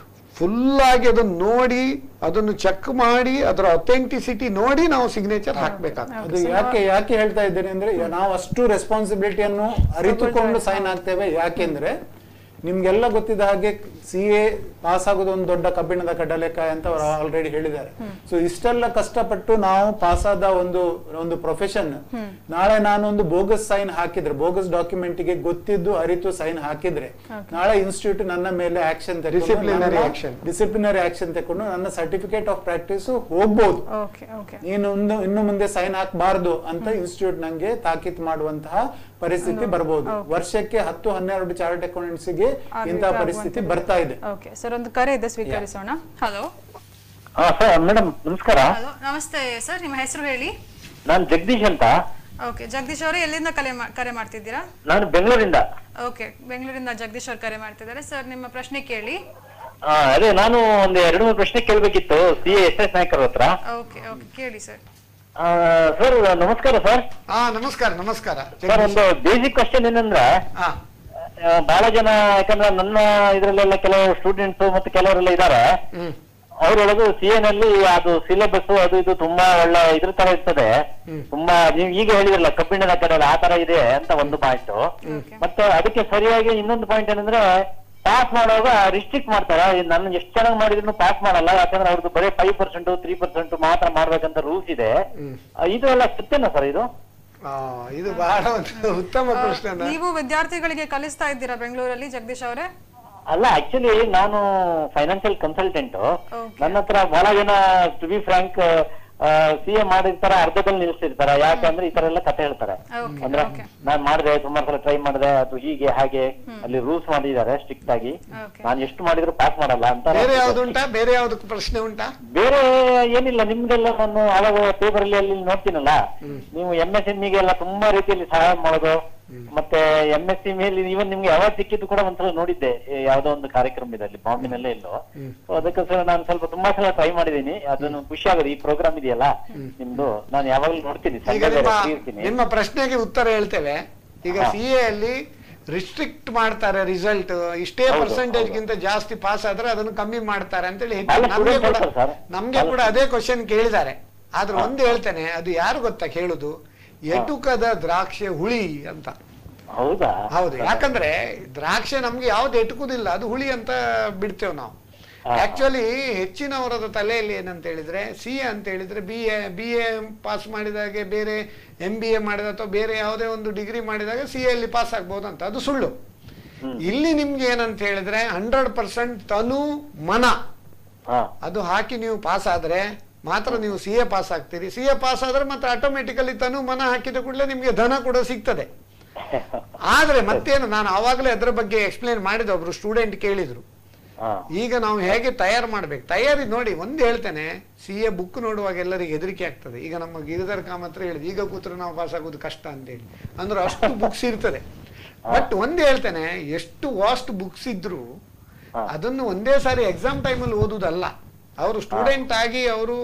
ಫುಲ್ ಆಗಿ ಅದನ್ನು ನೋಡಿ, ಅದನ್ನು ಚೆಕ್ ಮಾಡಿ, ಅದರ ಅಥೆಂಟಿಸಿಟಿ ನೋಡಿ ನಾವು ಸಿಗ್ನೇಚರ್ ಹಾಕ್ಬೇಕಾಗ್ತದೆ. ಅದು ಯಾಕೆ ಹೇಳ್ತಾ ಇದ್ದೇನೆ ಅಂದ್ರೆ, ನಾವು ಅಷ್ಟು ರೆಸ್ಪಾನ್ಸಿಬಿಲಿಟಿಯನ್ನು ಅರಿತುಕೊಂಡು ಸೈನ್ ಆಗ್ತೇವೆ. ಯಾಕೆಂದ್ರೆ ನಿಮ್ಗೆಲ್ಲ ಗೊತ್ತಿದ್ದ ಹಾಗೆ CA ಪಾಸ್ ಆಗೋದು ಒಂದು ದೊಡ್ಡ ಕಬ್ಬಿಣದ ಕಡಲೆಕಾಯಿ ಅಂತ ಅವರು ಆಲ್ರೆಡಿ ಹೇಳಿದ್ದಾರೆ. ಸೊ ಇಷ್ಟೆಲ್ಲ ಕಷ್ಟಪಟ್ಟು ನಾವು ಪಾಸ್ ಆದ ಒಂದು ಪ್ರೊಫೆಷನ್, ನಾಳೆ ನಾನು ಒಂದು ಬೋಗಸ್ ಸೈನ್ ಹಾಕಿದ್ರೆ, ಬೋಗಸ್ ಡಾಕ್ಯುಮೆಂಟ್ ಗೆ ಗೊತ್ತಿದ್ದು ಅರಿತು ಸೈನ್ ಹಾಕಿದ್ರೆ, ನಾಳೆ ಇನ್ಸ್ಟಿಟ್ಯೂಟ್ ನನ್ನ ಮೇಲೆ ಆಕ್ಷನ್ ಡಿಸಿಪ್ಲಿನರಿ ಆಕ್ಷನ್ ತಗೊಂಡು ನನ್ನ ಸರ್ಟಿಫಿಕೇಟ್ ಆಫ್ ಪ್ರಾಕ್ಟೀಸ್ ಹೋಗ್ಬಹುದು. ನೀನು ಇನ್ನು ಮುಂದೆ ಸೈನ್ ಹಾಕಬಾರ್ದು ಅಂತ ಇನ್ಸ್ಟಿಟ್ಯೂಟ್ ನಂಗೆ ತಾಕೀತು ಮಾಡುವಂತಹ ಪರಿಸ್ಥಿತಿ ಬರಬಹುದು. ವರ್ಷಕ್ಕೆ 10-12 ಚಾರ್ಟರ್ಡ್ ಅಕೌಂಟೆಂಟ್ಸ್ ಗೆ ಇಂತಹ ಪರಿಸ್ಥಿತಿ ಬರ್ತಾ ಇದೆ. ಸರ್, ಒಂದು ಕರೆ ಇದೆ, ಸ್ವೀಕರಿಸೋಣ. ಹಲೋ ಮೇಡಮ್ ನಮಸ್ಕಾರ. ಹಲೋ, ನಮಸ್ತೆ ಸರ್, ನಿಮ್ಮ ಹೆಸರು ಹೇಳಿ. ನಾನು ಜಗದೀಶ್ ಅಂತ. ಓಕೆ, ಜಗದೀಶ್ ಅವರೇ, ಎಲ್ಲಿಂದ ಕರೆ ಮಾಡ್ತಿದ್ದೀರಾ? ನಾನು ಬೆಂಗಳೂರಿಂದ. ಓಕೆ, ಬೆಂಗಳೂರಿಂದ ಜಗದೀಶ್ ಅವರು ಕರೆ ಮಾಡ್ತಿದ್ದಾರೆ. ಸರ್, ನಿಮ್ಮ ಪ್ರಶ್ನೆ ಕೇಳಿ. ಅದೇ ನಾನು ಒಂದು 2-3 ಪ್ರಶ್ನೆ ಕೇಳಬೇಕಿತ್ತು CA SS ನಾಯ್ಕರ್ ಹತ್ರ. ಓಕೆ, ಕೇಳಿ ಸರ್. ಸರ್ ನಮಸ್ಕಾರ ಸರ್. ನಮಸ್ಕಾರ. ನಮಸ್ಕಾರ ಸರ್, ಒಂದು ಬೇಸಿಕ್ ಕ್ವಶನ್ ಏನಂದ್ರೆ, ಬಹಳ ಜನ, ಯಾಕಂದ್ರೆ ನನ್ನ ಇದ್ರಲ್ಲೆಲ್ಲ ಕೆಲವು ಸ್ಟೂಡೆಂಟ್ಸ್ ಮತ್ತೆ ಕೆಲವರೆಲ್ಲ ಇದಾರೆ, ಅವರೊಳಗೆ CA ನಲ್ಲಿ ಅದು ಸಿಲೆಬಸ್ ಅದು ಇದು ತುಂಬಾ ಒಳ್ಳೆ ಇದ್ರ ತರ ಇರ್ತದೆ. ತುಂಬಾ ನೀವು ಈಗ ಹೇಳಿದ್ರಲ್ಲ ಕಬ್ಬಿಣದ ಕಡೆ ಆ ತರ ಇದೆ ಅಂತ ಒಂದು ಪಾಯಿಂಟ್. ಮತ್ತೆ ಅದಕ್ಕೆ ಸರಿಯಾಗಿ ಇನ್ನೊಂದು ಪಾಯಿಂಟ್ ಏನಂದ್ರೆ, ಪಾಸ್ ಮಾಡುವಾಗ ರಿಸ್ಟ್ರಿಕ್ಟ್ ಮಾಡ್ತಾರ. ನನ್ನ ಎಷ್ಟು ಚೆನ್ನಾಗಿ ಮಾಡಿದ್ರು ಪಾಸ್ ಮಾಡಲ್ಲ, ಯಾಕಂದ್ರೆ ಅವ್ರದ್ದು ಬರೀ 5% 3% ಮಾತ್ರ ಮಾಡ್ಬೇಕಂತ ರೂಲ್ಸ್ ಇದೆ. ಇದು ಎಲ್ಲ ಸತ್ಯನಾ ಸರ್? ಇದು ಬಹಳ ಉತ್ತಮ ಪ್ರಶ್ನೆ. ನೀವು ವಿದ್ಯಾರ್ಥಿಗಳಿಗೆ ಕಲಿಸ್ತಾ ಇದ್ದೀರಾ ಬೆಂಗಳೂರಲ್ಲಿ, ಜಗದೀಶ್ ಅವರೇ? ಅಲ್ಲ, ಆಕ್ಚುಲಿ ನಾನು ಫೈನಾನ್ಷಿಯಲ್ ಕನ್ಸಲ್ಟೆಂಟ್. ನನ್ನ ಹತ್ರ ಬಹಳ ಜನ ಟು ಬಿ ಫ್ರಾಂಕ್ CA ಮಾಡಿರ್ತಾರ, ಅರ್ಧದಲ್ಲಿ ನಿಲ್ಸಿರ್ತಾರ. ಯಾಕಂದ್ರೆ ಈ ತರ ಎಲ್ಲ ಕತೆ ಹೇಳ್ತಾರೆ. ಅಂದ್ರೆ ನಾನ್ ಮಾಡಿದೆ, ತುಂಬಾ ಸಲ ಟ್ರೈ ಮಾಡಿದೆ, ಅದು ಹೀಗೆ ಹಾಗೆ ಅಲ್ಲಿ ರೂಲ್ಸ್ ಮಾಡಿದ್ದಾರೆ ಸ್ಟ್ರಿಕ್ಟ್ ಆಗಿ, ನಾನು ಎಷ್ಟು ಮಾಡಿದ್ರು ಪಾಸ್ ಮಾಡಲ್ಲ ಅಂತ. ಬೇರೆ ಯಾವ್ದುಂಟಾ? ಬೇರೆ ಯಾವ್ದಕ್ಕೆ ಪ್ರಶ್ನೆ ಉಂಟಾ? ಬೇರೆ ಏನಿಲ್ಲ, ನಿಮ್ದೆಲ್ಲ ನಾನು ಅವಾಗ ಪೇಪರ್ ಅಲ್ಲಿ ನೋಡ್ತೀನಲ್ಲ, ನೀವು MSME ಗೆಲ್ಲ ತುಂಬಾ ರೀತಿಯಲ್ಲಿ ಸಹಾಯ ಮಾಡೋದು, ಮತ್ತೆ MSc ಮೇಲೆ ಇವನ್ ನಿಮ್ಗೆ ಯಾವಾಗ ಸಿಕ್ಕಿದ್ದು ಕೂಡ ಒಂದ್ಸಲ ನೋಡಿದ್ದೆ, ಯಾವ್ದೋ ಒಂದು ಕಾರ್ಯಕ್ರಮದಲ್ಲಿ ಬಾಂಬಿನಲ್ಲೇ ಇಲ್ಲೋ. ಅದಕ್ಕೋಸ್ಕರ ನಾನು ಸ್ವಲ್ಪ ತುಂಬಾ ಸಲ ಟ್ರೈ ಮಾಡಿದೀನಿ. ಅದನ್ನು ಖುಷಿ ಆಗೋದು, ಈ ಪ್ರೋಗ್ರಾಮ್ ಇದೆಯಲ್ಲ ನಿಮ್ದು, ನಾನು ಯಾವಾಗ್ಲೂ ನೋಡ್ತೀನಿ. ನಿಮ್ಮ ಪ್ರಶ್ನೆಗೆ ಉತ್ತರ ಹೇಳ್ತೇವೆ. ಈಗ CA ಅಲ್ಲಿ ರಿಸ್ಟ್ರಿಕ್ಟ್ ಮಾಡ್ತಾರೆ ರಿಸಲ್ಟ್, ಇಷ್ಟೇ ಪರ್ಸೆಂಟೇಜ್ ಗಿಂತ ಜಾಸ್ತಿ ಪಾಸ್ ಆದ್ರೆ ಅದನ್ನು ಕಮ್ಮಿ ಮಾಡ್ತಾರೆ ಅಂತೇಳಿ ನಮ್ಗೆ ಕೂಡ ಅದೇ ಕ್ವಶನ್ ಕೇಳಿದ್ದಾರೆ. ಆದ್ರೆ ಒಂದು ಹೇಳ್ತೇನೆ, ಅದು ಯಾರು ಗೊತ್ತಾ ಕೇಳುದು? ಎಟುಕದ ದ್ರಾಕ್ಷೆ ಹುಳಿ ಅಂತ. ಹೌದು, ಯಾಕಂದ್ರೆ ದ್ರಾಕ್ಷೆ ನಮ್ಗೆ ಯಾವ್ದು ಎಟುಕುದಿಲ್ಲ, ಅದು ಹುಳಿ ಅಂತ ಬಿಡ್ತೇವೆ ನಾವು. ಆಕ್ಚುಲಿ ಹೆಚ್ಚಿನವರದ ತಲೆಯಲ್ಲಿ ಏನಂತ ಹೇಳಿದ್ರೆ, CA ಅಂತ ಹೇಳಿದ್ರೆ BA ಪಾಸ್ ಮಾಡಿದಾಗೆ, ಬೇರೆ MBA ಮಾಡಿದ ಅಥವಾ ಬೇರೆ ಯಾವುದೇ ಒಂದು ಡಿಗ್ರಿ ಮಾಡಿದಾಗ CA ಅಲ್ಲಿ ಪಾಸ್ ಆಗ್ಬಹುದು ಅಂತ. ಅದು ಸುಳ್ಳು. ಇಲ್ಲಿ ನಿಮ್ಗೆ ಏನಂತ ಹೇಳಿದ್ರೆ 100% ತನು ಮನ ಅದು ಹಾಕಿ ನೀವು ಪಾಸ್ ಆದ್ರೆ ಮಾತ್ರ ನೀವು CA ಪಾಸ್ ಆಗ್ತೀರಿ. CA ಪಾಸ್ ಆದ್ರೆ ಮತ್ತೆ ಆಟೋಮೆಟಿಕಲಿ ತನು ಮನ ಹಾಕಿದ ಕೂಡಲೇ ನಿಮ್ಗೆ ಧನ ಕೂಡ ಸಿಗ್ತದೆ. ಆದ್ರೆ ಮತ್ತೇನು, ನಾನು ಆವಾಗಲೇ ಅದ್ರ ಬಗ್ಗೆ ಎಕ್ಸ್ಪ್ಲೇನ್ ಮಾಡಿದ, ಒಬ್ರು ಸ್ಟೂಡೆಂಟ್ ಕೇಳಿದ್ರು. ಈಗ ನಾವು ಹೇಗೆ ತಯಾರು ಮಾಡ್ಬೇಕು, ತಯಾರಿ ನೋಡಿ. ಒಂದು ಹೇಳ್ತೇನೆ, CA ಬುಕ್ ನೋಡುವಾಗ ಎಲ್ಲರಿಗೆ ಹೆದರಿಕೆ ಆಗ್ತದೆ. ಈಗ ನಮ್ಮ ಗಿರಿಧರ್ ಕಾಮತ್ರ ಹೇಳಿದ್, ಈಗ ಕೂತ್ರೆ ನಾವು ಪಾಸ್ ಆಗೋದು ಕಷ್ಟ ಅಂತೇಳಿ, ಅಂದ್ರೆ ಅಷ್ಟು ಬುಕ್ಸ್ ಇರ್ತದೆ. ಬಟ್ ಒಂದು ಹೇಳ್ತೇನೆ, ಎಷ್ಟು ವಾಸ್ಟ್ ಬುಕ್ಸ್ ಇದ್ರು ಅದನ್ನು ಒಂದೇ ಸಾರಿ ಎಕ್ಸಾಮ್ ಟೈಮಲ್ಲಿ ಓದುದಲ್ಲ. ಅವರು ಸ್ಟೂಡೆಂಟ್ ಆಗಿ ಅವರು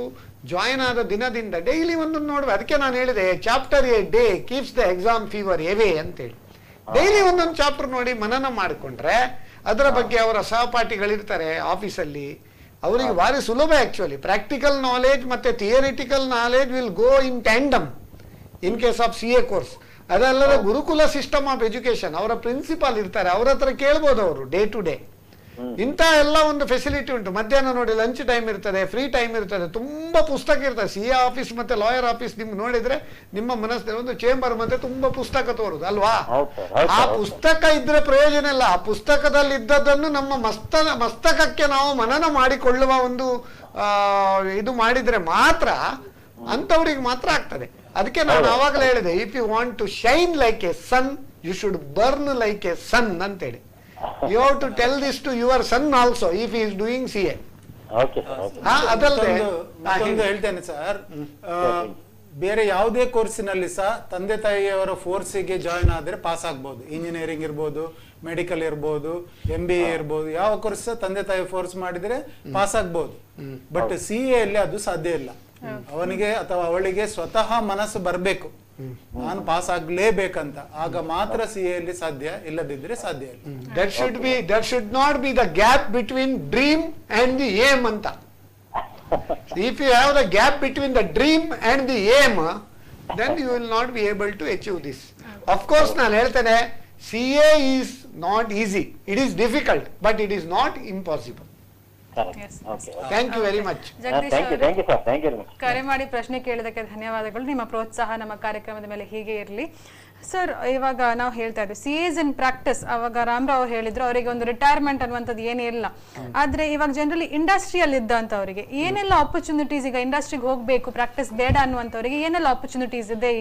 ಜಾಯಿನ್ ಆದ ದಿನದಿಂದ ಡೈಲಿ ಒಂದನ್ನು ನೋಡುವ. ಅದಕ್ಕೆ ನಾನು ಹೇಳಿದೆ, chapter A day keeps the exam fever ಎವೇ ಅಂತೇಳಿ. ಡೈಲಿ ಒಂದೊಂದು ಚಾಪ್ಟರ್ ನೋಡಿ ಮನನ ಮಾಡಿಕೊಂಡ್ರೆ, ಅದರ ಬಗ್ಗೆ ಅವರ ಸಹಪಾಠಿಗಳಿರ್ತಾರೆ ಆಫೀಸಲ್ಲಿ, ಅವರಿಗೆ ಭಾರಿ ಸುಲಭ. ಆಕ್ಚುಲಿ ಪ್ರಾಕ್ಟಿಕಲ್ ನಾಲೆಜ್ ಮತ್ತೆ theoretical knowledge will go in tandem in case of CA course. ಅದಲ್ಲದೆ ಗುರುಕುಲ ಸಿಸ್ಟಮ್ ಆಫ್ ಎಜುಕೇಶನ್, ಅವರ ಪ್ರಿನ್ಸಿಪಾಲ್ ಇರ್ತಾರೆ, ಅವ್ರ ಹತ್ರ ಕೇಳ್ಬೋದು ಅವರು ಡೇ ಟು ಡೇ. ಇಂಥ ಎಲ್ಲ ಒಂದು ಫೆಸಿಲಿಟಿ ಉಂಟು. ಮಧ್ಯಾಹ್ನ ನೋಡಿ ಲಂಚ್ ಟೈಮ್ ಇರ್ತದೆ, ಫ್ರೀ ಟೈಮ್ ಇರ್ತದೆ, ತುಂಬಾ ಪುಸ್ತಕ ಇರ್ತದೆ. CA ಆಫೀಸ್ ಮತ್ತೆ ಲಾಯರ್ ಆಫೀಸ್ ನಿಮ್ಗೆ ನೋಡಿದ್ರೆ ನಿಮ್ಮ ಮನಸ್ಸಿನ ಒಂದು ಚೇಂಬರ್ ಮತ್ತೆ ತುಂಬಾ ಪುಸ್ತಕ ತೋರುದು ಅಲ್ವಾ? ಆ ಪುಸ್ತಕ ಇದ್ರೆ ಪ್ರಯೋಜನ ಇಲ್ಲ. ಆ ಪುಸ್ತಕದಲ್ಲಿ ಇದ್ದದ್ದನ್ನು ನಮ್ಮ ಮಸ್ತಕಕ್ಕೆ ನಾವು ಮನನ ಮಾಡಿಕೊಳ್ಳುವ ಒಂದು ಇದು ಮಾಡಿದ್ರೆ ಮಾತ್ರ ಅಂತವ್ರಿಗೆ ಮಾತ್ರ ಆಗ್ತದೆ. ಅದಕ್ಕೆ ನಾನು ಆವಾಗಲೇ ಹೇಳಿದೆ, if you want to shine like a sun you should burn like a sun ಅಂತೇಳಿ. You have to tell this to your son also if he is doing CA. Okay okay. ಅದಲ್ಲದೆ ಮತ್ತೊಂದು ಹೇಳ್ತೇನೆ ಸರ್, ಬೇರೆ ಯಾವುದೇ ಕೋರ್ಸಿನಲ್ಲಿ ಸಹ ತಂದೆ ತಾಯಿಯವರ ಫೋರ್ಸಿಗೆ join ಆದ್ರೆ pass ಆಗ್ಬಹುದು. ಇಂಜಿನಿಯರಿಂಗ್ ಇರ್ಬೋದು, ಮೆಡಿಕಲ್ ಇರ್ಬೋದು, MBA ಇರ್ಬೋದು, ಯಾವ ಕೋರ್ಸ್ ಸಹ ತಂದೆ ತಾಯಿ ಫೋರ್ಸ್ ಮಾಡಿದ್ರೆ ಪಾಸ್ ಆಗ್ಬಹುದು. ಬಟ್ CA ಅಲ್ಲಿ ಅದು ಸಾಧ್ಯ ಇಲ್ಲ. ಅವನಿಗೆ ಅಥವಾ ಅವಳಿಗೆ ಸ್ವತಃ ಮನಸ್ಸು ಬರ್ಬೇಕು, ನಾನು ಪಾಸ್ ಆಗ್ಲೇಬೇಕಂತ, ಆಗ ಮಾತ್ರ CA ಅಲ್ಲಿ ಸಾಧ್ಯ, ಇಲ್ಲದಿದ್ರೆ ಸಾಧ್ಯ ಇಲ್ಲ. That should not be the gap between dream and the aim ಅಂತ. If you have the gap between the dream and the aim, then you will not be able to achieve this. Of course, ನಾನು ಹೇಳ್ತೇನೆ, CA is not easy. It is difficult, but it is not impossible. Yes. Okay. Thank you very much. Jagadish thank you ಅವರೇ, sir, thank you very much. ಕರೆ ಮಾಡಿ ಪ್ರಶ್ನೆ ಕೇಳಿದಕ್ಕೆ ಧನ್ಯವಾದಗಳು. ನಿಮ್ಮ ಪ್ರೋತ್ಸಾಹ ನಮ್ಮ ಕಾರ್ಯಕ್ರಮದ ಮೇಲೆ ಹೀಗೆ ಇರಲಿ. ಸರ್, ಇವಾಗ ನಾವು ಹೇಳ್ತಾ ಇದ್ವಿ CAs ಇನ್ ಪ್ರಾಕ್ಟಿಸ್. ಅವಾಗ ರಾಮರಾವ್ ಅವ್ರು ಹೇಳಿದ್ರು ಅವರಿಗೆ ಒಂದು ರಿಟೈರ್ಮೆಂಟ್ ಅನ್ನುವಂಥದ್ದು ಏನೇ ಇಲ್ಲ. ಆದ್ರೆ ಇವಾಗ ಜನರಲಿ ಇಂಡಸ್ಟ್ರಿಯಲ್ಲಿ ಇದ್ದಂಥವರಿಗೆ ಏನೆಲ್ಲ ಆಪರ್ಚುನಿಟೀಸ್, ಈಗ ಇಂಡಸ್ಟ್ರಿಗೆ ಹೋಗ್ಬೇಕು, ಪ್ರಾಕ್ಟೀಸ್ ಬೇಡ ಅನ್ನುವಂಥವರಿಗೆ ಏನೆಲ್ಲ ಆಪರ್ಚುನಿಟೀಸ್ ಇದೆ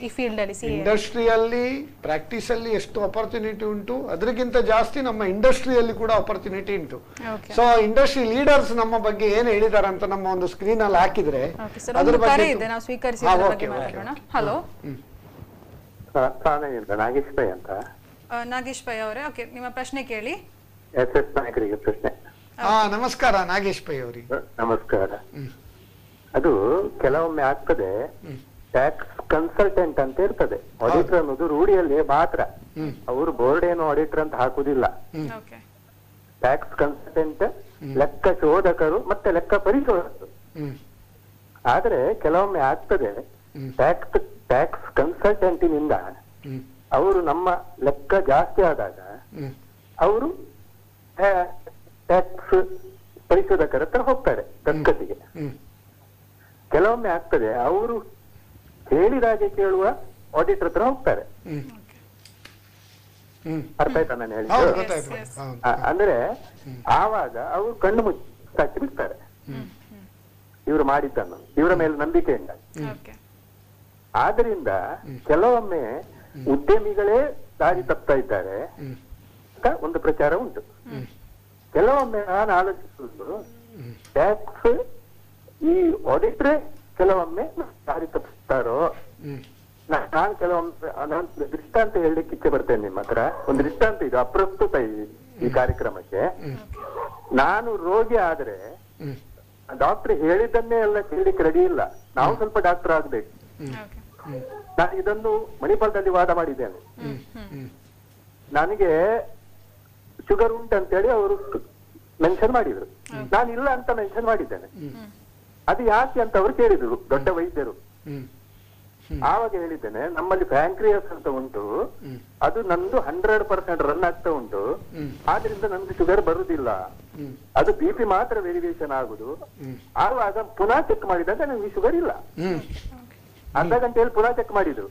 ಈ ಫೀಲ್ಡ್ ಅಲ್ಲಿ? ಇಂಡಸ್ಟ್ರಿಯಲ್ಲಿ ಪ್ರಾಕ್ಟೀಸ್ ಅಲ್ಲಿ ಎಷ್ಟು ಅಪರ್ಚುನಿಟಿ ಉಂಟು, ಅದಕ್ಕಿಂತ ಜಾಸ್ತಿ ನಮ್ಮ ಇಂಡಸ್ಟ್ರಿಯಲ್ಲಿ ಕೂಡ ಅಪರ್ಚುನಿಟಿ ಉಂಟು. ಸೊ ಇಂಡಸ್ಟ್ರಿ ಲೀಡರ್ಸ್ ನಮ್ಮ ಬಗ್ಗೆ ಏನ್ ಹೇಳಿದಾರೆ ಅಂತ ನಮ್ಮ ಒಂದು ಸ್ಕ್ರೀನ್ ಅಲ್ಲಿ ಹಾಕಿದ್ರೆ ಅದ್ರ ಬಗ್ಗೆ ಇದೆ, ನಾವು ಸ್ವೀಕರಿಸಿ ಅದ್ರ ಬಗ್ಗೆ ಮಾತಾಡೋಣ. ಹಲೋ, ನಾಗೇಶ್ ಪೈ ಅಂತ. ನಾಗೇಶ್ ಪೈ ಅವರೇ, ಓಕೆ, ನಿಮ್ಮ ಪ್ರಶ್ನೆ ಕೇಳಿ. SS ನಾಯಕರಿಗೆ ಪ್ರಶ್ನೆ. ನಮಸ್ಕಾರ ನಾಗೇಶ್ ಪೈ ಅವರಿಗೆ. ನಮಸ್ಕಾರ. ಅದು ಕೆಲವೊಮ್ಮೆ ಆಗ್ತದೆ, ಟ್ಯಾಕ್ಸ್ ಕನ್ಸಲ್ಟೆಂಟ್ ಅಂತ ಇರ್ತದೆ. ಆಡಿಟರ್ ಅನ್ನೋದು ರೂಢಿಯಲ್ಲಿ ಮಾತ್ರ, ಅವರು ಬೋರ್ಡ್ ಏನು ಆಡಿಟರ್ ಅಂತ ಹಾಕುದಿಲ್ಲ. ಟ್ಯಾಕ್ಸ್ ಕನ್ಸಲ್ಟೆಂಟ್ ಲೆಕ್ಕ ಶೋಧಕರು ಮತ್ತೆ ಲೆಕ್ಕ ಪರಿಶೋಧಕರು. ಆದ್ರೆ ಕೆಲವೊಮ್ಮೆ ಆಗ್ತದೆ, ಟ್ಯಾಕ್ಸ್ ಕನ್ಸಲ್ಟೆಂಟಿನಿಂದ ಅವರು ನಮ್ಮ ಲೆಕ್ಕ ಜಾಸ್ತಿ ಆದಾಗ ಅವರು ಟ್ಯಾಕ್ಸ್ ಪರಿಶೋಧಕರ ಹತ್ರ ಹೋಗ್ತಾರೆ ಕಸ್ಕತಿಗೆ. ಕೆಲವೊಮ್ಮೆ ಆಗ್ತದೆ, ಅವರು ಹೇಳಿದಾಗೆ ಕೇಳುವ ಆಡಿಟರ್ ಹತ್ರ ಹೋಗ್ತಾರೆ. ಅರ್ಥ ಆಯ್ತಾ ನಾನು ಹೇಳಿದ್ದು? ಅಂದ್ರೆ ಆವಾಗ ಅವರು ಕಣ್ಣು ಮುಚ್ಚಿ ಬಿಡ್ತಾರೆ ಇವರು ಮಾಡಿದ್ದನ್ನು, ಇವರ ಮೇಲೆ ನಂಬಿಕೆಯಿಂದ. ಆದ್ರಿಂದ ಕೆಲವೊಮ್ಮೆ ಉದ್ಯಮಿಗಳೇ ದಾರಿ ತಪ್ತಾ ಇದ್ದಾರೆ ಅಂತ ಒಂದು ಪ್ರಚಾರ ಉಂಟು. ಕೆಲವೊಮ್ಮೆ ನಾನು ಆಲೋಚಿಸುವುದು, ಟ್ಯಾಕ್ಸ್ ಈ ಆಡಿಟ್ರೇ ಕೆಲವೊಮ್ಮೆ ದಾರಿ ತಪ್ಪಿಸ್ತಾರೋ. ನಾನು ಕೆಲವೊಮ್ಮೆ ನಾನು ದೃಷ್ಟಾಂತ ಹೇಳಲಿಕ್ಕೆ ಇಚ್ಛೆ ಬರ್ತೇನೆ ನಿಮ್ಮ ಹತ್ರ. ಒಂದು ದೃಷ್ಟಾಂತ ಇದು ಅಪ್ರಸ್ತುತ ಈ ಕಾರ್ಯಕ್ರಮಕ್ಕೆ. ನಾನು ರೋಗಿ ಆದ್ರೆ ಡಾಕ್ಟರ್ ಹೇಳಿದ್ದನ್ನೇ ಎಲ್ಲ ಕೇಳಲಿಕ್ಕೆ ರೆಡಿ ಇಲ್ಲ. ನಾವು ಸ್ವಲ್ಪ ಡಾಕ್ಟರ್ ಆಗ್ಬೇಕು. ನಾನು ಇದನ್ನು ಮಣಿಪಾಲದಲ್ಲಿ ವಾದ ಮಾಡಿದ್ದೇನೆ. ನನಗೆ ಶುಗರ್ ಉಂಟಂತೇಳಿ ಅವರು ಮೆನ್ಷನ್ ಮಾಡಿದ್ರು, ನಾನು ಇಲ್ಲ ಅಂತ ಮೆನ್ಷನ್ ಮಾಡಿದ್ದೇನೆ. ಅದು ಯಾಕೆ ಅಂತ ಅವರು ಕೇಳಿದ್ರು, ದೊಡ್ಡ ವೈದ್ಯರು. ಆವಾಗ ಹೇಳಿದ್ದೇನೆ, ನಮ್ಮಲ್ಲಿ ಪ್ಯಾಂಕ್ರಿಯಾಸ್ ಅಂತ ಉಂಟು, ಅದು ನಂದು 100% ರನ್ ಆಗ್ತಾ ಉಂಟು, ಆದ್ರಿಂದ ನಮ್ಗೆ ಶುಗರ್ ಬರುದಿಲ್ಲ, ಅದು BP ಮಾತ್ರ ವೇರಿಯೇಷನ್ ಆಗುದು. ಆವಾಗ ಪುನಃ ಚೆಕ್ ಮಾಡಿದಾಗ ನನಗೆ ಶುಗರ್ ಇಲ್ಲ. ಅರ್ಧ ಗಂಟೆಯಲ್ಲಿ ಪುನಃ ಚೆಕ್ ಮಾಡಿದ್ರು.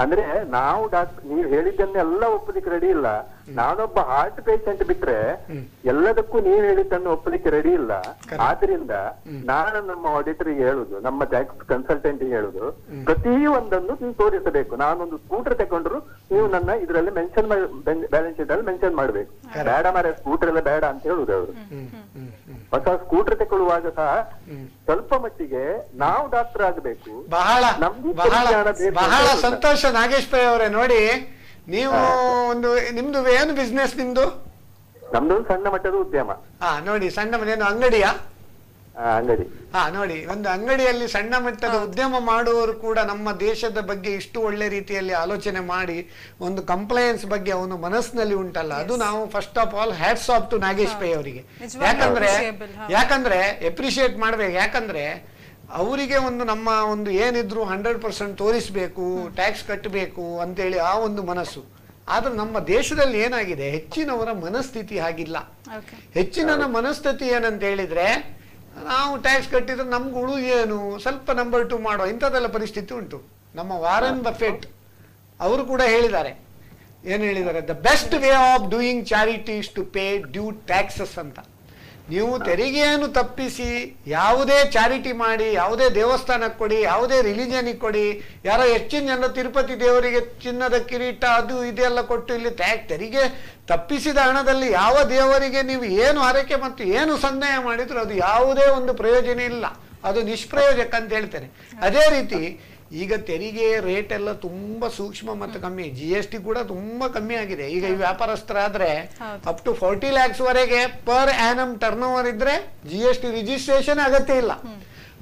ಅಂದ್ರೆ ನಾವು ನೀವು ಹೇಳಿದ್ದನ್ನೆಲ್ಲ ಒಪ್ಪಲಿಕ್ಕೆ ರೆಡಿ ಇಲ್ಲ. ನಾನೊಬ್ಬ ಹಾರ್ಟ್ ಪೇಷಂಟ್ ಬಿಟ್ರೆ ಎಲ್ಲದಕ್ಕೂ ನೀವು ಹೇಳಿದ್ದನ್ನು ಒಪ್ಪಲಿಕ್ಕೆ ರೆಡಿ ಇಲ್ಲ. ಆದ್ರಿಂದ ನಾನು ನಮ್ಮ ಆಡಿಟರ್ಗೆ ಹೇಳುದು, ನಮ್ಮ ಟ್ಯಾಕ್ಸ್ ಕನ್ಸಲ್ಟೆಂಟ್ ಹೇಳುದು, ಪ್ರತಿ ಒಂದನ್ನು ನೀವು ತೋರಿಸಬೇಕು. ನಾನೊಂದು ಸ್ಕೂಟರ್ ತಗೊಂಡ್ರು ನೀವು ನನ್ನ ಇದರಲ್ಲಿ ಮೆನ್ಷನ್ ಬ್ಯಾಲೆನ್ಸ್ ಶೀಟ್ ಅಲ್ಲಿ ಮೆನ್ಷನ್ ಮಾಡ್ಬೇಕು. ಬೇಡ ಮಾರ ಸ್ಕೂಟರ್ ಎಲ್ಲ ಬೇಡ ಅಂತ ಹೇಳುದು ಅವರು. ಹೊಸ ಸ್ಕೂಟರ್ ತಗೊಳ್ಳುವಾಗ ಸಹ ಸ್ವಲ್ಪ ಮಟ್ಟಿಗೆ ನಾವು ಡಾಕ್ಟರ್ ಆಗಬೇಕು. ಬಹಳ ಸಂತೋಷ ನಾಗೇಶ್ ಪೈ ಅವರೇ. ನೋಡಿ, ನೀವು ಒಂದು ನಿಮ್ದು ಏನು ಬಿಸ್ನೆಸ್ ನಿಮ್ದು? ನಮ್ದು ಸಣ್ಣ ಮಟ್ಟದ ಉದ್ಯಮ. ನೋಡಿ, ಸಣ್ಣ ಮನೇನು ಅಂಗಡಿಯಾ? ಅಂಗಡಿ. ನೋಡಿ, ಒಂದು ಅಂಗಡಿಯಲ್ಲಿ ಸಣ್ಣ ಮಟ್ಟದ ಉದ್ಯಮ ಮಾಡುವವರು ಕೂಡ ನಮ್ಮ ದೇಶದ ಬಗ್ಗೆ ಇಷ್ಟು ಒಳ್ಳೆ ರೀತಿಯಲ್ಲಿ ಆಲೋಚನೆ ಮಾಡಿ ಒಂದು ಕಂಪ್ಲೈನ್ಸ್ ಬಗ್ಗೆ ಅವನು ಮನಸ್ಸಿನಲ್ಲಿ ಉಂಟಲ್ಲ, ಅದು ನಾವು first of all hats off to Nagesh Pai ಅವರಿಗೆ. ಯಾಕಂದ್ರೆ ಎಪ್ರಿಶಿಯೇಟ್ ಮಾಡ್ಬೇಕು. ಯಾಕಂದ್ರೆ ಅವರಿಗೆ ಒಂದು ನಮ್ಮ ಒಂದು ಏನಿದ್ರು 100% ತೋರಿಸ್ಬೇಕು, ಟ್ಯಾಕ್ಸ್ ಕಟ್ಟಬೇಕು ಅಂತೇಳಿ ಆ ಒಂದು ಮನಸ್ಸು. ಆದ್ರೆ ನಮ್ಮ ದೇಶದಲ್ಲಿ ಏನಾಗಿದೆ, ಹೆಚ್ಚಿನವರ ಮನಸ್ಥಿತಿ ಹಾಗಿಲ್ಲ. ಹೆಚ್ಚಿನ ಮನಸ್ಥಿತಿ ಏನಂತ ಹೇಳಿದ್ರೆ, ನಾವು ಟ್ಯಾಕ್ಸ್ ಕಟ್ಟಿದ್ರೆ ನಮ್ಗೆ ಉಳು ಏನು, ಸ್ವಲ್ಪ ನಂಬರ್ 2 ಮಾಡೋ ಇಂಥದ್ದೆಲ್ಲ ಪರಿಸ್ಥಿತಿ ಉಂಟು. ನಮ್ಮ ವಾರನ್ ಬಫೆಟ್ ಅವರು ಕೂಡ ಹೇಳಿದ್ದಾರೆ. ಏನು ಹೇಳಿದ್ದಾರೆ? The best way of doing charity is to pay due taxes ಅಂತ. ನೀವು ತೆರಿಗೆಯನ್ನು ತಪ್ಪಿಸಿ ಯಾವುದೇ ಚಾರಿಟಿ ಮಾಡಿ, ಯಾವುದೇ ದೇವಸ್ಥಾನಕ್ಕೆ ಕೊಡಿ, ಯಾವುದೇ ರಿಲಿಜನಿಗೆ ಕೊಡಿ, ಯಾರೋ ಹೆಚ್ಚಿನ ಜನ ತಿರುಪತಿ ದೇವರಿಗೆ ಚಿನ್ನದ ಕಿರೀಟ ಅದು ಇದೆಲ್ಲ ಕೊಟ್ಟು ಇಲ್ಲಿ ತೆರಿಗೆ ತಪ್ಪಿಸಿದ ಹಣದಲ್ಲಿ ಯಾವ ದೇವರಿಗೆ ನೀವು ಏನು ಹರಕೆ ಮತ್ತು ಏನು ಸಂದಾಯ ಮಾಡಿದ್ರು ಅದು ಯಾವುದೇ ಒಂದು ಪ್ರಯೋಜನ ಇಲ್ಲ, ಅದು ನಿಷ್ಪ್ರಯೋಜಕ ಅಂತ ಹೇಳ್ತೇನೆ. ಅದೇ ರೀತಿ ಈಗ ತೆರಿಗೆ ರೇಟ್ ಎಲ್ಲ ತುಂಬಾ ಸೂಕ್ಷ್ಮ ಮತ್ತು ಕಮ್ಮಿ, GST ಕೂಡ ತುಂಬಾ ಕಮ್ಮಿ ಆಗಿದೆ. ಈಗ ಈ ವ್ಯಾಪಾರಸ್ಥರಾದ್ರೆ ಅಪ್ ಟು 40 lakhs ವರೆಗೆ ಪರ್ ಆನಮ್ ಟರ್ನ್ ಓವರ್ ಇದ್ರೆ GST ರಿಜಿಸ್ಟ್ರೇಷನ್ ಅಗತ್ಯ ಇಲ್ಲ.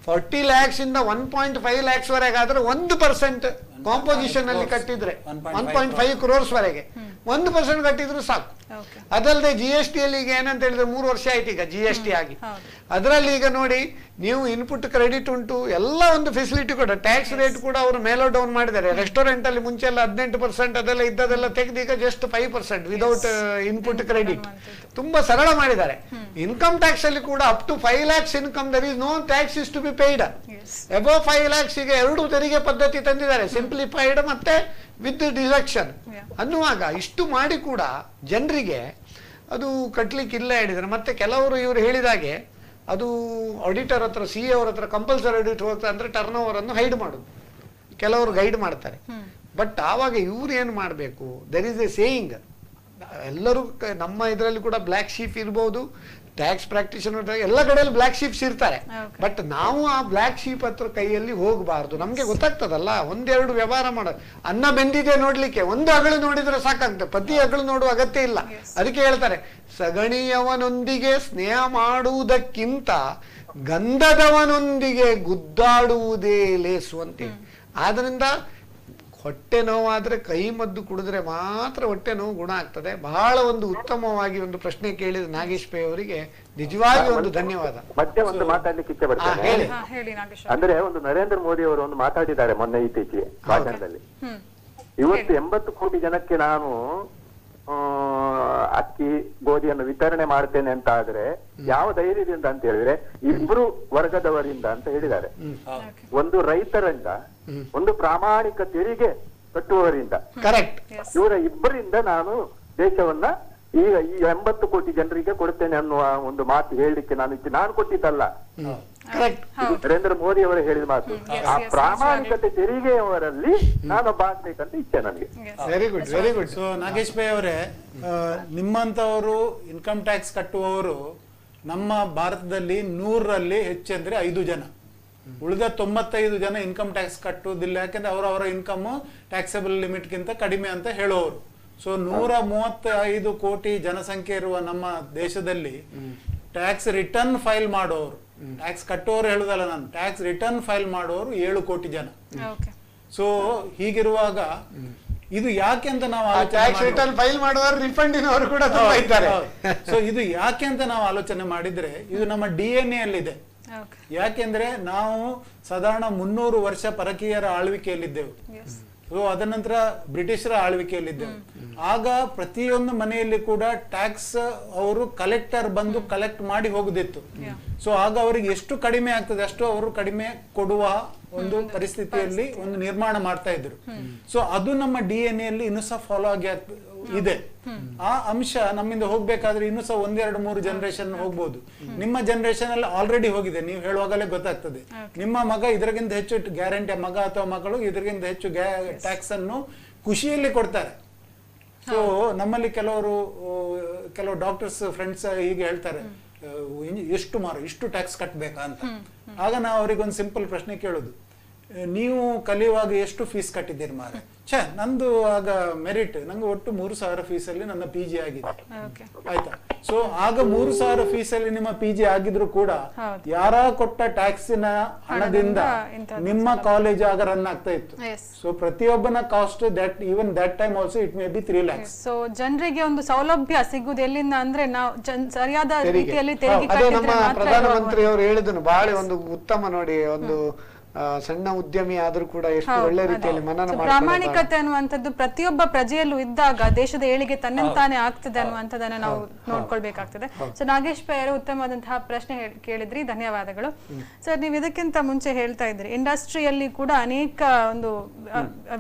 40 lakhs ಇಂದ 1.5 lakhs ವರೆಗೆ ಆದ್ರೆ 1% ಕಾಂಪೋಸಿಷನ್ ಅಲ್ಲಿ ಕಟ್ಟಿದ್ರೆ 1.5 crores ವರೆಗೆ 1% ಕಟ್ಟಿದ್ರು ಸಾಕು. ಅದಲ್ಲದೆ GST ಅಲ್ಲಿ ಈಗ ಏನಂತ ಹೇಳಿದ್ರೆ 3 ವರ್ಷ ಆಯ್ತು ಈಗ GST ಆಗಿ. ಅದರಲ್ಲಿ ಈಗ ನೋಡಿ ನೀವು ಇನ್ಪುಟ್ ಕ್ರೆಡಿಟ್ ಉಂಟು, ಎಲ್ಲ ಒಂದು ಫೆಸಿಲಿಟಿ ಕೂಡ, ಟ್ಯಾಕ್ಸ್ ರೇಟ್ ಕೂಡ ಅವರು ಮೇಲೋ ಡೌನ್ ಮಾಡಿದ್ದಾರೆ. ರೆಸ್ಟೋರೆಂಟ್ ಅಲ್ಲಿ ಮುಂಚೆ ಎಲ್ಲ 18% ಅದೆಲ್ಲ ಇದ್ದದೆಲ್ಲ ತೆಗೆದು ಈಗ ಜಸ್ಟ್ 5% ವಿದೌಟ್ ಇನ್ಪುಟ್ ಕ್ರೆಡಿಟ್. ತುಂಬಾ ಸರಳ ಮಾಡಿದ್ದಾರೆ. ಇನ್ಕಮ್ ಟ್ಯಾಕ್ಸ್ ಅಲ್ಲಿ ಕೂಡ up to 5 lakhs income there is no tax is to be paid. Above 5 lakhs ಗೆ 2 ತೆರಿಗೆ ಪದ್ಧತಿ ತಂದಿದ್ದಾರೆ, ಸಿಂಪ್ಲಿಫೈಡ್ ಮತ್ತೆ ವಿತ್ ಡಿಡಕ್ಷನ್ ಅನ್ನುವಾಗ ಇಷ್ಟು ಮಾಡಿ ಕೂಡ ಜನರಿಗೆ ಅದು ಕಟ್ಲಿಕ್ಕೆ ಇಲ್ಲ ಹೇಳಿದ್ದಾರೆ. ಮತ್ತೆ ಕೆಲವರು ಇವರು ಹೇಳಿದಾಗೆ ಅದು ಆಡಿಟರ್ ಹತ್ರ CA ಅವ್ರ ಹತ್ರ ಕಂಪಲ್ಸರಿ ಆಡಿಟ್ ಹೋಗ್ತಾ ಅಂದ್ರೆ ಟರ್ನ್ ಓವರ್ ಅನ್ನು ಹೈಡ್ ಮಾಡೋದು, ಕೆಲವರು ಗೈಡ್ ಮಾಡ್ತಾರೆ. ಬಟ್ ಆವಾಗ ಇವ್ರು ಏನು ಮಾಡಬೇಕು, ದರ್ ಇಸ್ ಎ ಸೇಯಿಂಗ್, ಎಲ್ಲರೂ ನಮ್ಮ ಇದರಲ್ಲಿ ಕೂಡ ಬ್ಲ್ಯಾಕ್ ಶೀಪ್ ಇರ್ಬೋದು, ಟ್ಯಾಕ್ಸ್ ಪ್ರಾಕ್ಟಿಷನರ್ ಎಲ್ಲ ಕಡೆಯಲ್ಲಿ ಬ್ಲ್ಯಾಕ್ ಶೀಪ್ಸ್ ಇರ್ತಾರೆ. ಬಟ್ ನಾವು ಆ ಬ್ಲ್ಯಾಕ್ ಶೀಪ್ ಹತ್ರ ಕೈಯಲ್ಲಿ ಹೋಗಬಾರ್ದು. ನಮ್ಗೆ ಗೊತ್ತಾಗ್ತದಲ್ಲ, ಒಂದೆರಡು ವ್ಯವಹಾರ ಮಾಡೋದು, ಅನ್ನ ಬೆಂದಿದೆ ನೋಡ್ಲಿಕ್ಕೆ ಒಂದು ಅಗಳು ನೋಡಿದ್ರೆ ಸಾಕಾಗ್ತದೆ, ಪ್ರತಿ ಅಗಳು ನೋಡುವ ಅಗತ್ಯ ಇಲ್ಲ. ಅದಕ್ಕೆ ಹೇಳ್ತಾರೆ, ಸಗಣಿಯವನೊಂದಿಗೆ ಸ್ನೇಹ ಮಾಡುವುದಕ್ಕಿಂತ ಗಂಧದವನೊಂದಿಗೆ ಗುದ್ದಾಡುವುದೇ ಲೇಸು ಅಂತೇಳಿ. ಆದ್ರಿಂದ ಹೊಟ್ಟೆ ನೋವಾದ್ರೆ ಕೈ ಮದ್ದು ಕುಡಿದ್ರೆ ಮಾತ್ರ ಹೊಟ್ಟೆ ನೋವು ಗುಣ ಆಗ್ತದೆ. ಬಹಳ ಒಂದು ಉತ್ತಮವಾಗಿ ಒಂದು ಪ್ರಶ್ನೆ ಕೇಳಿದ ನಾಗೇಶ್ ಪೈ ಅವರಿಗೆ ನಿಜವಾಗಿ ಒಂದು ಧನ್ಯವಾದ. ಮತ್ತೆ ಒಂದು ಮಾತಾಡ್ಲಿಕ್ಕೆ ಇಚ್ಛೆ ಪಡ್ತೇನೆ. ಅಂದ್ರೆ ಒಂದು ನರೇಂದ್ರ ಮೋದಿ ಅವರು ಒಂದು ಮಾತಾಡಿದ್ದಾರೆ ಮೊನ್ನೆ ಇತ್ತೀಚೆಗೆ ಭಾಷಣದಲ್ಲಿ, ಇವತ್ತು 80 ಕೋಟಿ ಜನಕ್ಕೆ ನಾನು ಅಕ್ಕಿ ಗೋಧಿಯನ್ನು ವಿತರಣೆ ಮಾಡ್ತೇನೆ ಅಂತ ಆದ್ರೆ ಯಾವ ಧೈರ್ಯದಿಂದ ಅಂತ ಹೇಳಿದ್ರೆ 2 ವರ್ಗದವರಿಂದ ಅಂತ ಹೇಳಿದ್ದಾರೆ. ಒಂದು ರೈತರಿಂದ, ಒಂದು ಪ್ರಾಮಾಣಿಕ ತೆರಿಗೆ ಕಟ್ಟುವವರಿಂದ. ಕರೆಕ್ಟ್. ಇವರ ಇಬ್ಬರಿಂದ ನಾನು ದೇಶವನ್ನ ಈಗ ಈ 80 ಕೋಟಿ ಜನರಿಗೆ ಕೊಡ್ತೇನೆ ಅನ್ನುವ ಒಂದು ಮಾತು ಹೇಳಲಿಕ್ಕೆ ನಾನು ಕೊಟ್ಟಿದ್ದಲ್ಲ, ನರೇಂದ್ರ ಮೋದಿ ಅವರು ಹೇಳಿದ ಮಾತು. ಆ ಪ್ರಾಮಾಣಿಕತೆ ತೆರಿಗೆಯವರಲ್ಲಿ ನಾನೊಬ್ಬ ಆಗ್ಬೇಕಂತ ಇಚ್ಛೆ ನನಗೆ. Very good, very good. So Nagesh Bhai ಅವರೇ, ನಿಮ್ಮಂತವರು ಇನ್ಕಮ್ ಟ್ಯಾಕ್ಸ್ ಕಟ್ಟುವವರು ನಮ್ಮ ಭಾರತದಲ್ಲಿ 100ರಲ್ಲಿ ಹೆಚ್ಚಂದ್ರೆ 5 ಜನ. ಉಳಿದ 95 ಜನ ಇನ್ಕಮ್ ಟ್ಯಾಕ್ಸ್ ಕಟ್ಟುವುದಿಲ್ಲ, ಯಾಕಂದ್ರೆ ಅವರ ಇನ್ಕಮ್ ಟ್ಯಾಕ್ಸಬಲ್ ಲಿಮಿಟ್ ಗಿಂತ ಕಡಿಮೆ ಅಂತ ಹೇಳುವವರು. ಸೊ 135 ಕೋಟಿ ಜನಸಂಖ್ಯೆ ಇರುವ ನಮ್ಮ ದೇಶದಲ್ಲಿ ಟ್ಯಾಕ್ಸ್ ರಿಟರ್ನ್ ಫೈಲ್ ಮಾಡೋರು, ಟ್ಯಾಕ್ಸ್ ಕಟ್ಟೋರು ಹೇಳುದಲ್ಲ ನಾನು, ಟ್ಯಾಕ್ಸ್ ರಿಟರ್ನ್ ಫೈಲ್ ಮಾಡೋರು 7 ಕೋಟಿ ಜನ. ಸೊ ಹೀಗಿರುವಾಗ ಇದು ಯಾಕೆ ಅಂತ ನಾವು ಫೈಲ್ ಮಾಡುವವರು ರಿಫಂಡಿನವರು ಕೂಡ ತುಂಬಾ ಇದ್ದಾರೆ. ಸೊ ಇದು ಯಾಕೆ ಅಂತ ನಾವು ಆಲೋಚನೆ ಮಾಡಿದ್ರೆ ಇದು ನಮ್ಮ DNA ಅಲ್ಲಿದೆ. ಯಾಕೆಂದ್ರೆ ನಾವು ಸಾಧಾರಣ 300 ವರ್ಷ ಪರಕೀಯರ ಆಳ್ವಿಕೆಯಲ್ಲಿದ್ದೆವು. ಸೊ ಅದ ನಂತರ ಬ್ರಿಟಿಷರ ಆಳ್ವಿಕೆಯಲ್ಲಿದ್ದೆವು. ಆಗ ಪ್ರತಿಯೊಂದು ಮನೆಯಲ್ಲಿ ಕೂಡ ಟ್ಯಾಕ್ಸ್ ಅವರು ಕಲೆಕ್ಟರ್ ಬಂದು ಕಲೆಕ್ಟ್ ಮಾಡಿ ಹೋಗುದಿತ್ತು. ಸೊ ಆಗ ಅವರಿಗೆ ಎಷ್ಟು ಕಡಿಮೆ ಆಗ್ತದೆ ಅಷ್ಟು ಅವರು ಕಡಿಮೆ ಕೊಡುವ ಒಂದು ಪರಿಸ್ಥಿತಿಯಲ್ಲಿ ಒಂದು ನಿರ್ಮಾಣ ಮಾಡ್ತಾ ಇದ್ರು. ಸೊ ಅದು ನಮ್ಮ DNA ಅಲ್ಲಿ ಇನ್ನೂ ಸಹ ಫಾಲೋ ಆಗಿ ಇದೆ. ಆ ಅಂಶ ನಮ್ಮಿಂದ ಹೋಗ್ಬೇಕಾದ್ರೆ ಇನ್ನೂ ಸಹ 1, 2, 3 ಜನರೇಷನ್ ಹೋಗ್ಬೋದು. ನಿಮ್ಮ ಜನರೇಷನ್ ಅಲ್ಲಿ ಆಲ್ರೆಡಿ ಹೋಗಿದೆ, ನೀವು ಹೇಳುವಾಗಲೇ ಗೊತ್ತಾಗ್ತದೆ. ನಿಮ್ಮ ಮಗ ಇದರಿಗಿಂತ ಹೆಚ್ಚು ಗ್ಯಾರಂಟಿ, ಮಗ ಅಥವಾ ಮಗಳು ಇದರಿಗಿಂತ ಹೆಚ್ಚು ಟ್ಯಾಕ್ಸ್ ಅನ್ನು ಖುಷಿಯಲ್ಲಿ ಕೊಡ್ತಾರೆ. ಸೊ ನಮ್ಮಲ್ಲಿ ಕೆಲವು ಡಾಕ್ಟರ್ಸ್ ಫ್ರೆಂಡ್ಸ್ ಹೀಗೆ ಹೇಳ್ತಾರೆ, ಇಷ್ಟು ಟ್ಯಾಕ್ಸ್ ಕಟ್ಬೇಕಾ ಅಂತ. ಆಗ ನಾವು ಅವ್ರಿಗೆ ಒಂದು ಸಿಂಪಲ್ ಪ್ರಶ್ನೆ ಕೇಳೋದು, ನೀವು ಕಲಿಯುವಾಗ ಎಷ್ಟು ಫೀಸ್ ಕಟ್ಟಿದ್ದೀರಿ ಮಾರೆ? ನಂದು ಆಗ ಮೆರಿಟ್, ನಂಗೆ ಒಟ್ಟು 3,000 ಫೀಸಲ್ಲಿ ನನ್ನ PG ಆಗಿದೆ, ಆಯ್ತಾ? ಸೊ ಆಗ 3,000 ಫೀಸಲ್ಲಿ ನಿಮ್ಮ PG ಆಗಿದ್ರು ಕೂಡ ಯಾರ ಕೊಟ್ಟ ಟ್ಯಾಕ್ಸಿನ ಹಣದಿಂದ ನಿಮ್ಮ ಕಾಲೇಜ್ ಆಗ ರನ್ ಆಗ್ತಾ ಇತ್ತು. ಸೊ ಪ್ರತಿಯೊಬ್ಬನ cost even that time also it may be 3 lakhs. ಸೊ ಜನರಿಗೆ ಒಂದು ಸೌಲಭ್ಯ ಸಿಗುದು ಎಲ್ಲಿಂದ ಅಂದ್ರೆ ನಾವು ಸರಿಯಾದ ರೀತಿಯಲ್ಲಿ ತೆರಿಗೆ ಅದೇ ನಮ್ಮ ಪ್ರಧಾನಮಂತ್ರಿ ಅವರು ಹೇಳಿದನು ಬಹಳ ಒಂದು ಉತ್ತಮ ನೋಡಿ, ಒಂದು ಸಣ್ಣ ಉದ್ಯಮಿ ಆದ್ರೂ ಕೂಡ ಎಷ್ಟು ಒಳ್ಳೆ ರೀತಿಯಲ್ಲಿ ಮನನ ಪ್ರಾಮಾಣಿಕತೆ ಅನ್ನುವಂಥದ್ದು ಪ್ರತಿಯೊಬ್ಬ ಪ್ರಜೆಯಲ್ಲೂ ಇದ್ದಾಗ ದೇಶದ ಏಳಿಗೆ ತನ್ನಂತಾನೆ ಆಗ್ತದೆ ಅನ್ನುವಂಥದ್ದನ್ನ ನಾವು ನೋಡ್ಕೊಳ್ಬೇಕಾಗ್ತದೆ. ಸೊ ನಾಗೇಶ್ ಪೈ ಅವರು ಉತ್ತಮವಾದಂತಹ ಪ್ರಶ್ನೆ ಕೇಳಿದ್ರಿ, ಧನ್ಯವಾದಗಳು ಸರ್. ನೀವು ಇದಕ್ಕಿಂತ ಮುಂಚೆ ಹೇಳ್ತಾ ಇದ್ರಿ ಇಂಡಸ್ಟ್ರಿಯಲ್ಲಿ ಕೂಡ ಅನೇಕ ಒಂದು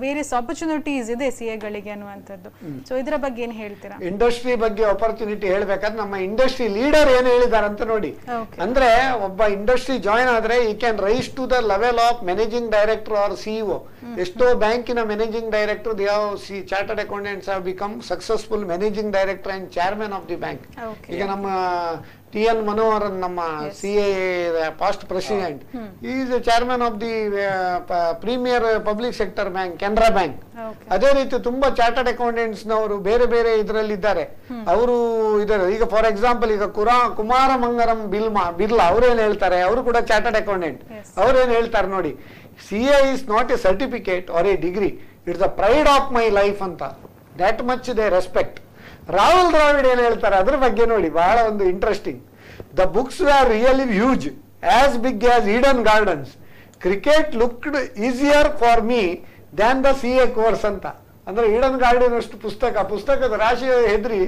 ವೇರಿಯಸ್ ಆಪರ್ಚುನಿಟೀಸ್ ಇದೆ ಸಿಎಗಳಿಗೆ ಅನ್ನುವಂಥದ್ದು. ಸೊ ಇದರ ಬಗ್ಗೆ ಏನ್ ಹೇಳ್ತೀರಾ? ಇಂಡಸ್ಟ್ರಿ ಬಗ್ಗೆ ಆಪರ್ಚುನಿಟಿ ಹೇಳ್ಬೇಕಾದ್ರೆ ನಮ್ಮ ಇಂಡಸ್ಟ್ರಿ ಲೀಡರ್ ಏನ್ ಹೇಳಿದಾರೆ ಅಂತ ನೋಡಿ. ಅಂದ್ರೆ ಒಬ್ಬ ಇಂಡಸ್ಟ್ರಿ ಜಾಯಿನ್ ಆದ್ರೆ ಈ can rise to the level of managing director or CEO. ಎಷ್ಟೋ ಬ್ಯಾಂಕಿನ managing director they have chartered accountants have become successful managing director and chairman of the bank. ಈಗ ನಮ್ಮ TN ಮನೋಹರನ್ ನಮ್ಮ CA past president is chairman of the premier public sector bank Canara bank. ಅದೇ ರೀತಿ ತುಂಬಾ chartered accountants ನವರು ಬೇರೆ ಬೇರೆ ಇದರಲ್ಲಿ ಇದ್ದಾರೆ. ಅವರು ಇದ್ದಾರೆ. ಈಗ ಫಾರ್ ಎಕ್ಸಾಂಪಲ್ ಈಗ ಕುಮಾರ ಮಂಗರಂ ಬಿರ್ಲಾ ಅವ್ರೇನ್ ಹೇಳ್ತಾರೆ, ಅವರು ಕೂಡ ಚಾರ್ಟರ್ಡ್ ಅಕೌಂಟೆಂಟ್. ಅವ್ರೇನ್ ಹೇಳ್ತಾರೆ ನೋಡಿ, CA is not a certificate or a degree, it's the pride of my life ಅಂತ. that much they respect. Rahul Dravid ಏನ್ ಹೇಳ್ತಾರೆ ಅದ್ರ ಬಗ್ಗೆ ನೋಡಿ, ಬಹಳ ಒಂದು interesting. The books are really huge, as big as Eden Gardens. Cricket looked easier for me than the CA course ಅಂತ. ಅಂದ್ರೆ ಈಡನ್ ಗಾರ್ಡನ್ ಅಷ್ಟು ಪುಸ್ತಕದ ರಾಶಿ ಹೆದ್ರಿ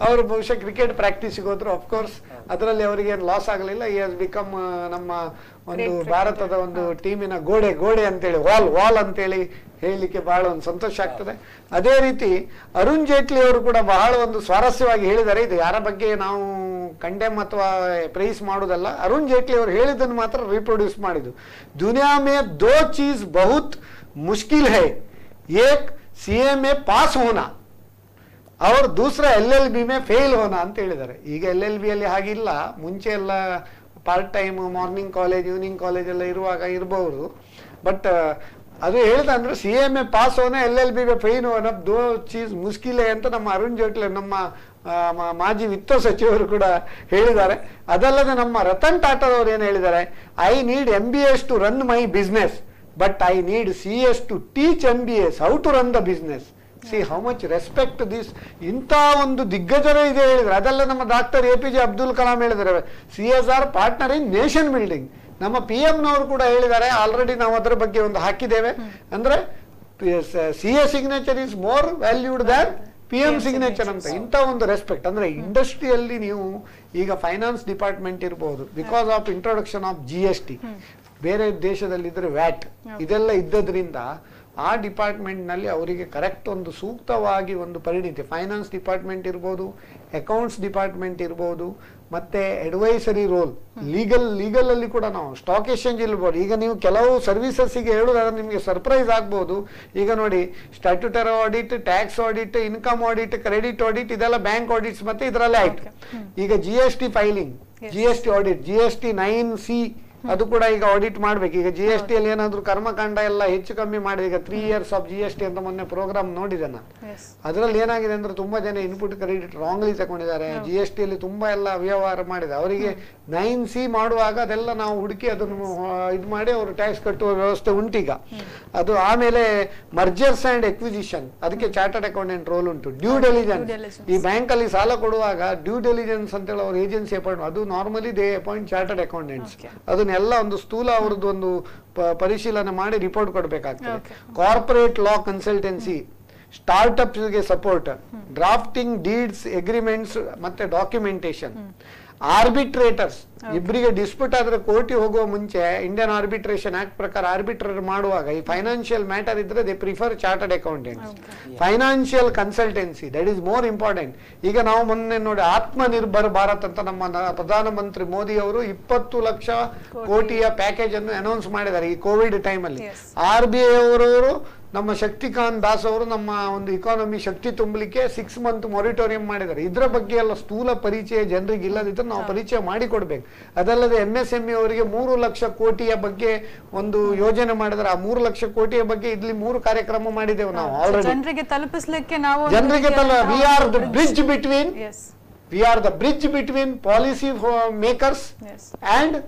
ಅವರು ಬಹುಶಃ ಕ್ರಿಕೆಟ್ ಪ್ರಾಕ್ಟೀಸ್ಗೆ ಹೋದ್ರು. ಅಫ್ಕೋರ್ಸ್ ಅದರಲ್ಲಿ ಅವರಿಗೆ ಏನು ಲಾಸ್ ಆಗಲಿಲ್ಲ. ಈ ಹ್ಯಾಸ್ ಬಿಕಮ್ ನಮ್ಮ ಒಂದು ಭಾರತದ ಒಂದು ಟೀಮಿನ ಗೋಡೆ ಅಂತೇಳಿ ವಾಲ್ ಅಂತೇಳಿ ಹೇಳಲಿಕ್ಕೆ ಬಹಳ ಒಂದು ಸಂತೋಷ ಆಗ್ತದೆ. ಅದೇ ರೀತಿ ಅರುಣ್ ಜೇಟ್ಲಿ ಅವರು ಕೂಡ ಬಹಳ ಒಂದು ಸ್ವಾರಸ್ಯವಾಗಿ ಹೇಳಿದ್ದಾರೆ. ಇದು ಯಾರ ಬಗ್ಗೆ ನಾವು ಕಂಡೆಮ್ ಅಥವಾ ಪ್ರೈಸ್ ಮಾಡೋದಲ್ಲ, ಅರುಣ್ ಜೇಟ್ಲಿ ಅವರು ಹೇಳಿದ್ದನ್ನು ಮಾತ್ರ ರೀಪ್ರೊಡ್ಯೂಸ್ ಮಾಡಿದ್ದು. ದುನಿಯಾ ಮೇ ದೋ ಚೀಸ್ ಬಹುತ್ ಮುಷ್ಕಿಲ್ ಹೈ, ಏಕ್ CA में पास होना और दूसरा LLB में फेल होना ಅಂತ ಹೇಳಿದ್ದಾರೆ. ಈಗ LLB ಅಲ್ಲಿ ಹಾಗಿಲ್ಲ, ಮುಂಚೆ ಎಲ್ಲ part time morning college evening college ಎಲ್ಲ ಇರುವಾಗ ಇರಬಹುದು. ಬಟ್ ಅದು ಹೇಳ್ದ ಅಂದ್ರೆ CA में पास होना LLB में फेल होना दो चीज मुश्किल है ಅಂತ ನಮ್ಮ ಅರುಣ್ ಜೇಟ್ಲಿ ನಮ್ಮ ಮಾಜಿ ವಿತ್ತ ಸಚಿವರು ಕೂಡ ಹೇಳಿದ್ದಾರೆ. ಅದಲ್ಲದೆ ನಮ್ಮ ರತನ್ ಟಾಟಾದವರು ಏನು ಹೇಳಿದ್ದಾರೆ, I need MBAs to run my business but I need CS to teach MBAs how to run the business. See how much respect this. ಇಂಥ ಒಂದು ದಿಗ್ಗಜರೇ ಇದೆ ಹೇಳಿದ್ರೆ. ಅದೆಲ್ಲ ನಮ್ಮ ಡಾಕ್ಟರ್ APJ ಅಬ್ದುಲ್ ಕಲಾಂ ಹೇಳಿದ್ದಾರೆ, CSR partner in nation building. ನಮ್ಮ PM ನವರು ಕೂಡ ಹೇಳಿದ್ದಾರೆ, ಆಲ್ರೆಡಿ ನಾವು ಅದರ ಬಗ್ಗೆ ಒಂದು ಹಾಕಿದ್ದೇವೆ. ಅಂದ್ರೆ CA signature is more valued than PM signature ಅಂತ. ಇಂಥ ಒಂದು ರೆಸ್ಪೆಕ್ಟ್ ಅಂದ್ರೆ ಇಂಡಸ್ಟ್ರಿಯಲ್ಲಿ ನೀವು ಈಗ ಫೈನಾನ್ಸ್ ಡಿಪಾರ್ಟ್ಮೆಂಟ್ ಇರಬಹುದು, because of introduction of GST, ಬೇರೆ ದೇಶದಲ್ಲಿದ್ರೆ ವ್ಯಾಟ್, ಇದೆಲ್ಲ ಇದ್ದದ್ರಿಂದ ಆ ಡಿಪಾರ್ಟ್ಮೆಂಟ್ ನಲ್ಲಿ ಅವರಿಗೆ ಕರೆಕ್ಟ್ ಒಂದು ಸೂಕ್ತವಾಗಿ ಒಂದು ಪರಿಣಿತಿ, ಫೈನಾನ್ಸ್ ಡಿಪಾರ್ಟ್ಮೆಂಟ್ ಇರ್ಬೋದು, ಅಕೌಂಟ್ಸ್ ಡಿಪಾರ್ಟ್ಮೆಂಟ್ ಇರ್ಬೋದು, ಮತ್ತೆ ಅಡ್ವೈಸರಿ ರೋಲ್, ಲೀಗಲ್ ಅಲ್ಲಿ ಕೂಡ ನಾವು ಸ್ಟಾಕ್ ಎಕ್ಸ್ಚೇಂಜ್ ಇರ್ಬೋದು. ಈಗ ನೀವು ಕೆಲವು ಸರ್ವಿಸಸ್ಗೆ ಹೇಳುದಾದ್ರೆ ನಿಮಗೆ ಸರ್ಪ್ರೈಸ್ ಆಗ್ಬೋದು. ಈಗ ನೋಡಿ, statutory audit, tax audit, income audit, credit audit, ಇದೆಲ್ಲ ಬ್ಯಾಂಕ್ ಆಡಿಟ್ಸ್ ಮತ್ತೆ ಇದರಲ್ಲೇ ಆಯ್ತು. ಈಗ GST filing, GST audit, GST 9C ಅದು ಕೂಡ ಈಗ ಆಡಿಟ್ ಮಾಡ್ಬೇಕು. ಈಗ GST ಅಲ್ಲಿ ಏನಾದ್ರು ಕರ್ಮಕಾಂಡ ಎಲ್ಲ ಹೆಚ್ಚು ಕಮ್ಮಿ ಮಾಡಿದೆ. ಈಗ 3 years ಆಫ್ GST ಅಂತ ಮೊನ್ನೆ ಪ್ರೋಗ್ರಾಮ್ ನೋಡಿದೆ ನಾನು. ಅದರಲ್ಲಿ ಏನಾಗಿದೆ ಅಂದ್ರೆ ತುಂಬಾ ಜನ ಇನ್ಪುಟ್ ಕ್ರೆಡಿಟ್ ರಾಂಗ್ಲಿ ತಗೊಂಡಿದ್ದಾರೆ. GST ಅಲ್ಲಿ ತುಂಬಾ ಎಲ್ಲ ಅವ್ಯವಹಾರ ಮಾಡಿದೆ. ಅವರಿಗೆ 9C ಮಾಡುವಾಗ ಅದೆಲ್ಲ ನಾವು ಹುಡುಕಿ ಅದನ್ನು ಇದು ಮಾಡಿ ಅವರು ಟ್ಯಾಕ್ಸ್ ಕಟ್ಟುವ ವ್ಯವಸ್ಥೆ ಉಂಟೀಗ. ಅದು ಆಮೇಲೆ ಮರ್ಜರ್ಸ್ ಅಂಡ್ ಎಕ್ವಿಸಿಷನ್, ಅದಕ್ಕೆ ಚಾರ್ಟರ್ಡ್ ಅಕೌಂಟೆಂಟ್ ರೋಲ್ ಉಂಟು. ಡ್ಯೂ ಡೆಲಿಜೆನ್ಸ್, ಈ ಬ್ಯಾಂಕ್ ಅಲ್ಲಿ ಸಾಲ ಕೊಡುವಾಗ ಡ್ಯೂ ಡೆಲಿಜೆನ್ಸ್ ಅಂತೇಳಿ ಅವ್ರ ಏಜೆನ್ಸಿ ಅಪಾಯಿಂಟ್, ಅದು normally they appoint chartered accountants. ಅದನ್ನೆಲ್ಲ ಒಂದು ಸ್ಥೂಲ ಅವ್ರದ್ದು ಒಂದು ಪರಿಶೀಲನೆ ಮಾಡಿ ರಿಪೋರ್ಟ್ ಕೊಡಬೇಕಾಗ್ತದೆ. ಕಾರ್ಪೊರೇಟ್ ಲಾ ಕನ್ಸಲ್ಟೆನ್ಸಿ, ಸ್ಟಾರ್ಟ್ಅಪ್ಸ್ಗೆ ಸಪೋರ್ಟ್, ಡ್ರಾಫ್ಟಿಂಗ್ ಡೀಡ್ಸ್ ಅಗ್ರಿಮೆಂಟ್ಸ್ ಮತ್ತೆ ಡಾಕ್ಯುಮೆಂಟೇಶನ್, ಆರ್ಬಿಟ್ರೇಟರ್ಸ್, ಇಬ್ಬರಿಗೆ ಡಿಸ್ಪ್ಯೂಟ್ ಆದ್ರೆ ಕೋರ್ಟಿಗೆ ಹೋಗುವ ಮುಂಚೆ ಇಂಡಿಯನ್ ಆರ್ಬಿಟ್ರೇಷನ್ ಆಕ್ಟ್ ಪ್ರಕಾರ ಆರ್ಬಿಟ್ರೇಟ್ ಮಾಡುವಾಗ ಈ ಫೈನಾನ್ಷಿಯಲ್ ಮ್ಯಾಟರ್ ಇದ್ರೆ they prefer chartered accountants. Financial consultancy, that is more important. ಈಗ ನಾವು ಮೊನ್ನೆ ನೋಡಿ ಆತ್ಮನಿರ್ಭರ್ ಭಾರತ್ ಅಂತ ನಮ್ಮ ಪ್ರಧಾನಮಂತ್ರಿ ಮೋದಿ ಅವರು 20 ಲಕ್ಷ ಕೋಟಿಯ ಪ್ಯಾಕೇಜ್ ಅನ್ನು ಅನೌನ್ಸ್ ಮಾಡಿದ್ದಾರೆ ಈ ಕೋವಿಡ್ ಟೈಮ್ ಅಲ್ಲಿ. RBI ಅವರವರು ನಮ್ಮ ಶಕ್ತಿಕಾಂತ್ ದಾಸ್ ಅವರು ನಮ್ಮ ಒಂದು ಇಕಾನಮಿ ಶಕ್ತಿ ತುಂಬಲಿಕ್ಕೆ 6 month ಮೊರಿಟೋರಿಯಂ ಮಾಡಿದ್ದಾರೆ. ಇದರ ಬಗ್ಗೆ ಎಲ್ಲ ಸ್ಥೂಲ ಪರಿಚಯ ಜನರಿಗೆ ಇಲ್ಲದಿದ್ದರೆ ನಾವು ಪರಿಚಯ ಮಾಡಿಕೊಡ್ಬೇಕು. ಅದಲ್ಲದೆ MSME ಅವರಿಗೆ 3 ಲಕ್ಷ ಕೋಟಿಯ ಬಗ್ಗೆ ಒಂದು ಯೋಜನೆ ಮಾಡಿದರೆ, ಆ 3 ಲಕ್ಷ ಕೋಟಿಯ ಬಗ್ಗೆ ಇಲ್ಲಿ 3 ಕಾರ್ಯಕ್ರಮ ಮಾಡಿದ್ದೇವೆ ನಾವು ಆಲ್ರೆಡಿ. ಜನರಿಗೆ ತಲುಪಿಸಲಿಕ್ಕೆ ನಾವು we are the bridge between policy makers and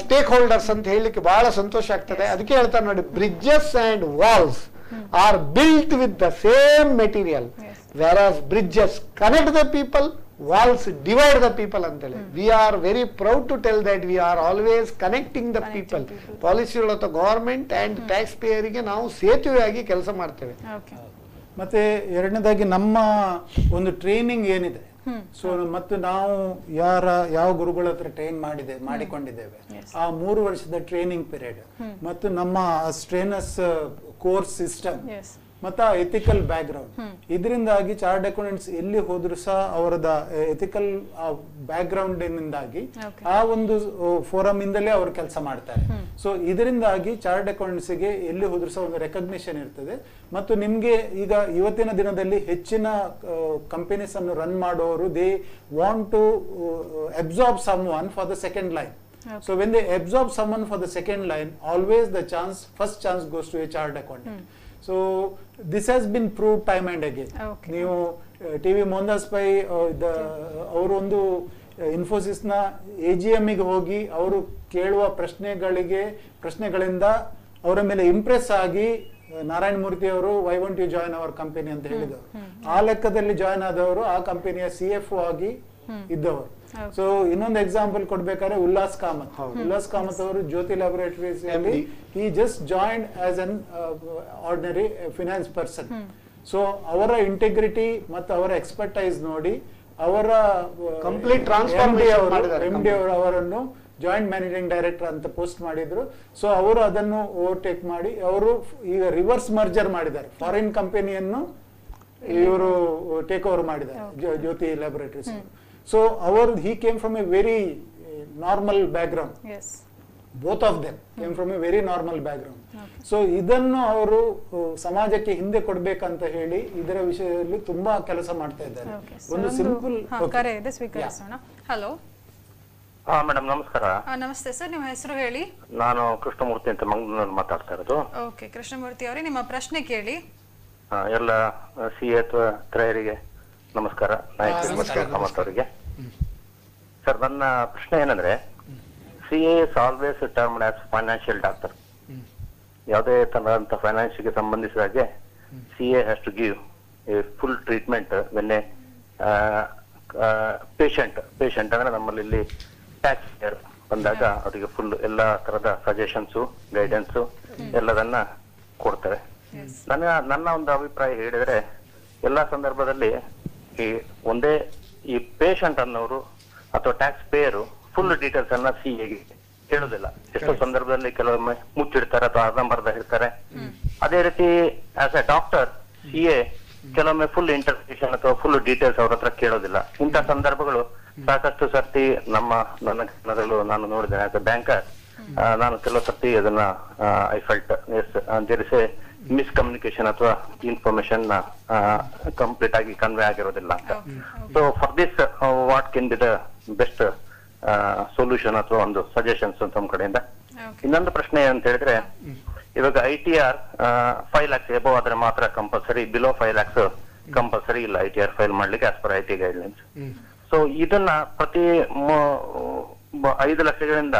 stakeholders ಅಂತ ಹೇಳಲಿಕ್ಕೆ ಬಹಳ ಸಂತೋಷ ಆಗ್ತದೆ. ಅದಕ್ಕೆ ಹೇಳ್ತಾರೆ ನೋಡಿ, bridges and walls are built with the same material, whereas bridges connect the people walls divide the people ಅಂತೇಳಿ. We are very proud to tell that we are always connecting the people. ಪಾಲಿಸಿಗಳು ಅಥವಾ government and tax ಪೇಯರಿಗೆ ನಾವು ಸೇತುವೆಯಾಗಿ ಕೆಲಸ ಮಾಡ್ತೇವೆ. ಮತ್ತೆ ಎರಡನೇದಾಗಿ ನಮ್ಮ ಒಂದು ಟ್ರೈನಿಂಗ್ ಏನಿದೆ, ಸೊ ಮತ್ತು ನಾವು ಯಾವ ಗುರುಗಳ ಹತ್ರ ಮಾಡಿಕೊಂಡಿದ್ದೇವೆ ಆ 3 ವರ್ಷದ ಟ್ರೈನಿಂಗ್ ಪೀರಿಯಡ್ ಮತ್ತು ನಮ್ಮ ಟ್ರೈನರ್ಸ್ ಕೋರ್ಸ್ ಸಿಸ್ಟಮ್ ಮತ್ತು ಎಥಿಕಲ್ ಬ್ಯಾಕ್ಗ್ರೌಂಡ್, ಇದರಿಂದಾಗಿ ಚಾರ್ಟರ್ಡ್ ಅಕೌಂಟೆಂಟ್ಸ್ ಎಲ್ಲಿ ಹೋದ್ರು ಸಹ ಅವರದ ಎಥಿಕಲ್ ಬ್ಯಾಕ್ಗ್ರೌಂಡ್ ನಿಂದಾಗಿ ಆ ಒಂದು ಫೋರಮ್ ಇಂದಲೇ ಅವರು ಕೆಲಸ ಮಾಡ್ತಾರೆ. ಸೊ ಇದರಿಂದಾಗಿ ಚಾರ್ಟರ್ಡ್ ಅಕೌಂಟೆಂಟ್ಸ್ಗೆ ಎಲ್ಲಿ ಹೋದ್ರು ಸಹ ಒಂದು ರೆಕಗ್ನಿಷನ್ ಇರ್ತದೆ. ಮತ್ತು ನಿಮ್ಗೆ ಈಗ ಇವತ್ತಿನ ದಿನದಲ್ಲಿ ಹೆಚ್ಚಿನ ಕಂಪನೀಸ್ ಅನ್ನು ರನ್ ಮಾಡೋರು they want to absorb someone for the second line. So when they absorb someone for the second line, always the first chance goes to a chartered accountant. So this has been proved time and again. ನೀವು T V Mohandas pi ಅವರು ಒಂದು ಇನ್ಫೋಸಿಸ್ ನ AGM ಗೆ ಹೋಗಿ ಅವರು ಕೇಳುವ ಪ್ರಶ್ನೆಗಳಿಂದ ಅವರ ಮೇಲೆ ಇಂಪ್ರೆಸ್ ಆಗಿ ನಾರಾಯಣ ಮೂರ್ತಿ ಅವರು why want you join our company ಅಂತ ಹೇಳಿದವರು. ಆ ಲೆಕ್ಕದಲ್ಲಿ ಜಾಯಿನ್ ಆದವರು ಆ ಕಂಪನಿಯ CFO ಆಗಿ ಇದ್ದವರು. ಸೊ ಇನ್ನೊಂದು ಎಕ್ಸಾಂಪಲ್ ಕೊಡ್ಬೇಕಾದ್ರೆ ಉಲ್ಲಾಸ್ ಕಾಮತ್ ಅವರು ಜ್ಯೋತಿ ಲ್ಯಾಬೊರೇಟರೀಸ್ ಅಲ್ಲಿ he just joined as an ordinary finance person. So ಅವರ ಇಂಟೆಗ್ರಿಟಿ ಮತ್ತು ಅವರ ಎಕ್ಸ್ಪರ್ಟೈಸ್ ನೋಡಿ ಅವರ ಕಂಪ್ಲೀಟ್ ಟ್ರಾನ್ಸ್ಫಾರ್ಮೇಷನ್ MD ಅವರನ್ನು ಜಾಯಿಂಟ್ ಮ್ಯಾನೇಜಿಂಗ್ ಡೈರೆಕ್ಟರ್ ಅಂತ ಪೋಸ್ಟ್ ಮಾಡಿದ್ರು. ಸೊ ಅವರು ಅದನ್ನು ಓವರ್ಟೇಕ್ ಮಾಡಿ ಅವರು ಈಗ ರಿವರ್ಸ್ ಮರ್ಜರ್ ಮಾಡಿದ್ದಾರೆ. ಫಾರಿನ್ ಕಂಪನಿಯನ್ನು ಇವರು ಟೇಕ್ ಓವರ್ ಮಾಡಿದ್ದಾರೆ ಜ್ಯೋತಿ laboratories. So he came from a very normal background. Yes. Both of them came from a very normal background. So ಇದನ್ನು ಅವರು ಸಮಾಜಕ್ಕೆ ಹಿಂದೆ ಕೊಡಬೇಕಂತ ಹೇಳಿ ಇದರ ವಿಷಯದಲ್ಲಿ ತುಂಬಾ ಕೆಲಸ ಮಾಡ್ತಾ ಇದ್ದಾರೆ. ಒಂದು ಸಿಂಪಲ್ ಕರೆ ಇದೆ, ಸ್ವೀಕರಿಸೋಣ. ಹಲೋ. ಮೇಡಮ್ ನಮಸ್ಕಾರ. ನಮಸ್ತೆ ಸರ್, ನಿಮ್ಮ ಹೆಸರು ಹೇಳಿ. ನಾನು ಕೃಷ್ಣಮೂರ್ತಿ ಅಂತ ಮಂಗಳೂರಿನಲ್ಲಿ ಮಾತಾಡ್ತಾ ಇರೋದು. ಓಕೆ ಕೃಷ್ಣಮೂರ್ತಿ ಅವರೇ, ನಿಮ್ಮ ಪ್ರಶ್ನೆ ಕೇಳಿ. ಎಲ್ಲ CA ಅಥವಾ ತ್ರಯರಿಗೆ ನಮಸ್ಕಾರ. ಕಾಮತ್ ಅವರಿಗೆ ಸರ್, ನನ್ನ ಪ್ರಶ್ನೆ ಏನಂದ್ರೆ CA is always termed as financial doctor. ಯಾವುದೇ ತರಹಂತ ಫೈನಾನ್ಸ್ಗೆ ಸಂಬಂಧಿಸಿದ ಹಾಗೆ CA has to give a full treatment when a patient ಅಂದ್ರೆ ನಮ್ಮಲ್ಲಿ ಇಲ್ಲಿ ಟ್ಯಾಕ್ಸ್ ಪೇಯರ್ ಬಂದಾಗ ಅವರಿಗೆ ಫುಲ್ ಎಲ್ಲಾ ತರದ ಸಜೆಷನ್ಸ್ ಗೈಡೆನ್ಸ್ ಎಲ್ಲದನ್ನ ಕೊಡ್ತಾರೆ. ನನ್ನ ಒಂದು ಅಭಿಪ್ರಾಯ ಹೇಳಿದ್ರೆ ಎಲ್ಲಾ ಸಂದರ್ಭದಲ್ಲಿ ಈ ಪೇಷಂಟ್ ಅನ್ನೋರು ಅಥವಾ ಟ್ಯಾಕ್ಸ್ ಪೇಯರು ಫುಲ್ ಡೀಟೇಲ್ಸ್ ಅನ್ನ CAಗೆ ಹೇಳುದಿಲ್ಲ. ಎಷ್ಟೋ ಸಂದರ್ಭದಲ್ಲಿ ಕೆಲವೊಮ್ಮೆ ಮುಚ್ಚಿಡ್ತಾರೆ ಅಥವಾ ಅರ್ಧಂಬರ್ಧ ಹೇಳ್ತಾರೆ. ಅದೇ ರೀತಿ ಆಸ್ ಎ ಡಾಕ್ಟರ್ CA ಕೆಲವೊಮ್ಮೆ ಫುಲ್ ಇಂಟರ್ಪ್ರಿಟೇಷನ್ ಅಥವಾ ಫುಲ್ ಡೀಟೇಲ್ಸ್ ಅವ್ರ ಹತ್ರ ಕೇಳೋದಿಲ್ಲ. ಇಂಥ ಸಂದರ್ಭಗಳು ಸಾಕಷ್ಟು ಸರ್ತಿ ನನ್ನ ಕೆಲಸದಲ್ಲೂ ನಾನು ನೋಡಿದ್ದೇನೆ. ಆಸ್ ಎ ಬ್ಯಾಂಕರ್ ನಾನು ಕೆಲವು ಸರ್ತಿ ಅದನ್ನ I felt there is a miscommunication ಅಥವಾ ಇನ್ಫಾರ್ಮೇಶನ್ ಕಂಪ್ಲೀಟ್ ಆಗಿ ಕನ್ವೆ ಆಗಿರೋದಿಲ್ಲ ಅಂತ. So for this what can be the best solution ಅಥವಾ ಒಂದು ಸಜೆಷನ್ಸ್ ತಮ್ಮ ಕಡೆಯಿಂದ. ಇನ್ನೊಂದು ಪ್ರಶ್ನೆ ಅಂತ ಹೇಳಿದ್ರೆ, ಇವಾಗ ITR 5 lakhs ಎಬವ್ ಆದ್ರೆ ಮಾತ್ರ ಕಂಪಲ್ಸರಿ, ಬಿಲೋ 5 lakhs ಕಂಪಲ್ಸರಿ ಇಲ್ಲ ITR ಫೈಲ್ ಮಾಡ್ಲಿಕ್ಕೆ as per IT guidelines. So ಇದನ್ನ ಪ್ರತಿ 5 ಲಕ್ಷಗಳಿಂದ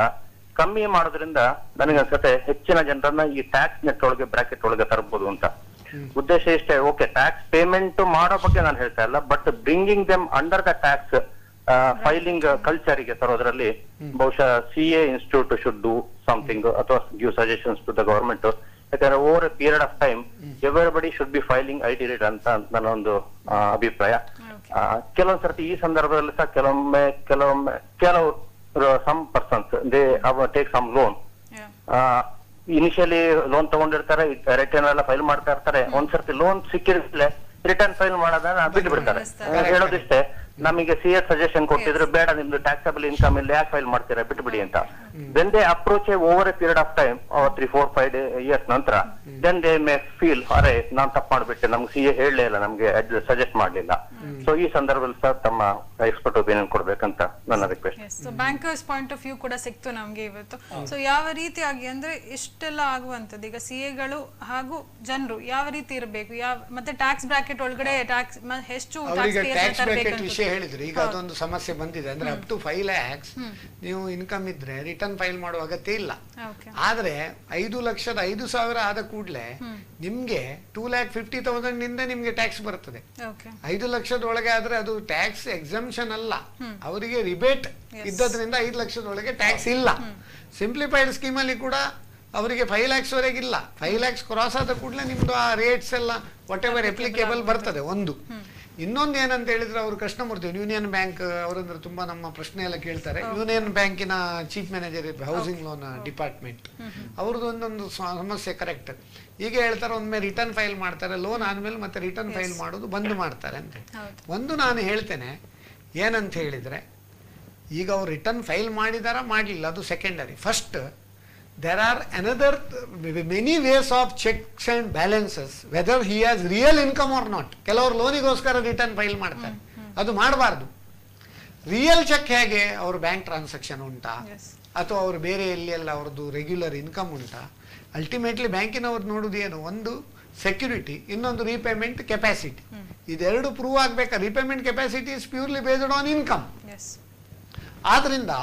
ಕಮ್ಮಿ ಮಾಡೋದ್ರಿಂದ ನನಗೆ ಅನ್ಸುತ್ತೆ ಹೆಚ್ಚಿನ ಜನರನ್ನ ಈ ಟ್ಯಾಕ್ಸ್ ನೆಟ್ ಒಳಗೆ ಬ್ರಾಕೆಟ್ ಒಳಗೆ ತರಬಹುದು ಅಂತ. ಉದ್ದೇಶ ಇಷ್ಟೇ. ಓಕೆ, ಟ್ಯಾಕ್ಸ್ ಪೇಮೆಂಟ್ ಮಾಡೋ ಬಗ್ಗೆ ನಾನು ಹೇಳ್ತಾ ಇಲ್ಲ, but bringing them under the tax filing ಕಲ್ಚರಿಗೆ ತರೋದ್ರಲ್ಲಿ ಬಹುಶಃ CA institute should do something ಅಥವಾ give suggestions to the government. ಯಾಕಂದ್ರೆ over a period of time everybody should be filing IT rate ಅಂತ ನನ್ನ ಒಂದು ಅಭಿಪ್ರಾಯ. ಕೆಲವೊಂದ್ ಸರ್ತಿ ಈ ಸಂದರ್ಭದಲ್ಲಿ ಸಹ ಕೆಲವು some persons they take some loan. Initially loan ತಗೊಂಡಿರ್ತಾರೆ, ರಿಟರ್ನ್ ಎಲ್ಲ ಫೈಲ್ ಮಾಡ್ತಾ ಇರ್ತಾರೆ. ಒಂದ್ಸರ್ತಿ ಲೋನ್ ಸಿಕ್ಕಿರ್ಲೆ ರಿಟರ್ನ್ ಫೈಲ್ ಮಾಡೋದನ್ನ ಬಿಟ್ಟು ಬಿಡ್ತಾರೆ. ಹೇಳೋದಿಷ್ಟೇ, ನಮಗೆ CA ಸಜೆಷನ್ ಕೊಟ್ಟಿದ್ರು, ಬೇಡ ನಿಮ್ದು ಟ್ಯಾಕ್ಸಬಲ್ ಇನ್ಕಮ್ ಇಲ್ಲ, ಯಾಕೆ ಫೈಲ್ ಮಾಡ್ತೀರಾ, ಬಿಟ್ಬಿಡಿ ಅಂತ. Then they approach over a period of time 3, 4, 5 years ನಂತರ ದೆನ್ ದೇ ಮೇ ಫೀಲ್, ಅರೆ ನಾನ್ ತಪ್ಪು ಮಾಡ್ಬಿಟ್ಟೆ, ನಮ್ಗೆ CA ಹೇಳಲೇ ಇಲ್ಲ, ನಮ್ಗೆ ಸಜೆಸ್ಟ್ ಮಾಡ್ಲಿಲ್ಲ. ಸೊ ಈ ಸಂದರ್ಭದಲ್ಲಿ ಸರ್ ತಮ್ಮ ಎಕ್ಸ್ಪರ್ಟ್ ಒಪಿನಿಯನ್ ಕೊಡ್ಬೇಕಂತ ನನ್ನ request. Bankers point of view ಕೂಡ ಸಿಕ್ತು ನಮ್ಗೆ ಇವತ್ತು. ಸೊ ಯಾವ ರೀತಿಯಾಗಿ ಅಂದ್ರೆ ಇಷ್ಟೆಲ್ಲ ಆಗುವಂತದ್ದು, ಈಗ CAಗಳು ಹಾಗೂ ಜನರು ಯಾವ ರೀತಿ ಇರಬೇಕು, ಮತ್ತೆ ಟ್ಯಾಕ್ಸ್ ಬ್ರಾಕೆಟ್ ಒಳಗಡೆ ಟ್ಯಾಕ್ಸ್ ಎಷ್ಟು ಟ್ಯಾಕ್ಸ್ ಬ್ರಾಕೆಟ್ ವಿಷಯ ವಿಷಯ ಹೇಳಿದ್ರು. ಈಗ ಅದೊಂದು ಸಮಸ್ಯೆ ಬಂದಿದೆ, ಅಂದ್ರೆ ಅಪ್ ಟು 5 lakhs ನೀವು ಇನ್ಕಮ್ ಇದ್ರೆ ರಿಟರ್ನ್ ಫೈಲ್ ಮಾಡುವ ಅಗತ್ಯ ಇಲ್ಲ. ಆದ್ರೆ 5,05,000 ಆದ ಕೂಡಲೇ ನಿಮ್ಗೆ 2,50,000 ನಿಂದ ನಿಮ್ಗೆ ಟ್ಯಾಕ್ಸ್ ಬರ್ತದೆ. 5 ಲಕ್ಷದೊಳಗೆ ಆದ್ರೆ ಅದು ಟ್ಯಾಕ್ಸ್ ಎಕ್ಸಂಪ್ಷನ್ ಅಲ್ಲ, ಅವರಿಗೆ ರಿಬೇಟ್ ಇದ್ದದ್ರಿಂದ 5 ಲಕ್ಷದೊಳಗೆ ಟ್ಯಾಕ್ಸ್ ಇಲ್ಲ. ಸಿಂಪ್ಲಿಫೈಡ್ ಸ್ಕೀಮ್ ಅಲ್ಲಿ ಕೂಡ ಅವರಿಗೆ 5 lakhs ವರೆಗಿಲ್ಲ. 5 lakhs ಕ್ರಾಸ್ ಆದ ಕೂಡಲೇ ನಿಮ್ದು ಆ ರೇಟ್ಸ್ ಎಲ್ಲ ವಾಟ್ ಎವರ್ ಅಪ್ಲಿಕೇಬಲ್ ಬರ್ತದೆ. ಒಂದು ಇನ್ನೊಂದು ಏನಂತ ಹೇಳಿದ್ರೆ, ಅವರು ಕೃಷ್ಣಮೂರ್ತಿ ಯೂನಿಯನ್ ಬ್ಯಾಂಕ್ ಅವರಂದ್ರೆ ತುಂಬಾ ನಮ್ಮ ಪ್ರಶ್ನೆ ಎಲ್ಲ ಕೇಳ್ತಾರೆ. ಯೂನಿಯನ್ ಬ್ಯಾಂಕಿನ chief manager housing loan department, ಅವ್ರದ್ದು ಒಂದೊಂದು ಸಮಸ್ಯೆ ಕರೆಕ್ಟ್. ಈಗ ಹೇಳ್ತಾರೆ ಒಮ್ಮೆ ರಿಟರ್ನ್ ಫೈಲ್ ಮಾಡ್ತಾರೆ, ಲೋನ್ ಆದ್ಮೇಲೆ ಮತ್ತೆ ರಿಟರ್ನ್ ಫೈಲ್ ಮಾಡೋದು ಬಂದ್ ಮಾಡ್ತಾರೆ ಅಂತ. ಒಂದು ನಾನು ಹೇಳ್ತೇನೆ ಏನಂತ ಹೇಳಿದ್ರೆ, ಈಗ ಅವ್ರು ರಿಟರ್ನ್ ಫೈಲ್ ಮಾಡಿದಾರ ಮಾಡಲಿಲ್ಲ ಅದು secondary. First there are another many ways of checks and balances whether he has real income or not. ಕೆಲವರು ಲೋನಿಗೋಸ್ಕರ ರಿಟರ್ನ್ ಫೈಲ್ ಮಾಡ್ತಾರೆ, ಅದು ಮಾಡಬಾರ್ದು. ರಿಯಲ್ ಚೆಕ್ ಹೇಗೆ, ಅವ್ರ ಬ್ಯಾಂಕ್ ಟ್ರಾನ್ಸಾಕ್ಷನ್ ಉಂಟಾ ಅಥವಾ ಅವ್ರು ಬೇರೆ ಎಲ್ಲಿಯೆಲ್ಲ ಅವ್ರದ್ದು ರೆಗ್ಯುಲರ್ ಇನ್ಕಮ್ ಉಂಟಾ. ಅಲ್ಟಿಮೇಟ್ಲಿ ಬ್ಯಾಂಕಿನವ್ರು ನೋಡುದು ಏನು, ಒಂದು ಸೆಕ್ಯೂರಿಟಿ, ಇನ್ನೊಂದು ರೀಪೇಮೆಂಟ್ ಕೆಪಾಸಿಟಿ. ಇದೆರಡು ಪ್ರೂವ್ ಆಗ್ಬೇಕಾ. Repayment capacity is purely based on income. ಆದ್ರಿಂದ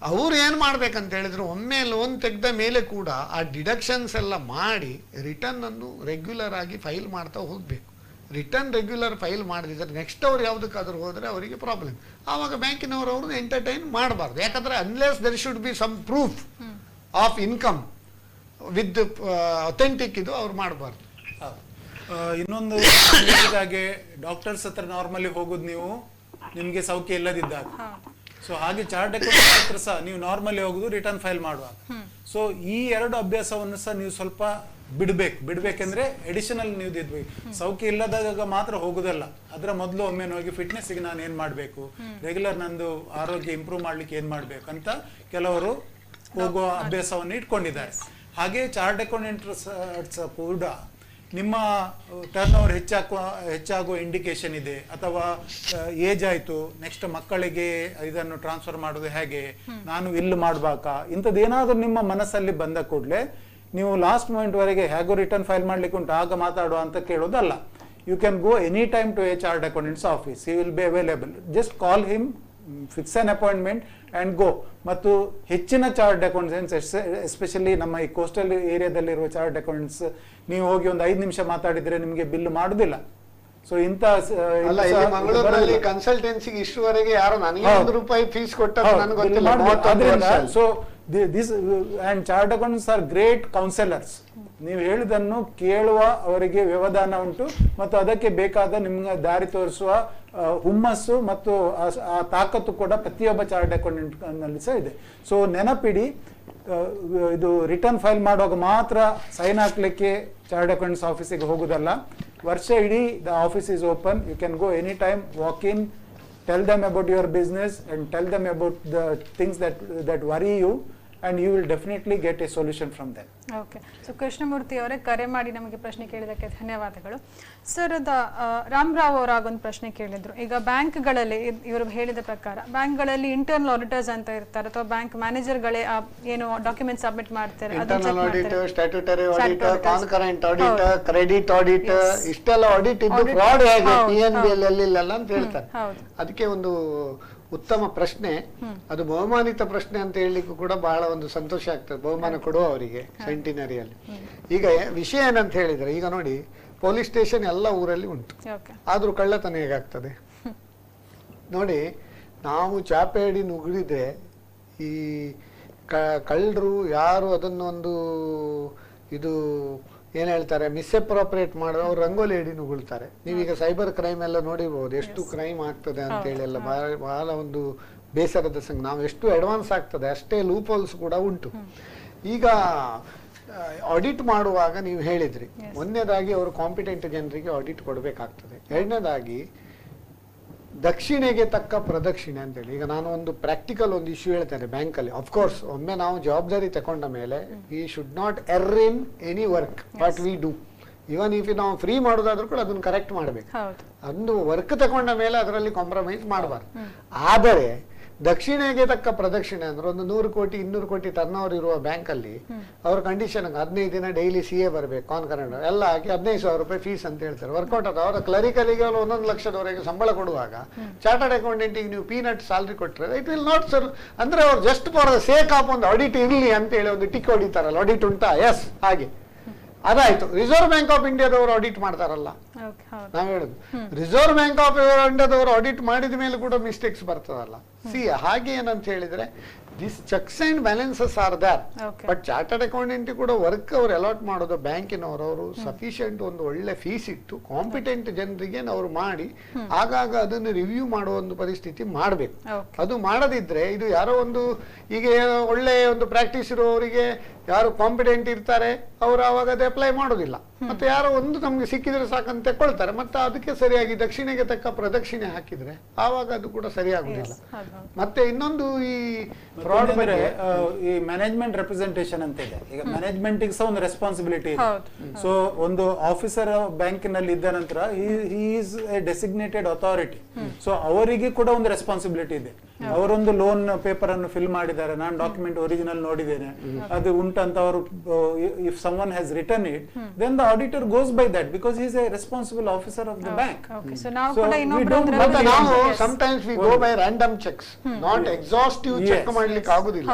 ಅವ್ರು ಏನು ಮಾಡ್ಬೇಕಂತ ಹೇಳಿದ್ರು, ಒಮ್ಮೆ ಲೋನ್ ತೆಗೆದ ಮೇಲೆ ಕೂಡ ಆ ಡಿಡಕ್ಷನ್ಸ್ ಎಲ್ಲ ಮಾಡಿ ರಿಟರ್ನ್ ಅನ್ನು ರೆಗ್ಯುಲರ್ ಆಗಿ ಫೈಲ್ ಮಾಡ್ತಾ ಹೋಗ್ಬೇಕು. ರಿಟರ್ನ್ ರೆಗ್ಯುಲರ್ ಫೈಲ್ ಮಾಡಿದ್ರೆ ನೆಕ್ಸ್ಟ್ ಅವ್ರು ಯಾವುದಕ್ಕಾದ್ರೂ ಹೋದ್ರೆ ಅವರಿಗೆ ಪ್ರಾಬ್ಲಮ್. ಆವಾಗ ಬ್ಯಾಂಕಿನವರು ಅವ್ರನ್ನ ಎಂಟರ್ಟೈನ್ ಮಾಡಬಾರ್ದು. ಯಾಕಂದ್ರೆ unless there should be some proof of income with authentic, ಇದು ಅವ್ರು ಮಾಡಬಾರ್ದು. ಇನ್ನೊಂದು ಹಾಗೆ ಡಾಕ್ಟರ್ಸ್ ಹತ್ರ ನಾರ್ಮಲಿ ಹೋಗೋದು ನೀವು ನಿಮ್ಗೆ ಸೌಖ್ಯ ಇಲ್ಲದಿದ್ದಾಗ. ಸೊ ಹಾಗೆ ಚಾರ್ಟ್ ಅಕೌಂಟ್ ಹತ್ರ ಸಹ ನೀವು ನಾರ್ಮಲಿ ಹೋಗುದು ರಿಟರ್ನ್ ಫೈಲ್ ಮಾಡುವಾಗ. ಸೊ ಈ ಎರಡು ಅಭ್ಯಾಸವನ್ನು ಸಹ ನೀವು ಸ್ವಲ್ಪ ಬಿಡ್ಬೇಕಂದ್ರೆ ಎಡಿಷನಲ್ ನೀವು ಇದ್ಬೇಕು. ಸೌಖ್ಯ ಇಲ್ಲದಾಗ ಮಾತ್ರ ಹೋಗುದಲ್ಲ, ಅದರ ಮೊದಲು ಒಮ್ಮೆ ಹೋಗಿ ಫಿಟ್ನೆಸ್ಗೆ ನಾನು ಏನ್ ಮಾಡ್ಬೇಕು, ರೆಗ್ಯುಲರ್ ನಂದು ಆರೋಗ್ಯ ಇಂಪ್ರೂವ್ ಮಾಡ್ಲಿಕ್ಕೆ ಏನ್ ಮಾಡ್ಬೇಕು ಅಂತ ಕೆಲವರು ಹೋಗುವ ಅಭ್ಯಾಸವನ್ನು ಇಟ್ಕೊಂಡಿದ್ದಾರೆ. ಹಾಗೆ ಚಾರ್ಟ್ ಅಕೌಂಟೆಂಟ್ಸ್ ಕೂಡ ನಿಮ್ಮ ಟರ್ನ್ ಓವರ್ ಹೆಚ್ಚಾಗುವ ಇಂಡಿಕೇಶನ್ ಇದೆ, ಅಥವಾ ಏಜ್ ಆಯ್ತು, ನೆಕ್ಸ್ಟ್ ಮಕ್ಕಳಿಗೆ ಇದನ್ನು ಟ್ರಾನ್ಸ್ಫರ್ ಮಾಡೋದು ಹೇಗೆ, ನಾನು ಇಲ್ಲಿ ಮಾಡ್ಬೇಕಾ, ಇಂಥದ್ದೇನಾದ್ರೂ ನಿಮ್ಮ ಮನಸ್ಸಲ್ಲಿ ಬಂದ ಕೂಡಲೇ ನೀವು ಲಾಸ್ಟ್ ಮೂಮೆಂಟ್ ವರೆಗೆ ಹೇಗೋ ರಿಟರ್ನ್ ಫೈಲ್ ಮಾಡ್ಲಿಕ್ಕೆ ಉಂಟು ಆಗ ಮಾತಾಡುವ ಅಂತ ಕೇಳೋದಲ್ಲ. You can go any time to a chartered accountant's office, he will be available. Just call him, fix an appointment and go. ಮತ್ತು ಹೆಚ್ಚಿನ ಚಾರ್ಟ್ ಅಕೌಂಟೆಂಟ್ಸ್, ಎಸ್ಪೆಷಲಿ ನಮ್ಮ ಈ ಕೋಸ್ಟಲ್ ಏರಿಯಾದಲ್ಲಿರುವ ಚಾರ್ಟ್ ಅಕೌಂಟೆಂಟ್ಸ್, ನೀವು ಹೋಗಿ ಒಂದು 5 ನಿಮಿಷ ಮಾತಾಡಿದ್ರೆ ನಿಮಗೆ ಬಿಲ್ ಮಾಡುದಿಲ್ಲ. ಸೊ ಇಂಥ ಮಂಗಳೂರಿನಲ್ಲಿ ಕನ್ಸಲ್ಟೆನ್ಸಿಗೆ ಇಷ್ಟುವರೆಗೆ ಯಾರು ನನಗೆ ₹1 ಫೀಸ್ ಕೊಟ್ಟದ್ದು ನನಗೆ ಗೊತ್ತಿಲ್ಲ. So this and chart accountants R great councillors. ನೀವು ಹೇಳಿದನ್ನು ಕೇಳುವ ಅವರಿಗೆ ವ್ಯವಧಾನ ಉಂಟು, ಮತ್ತು ಅದಕ್ಕೆ ಬೇಕಾದ ನಿಮ್ಗೆ ದಾರಿ ತೋರಿಸುವ ಹುಮ್ಮಸ್ಸು ಮತ್ತು ಆ ತಾಕತ್ತು ಕೂಡ ಪ್ರತಿಯೊಬ್ಬ ಚಾರ್ಟ್ ಅಕೌಂಟೆಂಟ್ ನಲ್ಲಿ ಸಹ ಇದೆ. ಸೊ ನೆನಪಿಡಿ, ಇದು ರಿಟರ್ನ್ ಫೈಲ್ ಮಾಡುವಾಗ ಮಾತ್ರ ಸೈನ್ ಹಾಕ್ಲಿಕ್ಕೆ ಚಾರ್ಟ್ ಅಕೌಂಟೆಂಟ್ಸ್ ಆಫೀಸಿಗೆ ಹೋಗುದಲ್ಲ. ವರ್ಷ ಇಡೀ the office is open. You can go any time, walk in, tell them about your business and tell them about the things that worry you, and you will definitely get a solution from them. Okay. So Krishnamurthy ಅವರೇ ಕರೆ ಮಾಡಿ ನಮಗೆ ಪ್ರಶ್ನೆ ಕೇಳಿದಕ್ಕೆ ಧನ್ಯವಾದಗಳು sir. Ramarao ಅವರ ಒಂದು ಪ್ರಶ್ನೆ ಕೇಳಿದ್ರು. ಈಗ ಬ್ಯಾಂಕ್ಗಳಲ್ಲಿ ಇವರು ಹೇಳಿದ ಪ್ರಕಾರ ಬ್ಯಾಂಕ್ಗಳಲ್ಲಿ ಇಂಟರ್ನಲ್ ಆಡಿಟರ್ಸ್ ಅಂತ ಇರ್ತಾರೆ, ಅಥವಾ ಬ್ಯಾಂಕ್ ಮ್ಯಾನೇಜರ್ಗಳೇ ಏನು ಡಾಕ್ಯುಮೆಂಟ್ ಸಬ್ಮಿಟ್ ಮಾಡ್ತಾರೆ, internal audit, statutory audit, concurrent audit, credit audit, ಇಷ್ಟೆಲ್ಲ ಆಡಿಟ್ ಇದ್ದು ಫ್ರಾಡ್ ಹೇಗೆ PNB ಅಲ್ಲಿ ಅಂತ ಹೇಳ್ತಾರೆ. ಅದಕ್ಕೆ ಒಂದು ಉತ್ತಮ ಪ್ರಶ್ನೆ, ಅದು ಬಹುಮಾನಿತ ಪ್ರಶ್ನೆ ಅಂತ ಹೇಳಲಿಕ್ಕೂ ಕೂಡ ಬಹಳ ಒಂದು ಸಂತೋಷ ಆಗ್ತದೆ, ಬಹುಮಾನ ಕೊಡುವ ಅವರಿಗೆ ಸೆಂಟಿನರಿಯಲ್ಲಿ. ಈಗ ವಿಷಯ ಏನಂತ ಹೇಳಿದ್ರೆ, ಈಗ ನೋಡಿ ಪೊಲೀಸ್ ಸ್ಟೇಷನ್ ಎಲ್ಲ ಊರಲ್ಲಿ ಉಂಟು, ಆದ್ರೂ ಕಳ್ಳತನ ಹೇಗಾಗ್ತದೆ ನೋಡಿ. ನಾವು ಚಾಪೆ ಅಡಿ ನುಗ್ಗಿದ್ರೆ ಈ ಕಳ್ಳರು ಯಾರು ಅದನ್ನೊಂದು ಇದು ಏನ್ ಹೇಳ್ತಾರೆ ಮಿಸ್ಅಪ್ರೋಪ್ರಿಯೇಟ್ ಮಾಡೋದು, ಅವ್ರು ರಂಗೋಲಿ ಹಿಡಿ ನುಗುಳ್ತಾರೆ. ನೀವೀಗ ಸೈಬರ್ ಕ್ರೈಮ್ ಎಲ್ಲ ನೋಡಿರ್ಬೋದು, ಎಷ್ಟು ಕ್ರೈಮ್ ಆಗ್ತದೆ ಅಂತ ಹೇಳಿ ಎಲ್ಲ ಬಹಳ ಒಂದು ಬೇಸರದ ಸಂಘ. ನಾವು ಎಷ್ಟು ಅಡ್ವಾನ್ಸ್ ಆಗ್ತದೆ ಅಷ್ಟೇ ಲೂಪ್ ಹೋಲ್ಸ್ ಕೂಡ ಉಂಟು. ಈಗ ಆಡಿಟ್ ಮಾಡುವಾಗ ನೀವು ಹೇಳಿದ್ರಿ, ಒಂದನೇದಾಗಿ ಅವರು ಕಾಂಪಿಟೆಂಟ್ ಜನರಿಗೆ ಆಡಿಟ್ ಕೊಡಬೇಕಾಗ್ತದೆ. ಎರಡನೇದಾಗಿ ದಕ್ಷಿಣೆಗೆ ತಕ್ಕ ಪ್ರದಕ್ಷಿಣೆ ಅಂತೇಳಿ. ಈಗ ನಾನು ಒಂದು ಪ್ರಾಕ್ಟಿಕಲ್ ಒಂದು ಇಶ್ಯೂ ಹೇಳ್ತೇನೆ ಬ್ಯಾಂಕಲ್ಲಿ. ಅಫ್ಕೋರ್ಸ್ ಒಮ್ಮೆ ನಾವು ಜವಾಬ್ದಾರಿ ತಗೊಂಡ ಮೇಲೆ we should not err in any work what we do. Even if ನಾವು ಫ್ರೀ ಮಾಡೋದಾದ್ರೂ ಕೂಡ ಅದನ್ನ ಕರೆಕ್ಟ್ ಮಾಡ್ಬೇಕು. ಒಂದು ವರ್ಕ್ ತಗೊಂಡ ಮೇಲೆ ಅದರಲ್ಲಿ ಕಾಂಪ್ರಮೈಸ್ ಮಾಡಬಾರ್ದು. ಆದರೆ ದಕ್ಷಿಣೆಗೆ ತಕ್ಕ ಪ್ರದಕ್ಷಿಣೆ ಅಂದ್ರೆ ಒಂದು 100 ಕೋಟಿ 200 ಕೋಟಿ ಟರ್ನ್ ಓವರ್ ಇರುವ ಬ್ಯಾಂಕ್ ಅಲ್ಲಿ ಅವ್ರ ಕಂಡೀಷನ್ 15 ದಿನ ಡೈಲಿ CA ಬರ್ಬೇಕು ಕಾನ್ಕರೆಂಟ್ ಎಲ್ಲ ಹಾಕಿ 15,000 ರೂಪಾಯಿ ಫೀಸ್ ಅಂತ ಹೇಳ್ತಾರೆ. ವರ್ಕೌಟ್ ಅದು ಅವರ ಕ್ಲರಿಕಲಿಗೆ 1 ಲಕ್ಷದವರೆಗೆ ಸಂಬಳ ಕೊಡುವಾಗ ಚಾರ್ಟರ್ಡ್ ಅಕೌಂಟೆಂಟಿಗೆ ನೀವು ಪೀನಟ್ ಸ್ಯಾಲರಿ ಕೊಟ್ಟರೆ ಇಟ್ ವಿಲ್ ನಾಟ್ ಸರ್ ಅಂದ್ರೆ ಅವ್ರು just for the sake of ಒಂದು ಆಡಿಟ್ ಇರಲಿ ಅಂತ ಹೇಳಿ ಒಂದು ಟಿಕ್ ಹೊಡಿತಾರಲ್ಲ, ಆಡಿಟ್ ಉಂಟಾ ಎಸ್ ಹಾಗೆ ಅದಾಯ್ತು. ರಿಸರ್ವ್ ಬ್ಯಾಂಕ್ ಆಫ್ ಇಂಡಿಯಾದವರು ಆಡಿಟ್ ಮಾಡ್ತಾರಲ್ಲ, ನಾವ್ ಹೇಳುದು ರಿಸರ್ವ್ ಬ್ಯಾಂಕ್ ಆಫ್ ಇಂಡಿಯಾದವರು ಆಡಿಟ್ ಮಾಡಿದ ಮೇಲೆ ಕೂಡ ಮಿಸ್ಟೇಕ್ಸ್ ಬರ್ತದಲ್ಲ. ಹಾಗೆ ಏನಂತ ಹೇಳಿದ್ರೆ this checks and balances are there. But chartered accountant ಕೂಡ ವರ್ಕ್ ಅವ್ರು ಅಲಾಟ್ ಮಾಡೋದು ಬ್ಯಾಂಕಿನವರು ಅವರು ಸಫಿಶಿಯಂಟ್ ಒಂದು ಒಳ್ಳೆ ಫೀಸ್ ಇಟ್ಟು ಕಾಂಪಿಟೆಂಟ್ ಜನರಿಗೆ ಅವ್ರು ಮಾಡಿ ಆಗಾಗ ಅದನ್ನು ರಿವ್ಯೂ ಮಾಡುವ ಒಂದು ಪರಿಸ್ಥಿತಿ ಮಾಡಬೇಕು. ಅದು ಮಾಡದಿದ್ರೆ ಇದು ಯಾರೋ ಒಂದು ಈಗ ಒಳ್ಳೆ ಒಂದು ಪ್ರಾಕ್ಟೀಸ್ ಇರುವವರಿಗೆ ಯಾರು ಕಾಂಪಿಟೆಂಟ್ ಇರ್ತಾರೆ ಅವರು ಅವಾಗ ಅದು ಅಪ್ಲೈ ಮಾಡೋದಿಲ್ಲ. ಮತ್ತೆ ಯಾರೋ ಒಂದು ನಮ್ಗೆ ಸಿಕ್ಕಿದ್ರೆ ಸಾಕಂತ ತಗೊಳ್ತಾರೆ. ಮತ್ತೆ ಅದಕ್ಕೆ ಸರಿಯಾಗಿ ದಕ್ಷಿಣೆಗೆ ತಕ್ಕ ಪ್ರದಕ್ಷಿಣೆ ಹಾಕಿದ್ರೆ ಆವಾಗ ಅದು ಕೂಡ ಸರಿಯಾಗುದಿಲ್ಲ. ಮತ್ತೆ ಇನ್ನೊಂದು ಈ ಫ್ರಾಡ್ ಬಗ್ಗೆ ಈ ಮ್ಯಾನೇಜ್ಮೆಂಟ್ ರೆಪ್ರೆಸೆಂಟೇಷನ್ ಅಂತ ಇದೆ. ಈಗ ಮ್ಯಾನೇಜ್ಮೆಂಟ್ ಸಹ ಒಂದು ರೆಸ್ಪಾನ್ಸಿಬಿಲಿಟಿ ಇದೆ. ಸೊ ಒಂದು ಆಫೀಸರ್ ಬ್ಯಾಂಕಿನಲ್ಲಿ ಇದ್ದ ನಂತರ he is A designated authority. So ಅವರಿಗೆ ಕೂಡ ಒಂದು ರೆಸ್ಪಾನ್ಸಿಬಿಲಿಟಿ ಇದೆ. ಅವರೊಂದು ಲೋನ್ ಪೇಪರ್ ಅನ್ನು ಫಿಲ್ ಮಾಡಿದ್ದಾರೆ, ನಾನು ಡಾಕ್ಯುಮೆಂಟ್ ಒರಿಜಿನಲ್ ನೋಡಿದ್ದೇನೆ, ಅದು ಉಂಟಂತ ಅವರು if someone has written it, then the auditor goes by that because he is a responsible officer of the bank. So now but now sometimes we go by random checks, not exhaustive check ಮಾಡ್ಲಿಕ್ಕೆ ಆಗುದಿಲ್ಲ.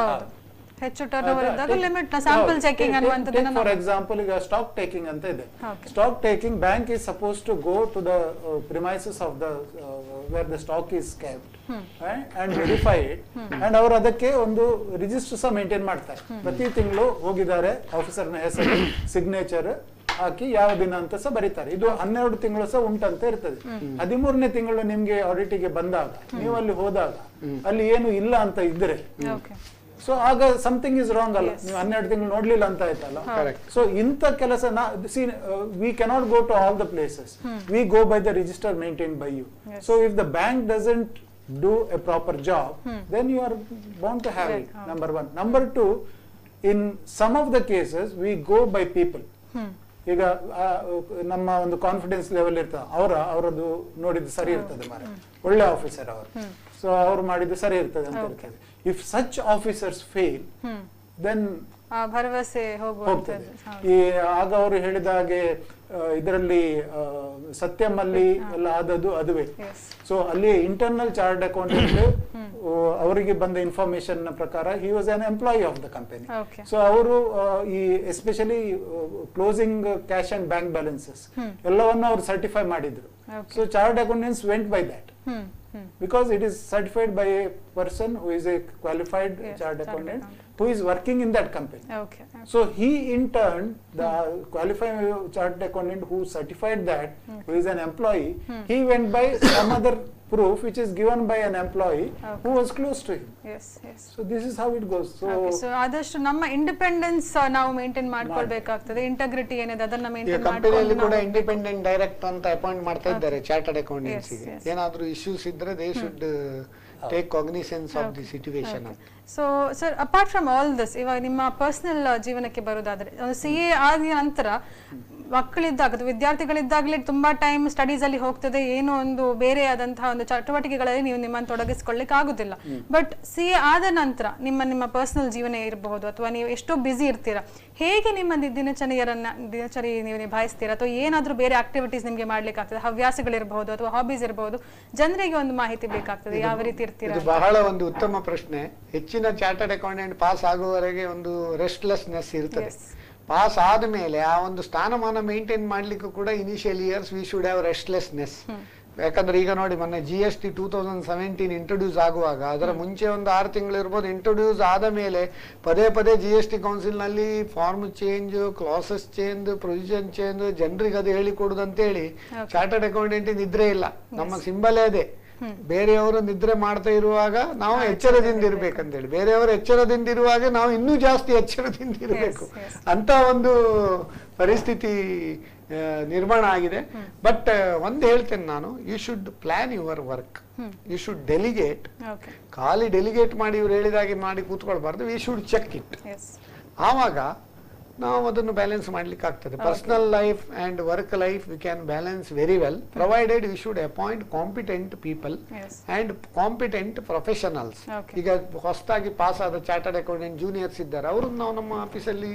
ಹೆಚ್ಚು turnover ಇದ್ದಾಗ limit sample checking ಅನ್ನುವಂತದನ್ನ for example ಈಗ stock taking ಅಂತ ಇದೆ. Stock taking bank is supposed to go to the premises of the where the stock is kept and verify it and ಅವರು ಅದಕ್ಕೆ ಒಂದು ರಿಜಿಸ್ಟರ್ ಸಹ ಮೇಂಟೈನ್ ಮಾಡ್ತಾರೆ. ಪ್ರತಿ ತಿಂಗಳು ಹೋಗಿದ್ದಾರೆ, ಆಫೀಸರ್ನ ಹೆಸರು ಸಿಗ್ನೇಚರ್ ಹಾಕಿ ಯಾವ ದಿನ ಅಂತ ಸಹ ಬರೀತಾರೆ. ಇದು 12 ತಿಂಗಳು ಸಹ ಉಂಟಂತ ಇರ್ತದೆ. 13ನೇ ತಿಂಗಳು ನಿಮ್ಗೆ ಆಡಿಟಿಗೆ ಬಂದಾಗ ನೀವು ಅಲ್ಲಿ ಹೋದಾಗ ಅಲ್ಲಿ ಏನು ಇಲ್ಲ ಅಂತ ಇದ್ರೆ ಸೊ ಆಗ ಸಮಥಿಂಗ್ ಇಸ್ ರಾಂಗ್ ಅಲ್ಲ, ನೀವು 12 ತಿಂಗಳು ನೋಡ್ಲಿಲ್ಲ ಅಂತ ಆಯ್ತಲ್ಲ. ಸೊ ಇಂಥ ಕೆಲಸ we cannot go to all the places, we go by the register maintain by you. So if the bank doesn't do a proper job, then you are bound to have it. Number 1. Number 2, in some of the cases we go by people. ಈಗ ನಮ್ಮ ಒಂದು confidence level ಇರ್ತದೆ, ಅವರದ್ದು ನೋಡಿದ್ದು ಸರಿ ಇರ್ತದೆ, ಮಾರ ಒಳ್ಳೆ ಆಫೀಸರ್ ಅವರು, ಸೊ ಅವ್ರು ಮಾಡಿದ್ದು ಸರಿ ಇರ್ತದೆ ಅಂತ ಇರ್ತದೆ. If such officers fail then ಭರವಸೆ ಹೋಗ್ತದೆ. ಈ ಆಗ ಅವರು ಹೇಳಿದ ಹಾಗೆ ಇದರಲ್ಲಿ ಸತ್ಯಮಲ್ಲಿ ಎಲ್ಲ ಆದದ್ದು ಅದುವೇ. ಸೊ ಅಲ್ಲಿ ಇಂಟರ್ನಲ್ ಚಾರ್ಟರ್ಡ್ ಅಕೌಂಟೆಂಟ್ ಅವರಿಗೆ ಬಂದ ಇನ್ಫಾರ್ಮೇಶನ್ ಪ್ರಕಾರ he was on employee of the company. So ಅವರು ಈ especially closing cash and bank balances ಎಲ್ಲವನ್ನು ಅವರು ಸರ್ಟಿಫೈ ಮಾಡಿದ್ರು. So chartered accountants vent by that because it is certified by a person who is a qualified chartered accountant who is working in that company. So he in turn, the qualified chartered accountant who certified that, who is an employee, he went by some other proof which is given by an employee who was close to him. So this is how it goes. So ಆದಷ್ಟು ನಮ್ಮ independence ನಾವು maintain ಮಾಡ್ಕೊಳ್ಬೇಕಾಗ್ತದೆ. Integrity ಏನಿದೆ ಅದನ್ನ maintain ಮಾಡ್ಕೊಂಡು ಕಂಪನಿಯಲ್ಲಿ ಕೂಡ independent director ಅಂತ appoint ಮಾಡ್ತಾ ಇದ್ದಾರೆ ಚಾರ್ಟರ್ಡ್ ಅಕೌಂಟೆಂಟ್ಸ್ ಗೆ. ಏನಾದರೂ ಇಶ್ಯೂಸ್ ಇದ್ರೆ they should take cognisance of the situation. So sir, apart from all this, ಇವಾಗ ನಿಮ್ಮ ಪರ್ಸನಲ್ ಜೀವನಕ್ಕೆ ಬರೋದಾದ್ರೆ CA ಆದ ನಂತರ ಮಕ್ಕಳಿದ್ದಾಗ ಅಥವಾ ವಿದ್ಯಾರ್ಥಿಗಳಿದ್ದಾಗಲೇ ತುಂಬಾ ಟೈಮ್ ಸ್ಟಡೀಸ್ ಅಲ್ಲಿ ಹೋಗ್ತದೆ, ಏನೋ ಒಂದು ಬೇರೆ ಆದಂತಹ ಒಂದು ಚಟುವಟಿಕೆಗಳಲ್ಲಿ ನೀವು ನಿಮ್ಮನ್ನು ತೊಡಗಿಸ್ಕೊಳ್ಳಿಕ್ಕೆ ಆಗುದಿಲ್ಲ. ಬಟ್ CA ಆದ ನಂತರ ನಿಮ್ಮ ಪರ್ಸನಲ್ ಜೀವನ ಇರಬಹುದು ಅಥವಾ ನೀವು ಎಷ್ಟೋ ಬ್ಯುಸಿ ಇರ್ತೀರಾ, ಹೇಗೆ ನಿಮ್ಮ ದಿನಚರಿ ನೀವು ನಿಭಾಯಿಸ್ತೀರಾ? ಅಥವಾ ಏನಾದ್ರೂ ಬೇರೆ ಆಕ್ಟಿವಿಟೀಸ್ ನಿಮ್ಗೆ ಮಾಡ್ಲಿಕ್ಕೆ ಆಗ್ತದೆ? ಹವ್ಯಾಸಗಳಿರಬಹುದು ಅಥವಾ ಹಾಬೀಸ್ ಇರಬಹುದು, ಜನರಿಗೆ ಒಂದು ಮಾಹಿತಿ ಬೇಕಾಗ್ತದೆ, ಯಾವ ರೀತಿ ಇರ್ತೀರಾ? ಇದು ಬಹಳ ಒಂದು ಉತ್ತಮ ಪ್ರಶ್ನೆ. ಹೆಚ್ಚಿನ ಚಾರ್ಟರ್ಡ್ ಅಕೌಂಟೆಂಟ್ ಪಾಸ್ ಆಗುವವರೆಗೆ ಒಂದು ರೆಸ್ಟ್ಲೆಸ್ನೆಸ್ ಇರ್ತದೆ. ಪಾಸ್ ಆದ್ಮೇಲೆ ಆ ಒಂದು ಸ್ಥಾನಮಾನ ಮೇಂಟೈನ್ ಮಾಡ್ಲಿಕ್ಕೂ ಕೂಡ initial years we should have restlessness. ಯಾಕಂದ್ರೆ ಈಗ ನೋಡಿ, ಮೊನ್ನೆ GST 2017 ಇಂಟ್ರೊಡ್ಯೂಸ್ ಆಗುವಾಗ ಅದರ ಮುಂಚೆ ಒಂದು 6 ತಿಂಗಳು ಇರ್ಬೋದು. ಇಂಟ್ರೊಡ್ಯೂಸ್ ಆದ ಮೇಲೆ ಪದೇ GST ಕೌನ್ಸಿಲ್ ನಲ್ಲಿ form change, clauses change, provision change, ಜನರಿಗೆ ಅದು ಹೇಳಿಕೊಡುದು ಅಂತೇಳಿ ಚಾರ್ಟರ್ಡ್ ಅಕೌಂಟೆಂಟ್ ನಿದ್ರೆ ಇಲ್ಲ. ನಮ್ಮ ಸಿಂಬಲೇ ಅದೇ. ಬೇರೆಯವರು ನಿದ್ರೆ ಮಾಡ್ತಾ ಇರುವಾಗ ನಾವು ಎಚ್ಚರದಿಂದ ಇರ್ಬೇಕಂತೇಳಿ, ಬೇರೆಯವರು ಎಚ್ಚರದಿಂದ ಇರುವಾಗ ನಾವು ಇನ್ನೂ ಜಾಸ್ತಿ ಎಚ್ಚರದಿಂದ ಇರಬೇಕು ಅಂತ ಒಂದು ಪರಿಸ್ಥಿತಿ ನಿರ್ಮಾಣ ಆಗಿದೆ. ಬಟ್ ಒಂದು ಹೇಳ್ತೇನೆ ನಾನು, you should plan your work, you should delegate. ಖಾಲಿ ಡೆಲಿಗೇಟ್ ಮಾಡಿ ಇವ್ರು ಹೇಳಿದಾಗೆ ಮಾಡಿ ಕೂತ್ಕೊಳ್ಬಾರ್ದು. We should check it. ಆವಾಗ ನಾವು ಅದನ್ನು ಬ್ಯಾಲೆನ್ಸ್ ಮಾಡ್ಲಿಕ್ಕೆ ಆಗ್ತದೆ. Personal life and work life we can balance very well, provided we should appoint competent people and competent professionals. ಈಗ ಹೊಸದಾಗಿ ಪಾಸ್ ಆದ ಚಾರ್ಟರ್ಡ್ ಅಕೌಂಟೆಂಟ್ ಜೂನಿಯರ್ಸ್ ಇದ್ದಾರೆ, ಅವ್ರನ್ನ ನಾವು ನಮ್ಮ ಆಫೀಸಲ್ಲಿ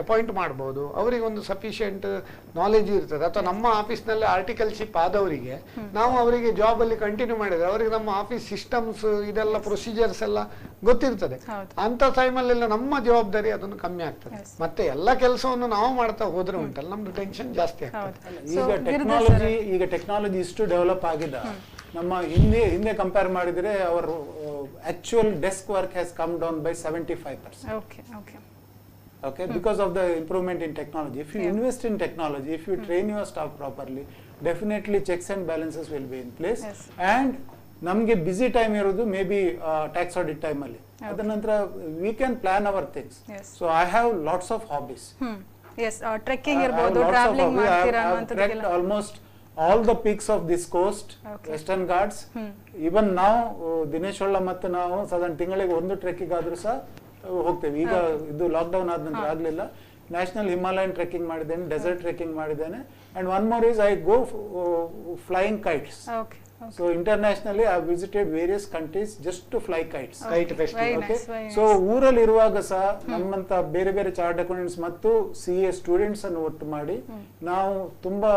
ಅಪಾಯಿಂಟ್ ಮಾಡ್ಬೋದು. ಅವರಿಗೆ ಒಂದು ಸಫಿಷಿಯಂಟ್ ನಾಲೆಜ್ ಇರ್ತದೆ. ಅಥವಾ ನಮ್ಮ ಆಫೀಸ್ನಲ್ಲಿ ಆರ್ಟಿಕಲ್ಶಿಪ್ ಆದವರಿಗೆ ನಾವು ಅವರಿಗೆ ಜಾಬ್ ಅಲ್ಲಿ ಕಂಟಿನ್ಯೂ ಮಾಡಿದ್ರೆ ಅವರಿಗೆ ನಮ್ಮ ಆಫೀಸ್ ಸಿಸ್ಟಮ್ಸ್ ಇದೆಲ್ಲ ಪ್ರೊಸೀಜರ್ಸ್ ಎಲ್ಲ ಗೊತ್ತಿರ್ತದೆ. ಅಂತ ಟೈಮಲ್ಲೆಲ್ಲ ನಮ್ಮ ಜವಾಬ್ದಾರಿ ಅದನ್ನು ಕಮ್ಮಿ ಆಗ್ತದೆ. ಮತ್ತೆ ಎಲ್ಲ ಕೆಲಸವನ್ನು ನಾವು ಮಾಡ್ತಾ ಹೋದ್ರೆ ಉಂಟಲ್ಲ ನಮ್ದು ಟೆನ್ಷನ್ ಜಾಸ್ತಿ ಆಗ್ತದೆ. ಈಗ ಟೆಕ್ನಾಲಜಿ ಇಷ್ಟು ಡೆವಲಪ್ ಆಗಿದೆ, ನಮ್ಮ ಹಿಂದೆ ಕಂಪೇರ್ ಮಾಡಿದ್ರೆ our actual desk work has come down by 75%. Okay, because of the improvement in technology. If you invest in technology, if you train your staff properly, definitely checks and balances will be in place. And ನಮಗೆ busy time ಇರೋದು maybe tax audit time ಅಲ್ಲಿ. ಅದ ನಂತರ we can plan our things. So I have lots of hobbies. Trekking ಇರಬಹುದು, travelling ಮಾಡ್ತೀರಾ ಅನ್ನುವಂತದ್ದೆಲ್ಲ. Almost all the peaks of this coast, Western Ghats. Even now Dinesh ಒಳ್ಳ ಮತ್ತು ನಾವು ಸಾಧಾರಣ ತಿಂಗಳಿಗೆ ಒಂದು ಟ್ರೆಕ್ಕಿಂಗ್ ಆದ್ರೂ ಸಹ ಹೋಗ್ತೇವೆ. ಈಗ ಇದು ಲಾಕ್ಡೌನ್ ಆದ ನಂತರ ಆಗ್ಲಿಲ್ಲ. ನ್ಯಾಷನಲ್ ಹಿಮಾಲಯನ್ ಟ್ರೆಕ್ಕಿಂಗ್ ಮಾಡಿದ್ದೇನೆ, ಡೆಸರ್ಟ್ ಟ್ರೆಕ್ಕಿಂಗ್ ಮಾಡಿದ್ದೇನೆ. And one more is I go flying kites. So internationally I have visited various countries just to fly kites. Kite festival. Okay. So ಊರಲ್ಲಿ ಇರುವಾಗ ಸಹ ನಮ್ಮಂತ ಬೇರೆ ಬೇರೆ ಚಾರ್ಟರ್ಡ್ ಅಕೌಂಟೆಂಟ್ಸ್ ಮತ್ತು CA ಸ್ಟೂಡೆಂಟ್ಸ್ ಅನ್ನು ಒಟ್ಟು ಮಾಡಿ ನಾವು ತುಂಬಾ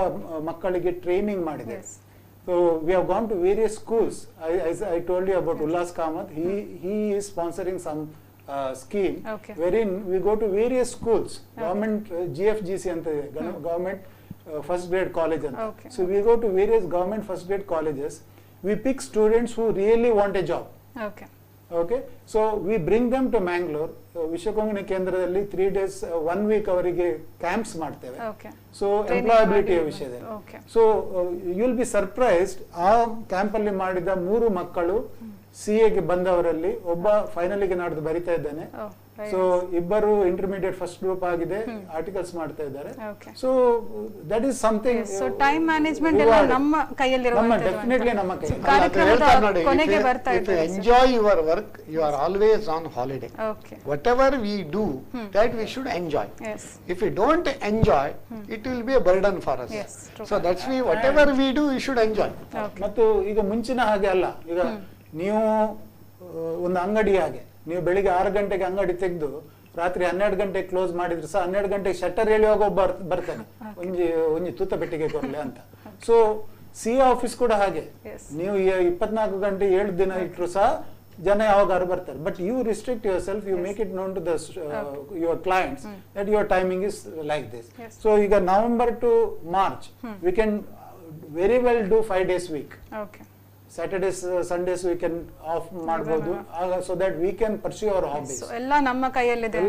ಮಕ್ಕಳಿಗೆ ಟ್ರೈನಿಂಗ್ ಮಾಡಿದ್ದೇವೆ. So we have gone to various schools. I told you about Ullas Kamath. He is sponsoring some scheme wherein we go to various schools. Government GFGC anta government first grade college anta. So we go to various government first grade colleges. We pick students who really want a job. Okay, so we bring them to Mangalore. ವಿಶ್ವಕಂಗನಿ ಕೇಂದ್ರದಲ್ಲಿ 3 days 1 week ಅವರಿಗೆ camps ಮಾಡ್ತೇವೆ. So employability ವಿಷಯದಲ್ಲಿ. So you will be surprised, ಆ camp ಅಲ್ಲಿ ಮಾಡಿದ 3 ಮಕ್ಕಳು CA ಗೆ ಬಂದವರಲ್ಲಿ ಒಬ್ಬ ಫೈನಲ್ ಗೆ ನಾಡ್ದು ಬರಿತಾ ಇದ್ದಾನೆ. ಸೊ ಇಬ್ಬರು ಇಂಟರ್ಮೀಡಿಯೇಟ್ ಫಸ್ಟ್ ಗ್ರೂಪ್ ಆಗಿದೆ, ಆರ್ಟಿಕಲ್ಸ್ ಮಾಡ್ತಾ ಇದ್ದಾರೆ. So that is something. So time management ಎಲ್ಲ ನಮ್ಮ ಕೈಯಲ್ಲಿರುವಂತದ್ದು. ಡೆಫಿನೆಟ್ಲಿ ನಮ್ಮ ಕೈ. ಕಾರ್ಯಕ್ರಮದ ಕೊನೆಗೆ ಬರ್ತಾ ಇದೆ. Enjoy your work, you are always on holiday. Whatever we do, that we should enjoy. If we don't enjoy, it will be a burden for us. So that's why whatever we do, we should enjoy. ಮತ್ತು ಈಗ ಮುಂಚಿನ ಹಾಗೆ ಅಲ್ಲ. ಈಗ ನೀವು ಒಂದು ಅಂಗಡಿ ಹಾಗೆ, ನೀವು ಬೆಳಿಗ್ಗೆ 6 ಗಂಟೆಗೆ ಅಂಗಡಿ ತೆಗೆದು ರಾತ್ರಿ 12 ಗಂಟೆಗೆ ಕ್ಲೋಸ್ ಮಾಡಿದ್ರೆ ಸಹ 12 ಗಂಟೆಗೆ ಶಟರ್ ಹೇಳುವಾಗ ಒಬ್ಬ ಬರ್ತಾನೆ, ಒಂಜಿ ತೂತ ಪೆಟ್ಟಿಗೆ ಕೊಡ್ಲಿ ಅಂತ. ಸೊ CA ಆಫೀಸ್ ಕೂಡ ಹಾಗೆ, ನೀವು 24 ಗಂಟೆ 7 ದಿನ ಇಟ್ಟರು ಸಹ ಜನ ಯಾವಾಗಾರು ಬರ್ತಾರೆ. But you restrict yourself, you make it known to the your clients that your timing is like this. So ಈಗ November to March we can very well do 5 days week. Saturdays, Sundays we can off ಮಾಡಬಹುದು, so that we can pursue our hobbies. So ಎಲ್ಲ ನಮ್ಮ ಕೈಯಲ್ಲಿದೆ.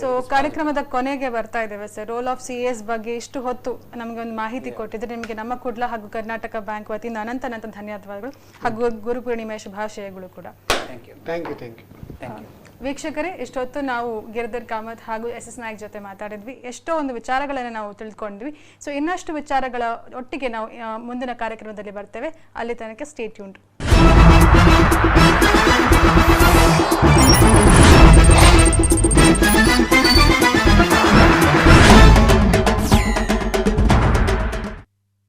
So ಕಾರ್ಯಕ್ರಮದ ಕೊನೆಗೆ ಬರ್ತಾ ಇದ್ದೇವೆ sir. Role of CAs ಬಗ್ಗೆ ಇಷ್ಟು ಹೊತ್ತು ನಮಗೆ ಒಂದು ಮಾಹಿತಿ ಕೊಟ್ಟಿದ್ರೆ ನಿಮಗೆ ನಮ್ಮ ಕುಡ್ಲ ಹಾಗೂ ಕರ್ನಾಟಕ ಬ್ಯಾಂಕ್ ವತಿಯಿಂದ ಅನಂತ ಧನ್ಯವಾದಗಳು ಹಾಗೂ ಗುರುಪೂರ್ಣಿಮೆಯ ಶುಭಾಶಯಗಳು ಕೂಡ. Thank you. ವೀಕ್ಷಕರೇ, ಇಷ್ಟೊತ್ತು ನಾವು ಗಿರಿಧರ್ ಕಾಮತ್ ಹಾಗೂ SS ನಾಯ್ಕ್ ಜೊತೆ ಮಾತಾಡಿದ್ವಿ. ಎಷ್ಟೋ ಒಂದು ವಿಚಾರಗಳನ್ನು ನಾವು ತಿಳ್ಕೊಂಡ್ವಿ. ಸೊ ಇನ್ನಷ್ಟು ವಿಚಾರಗಳ ಒಟ್ಟಿಗೆ ನಾವು ಮುಂದಿನ ಕಾರ್ಯಕ್ರಮದಲ್ಲಿ ಬರ್ತೇವೆ. ಅಲ್ಲಿ ತನಕ ಸ್ಟೇ ಟ್ಯೂನ್ಡ್.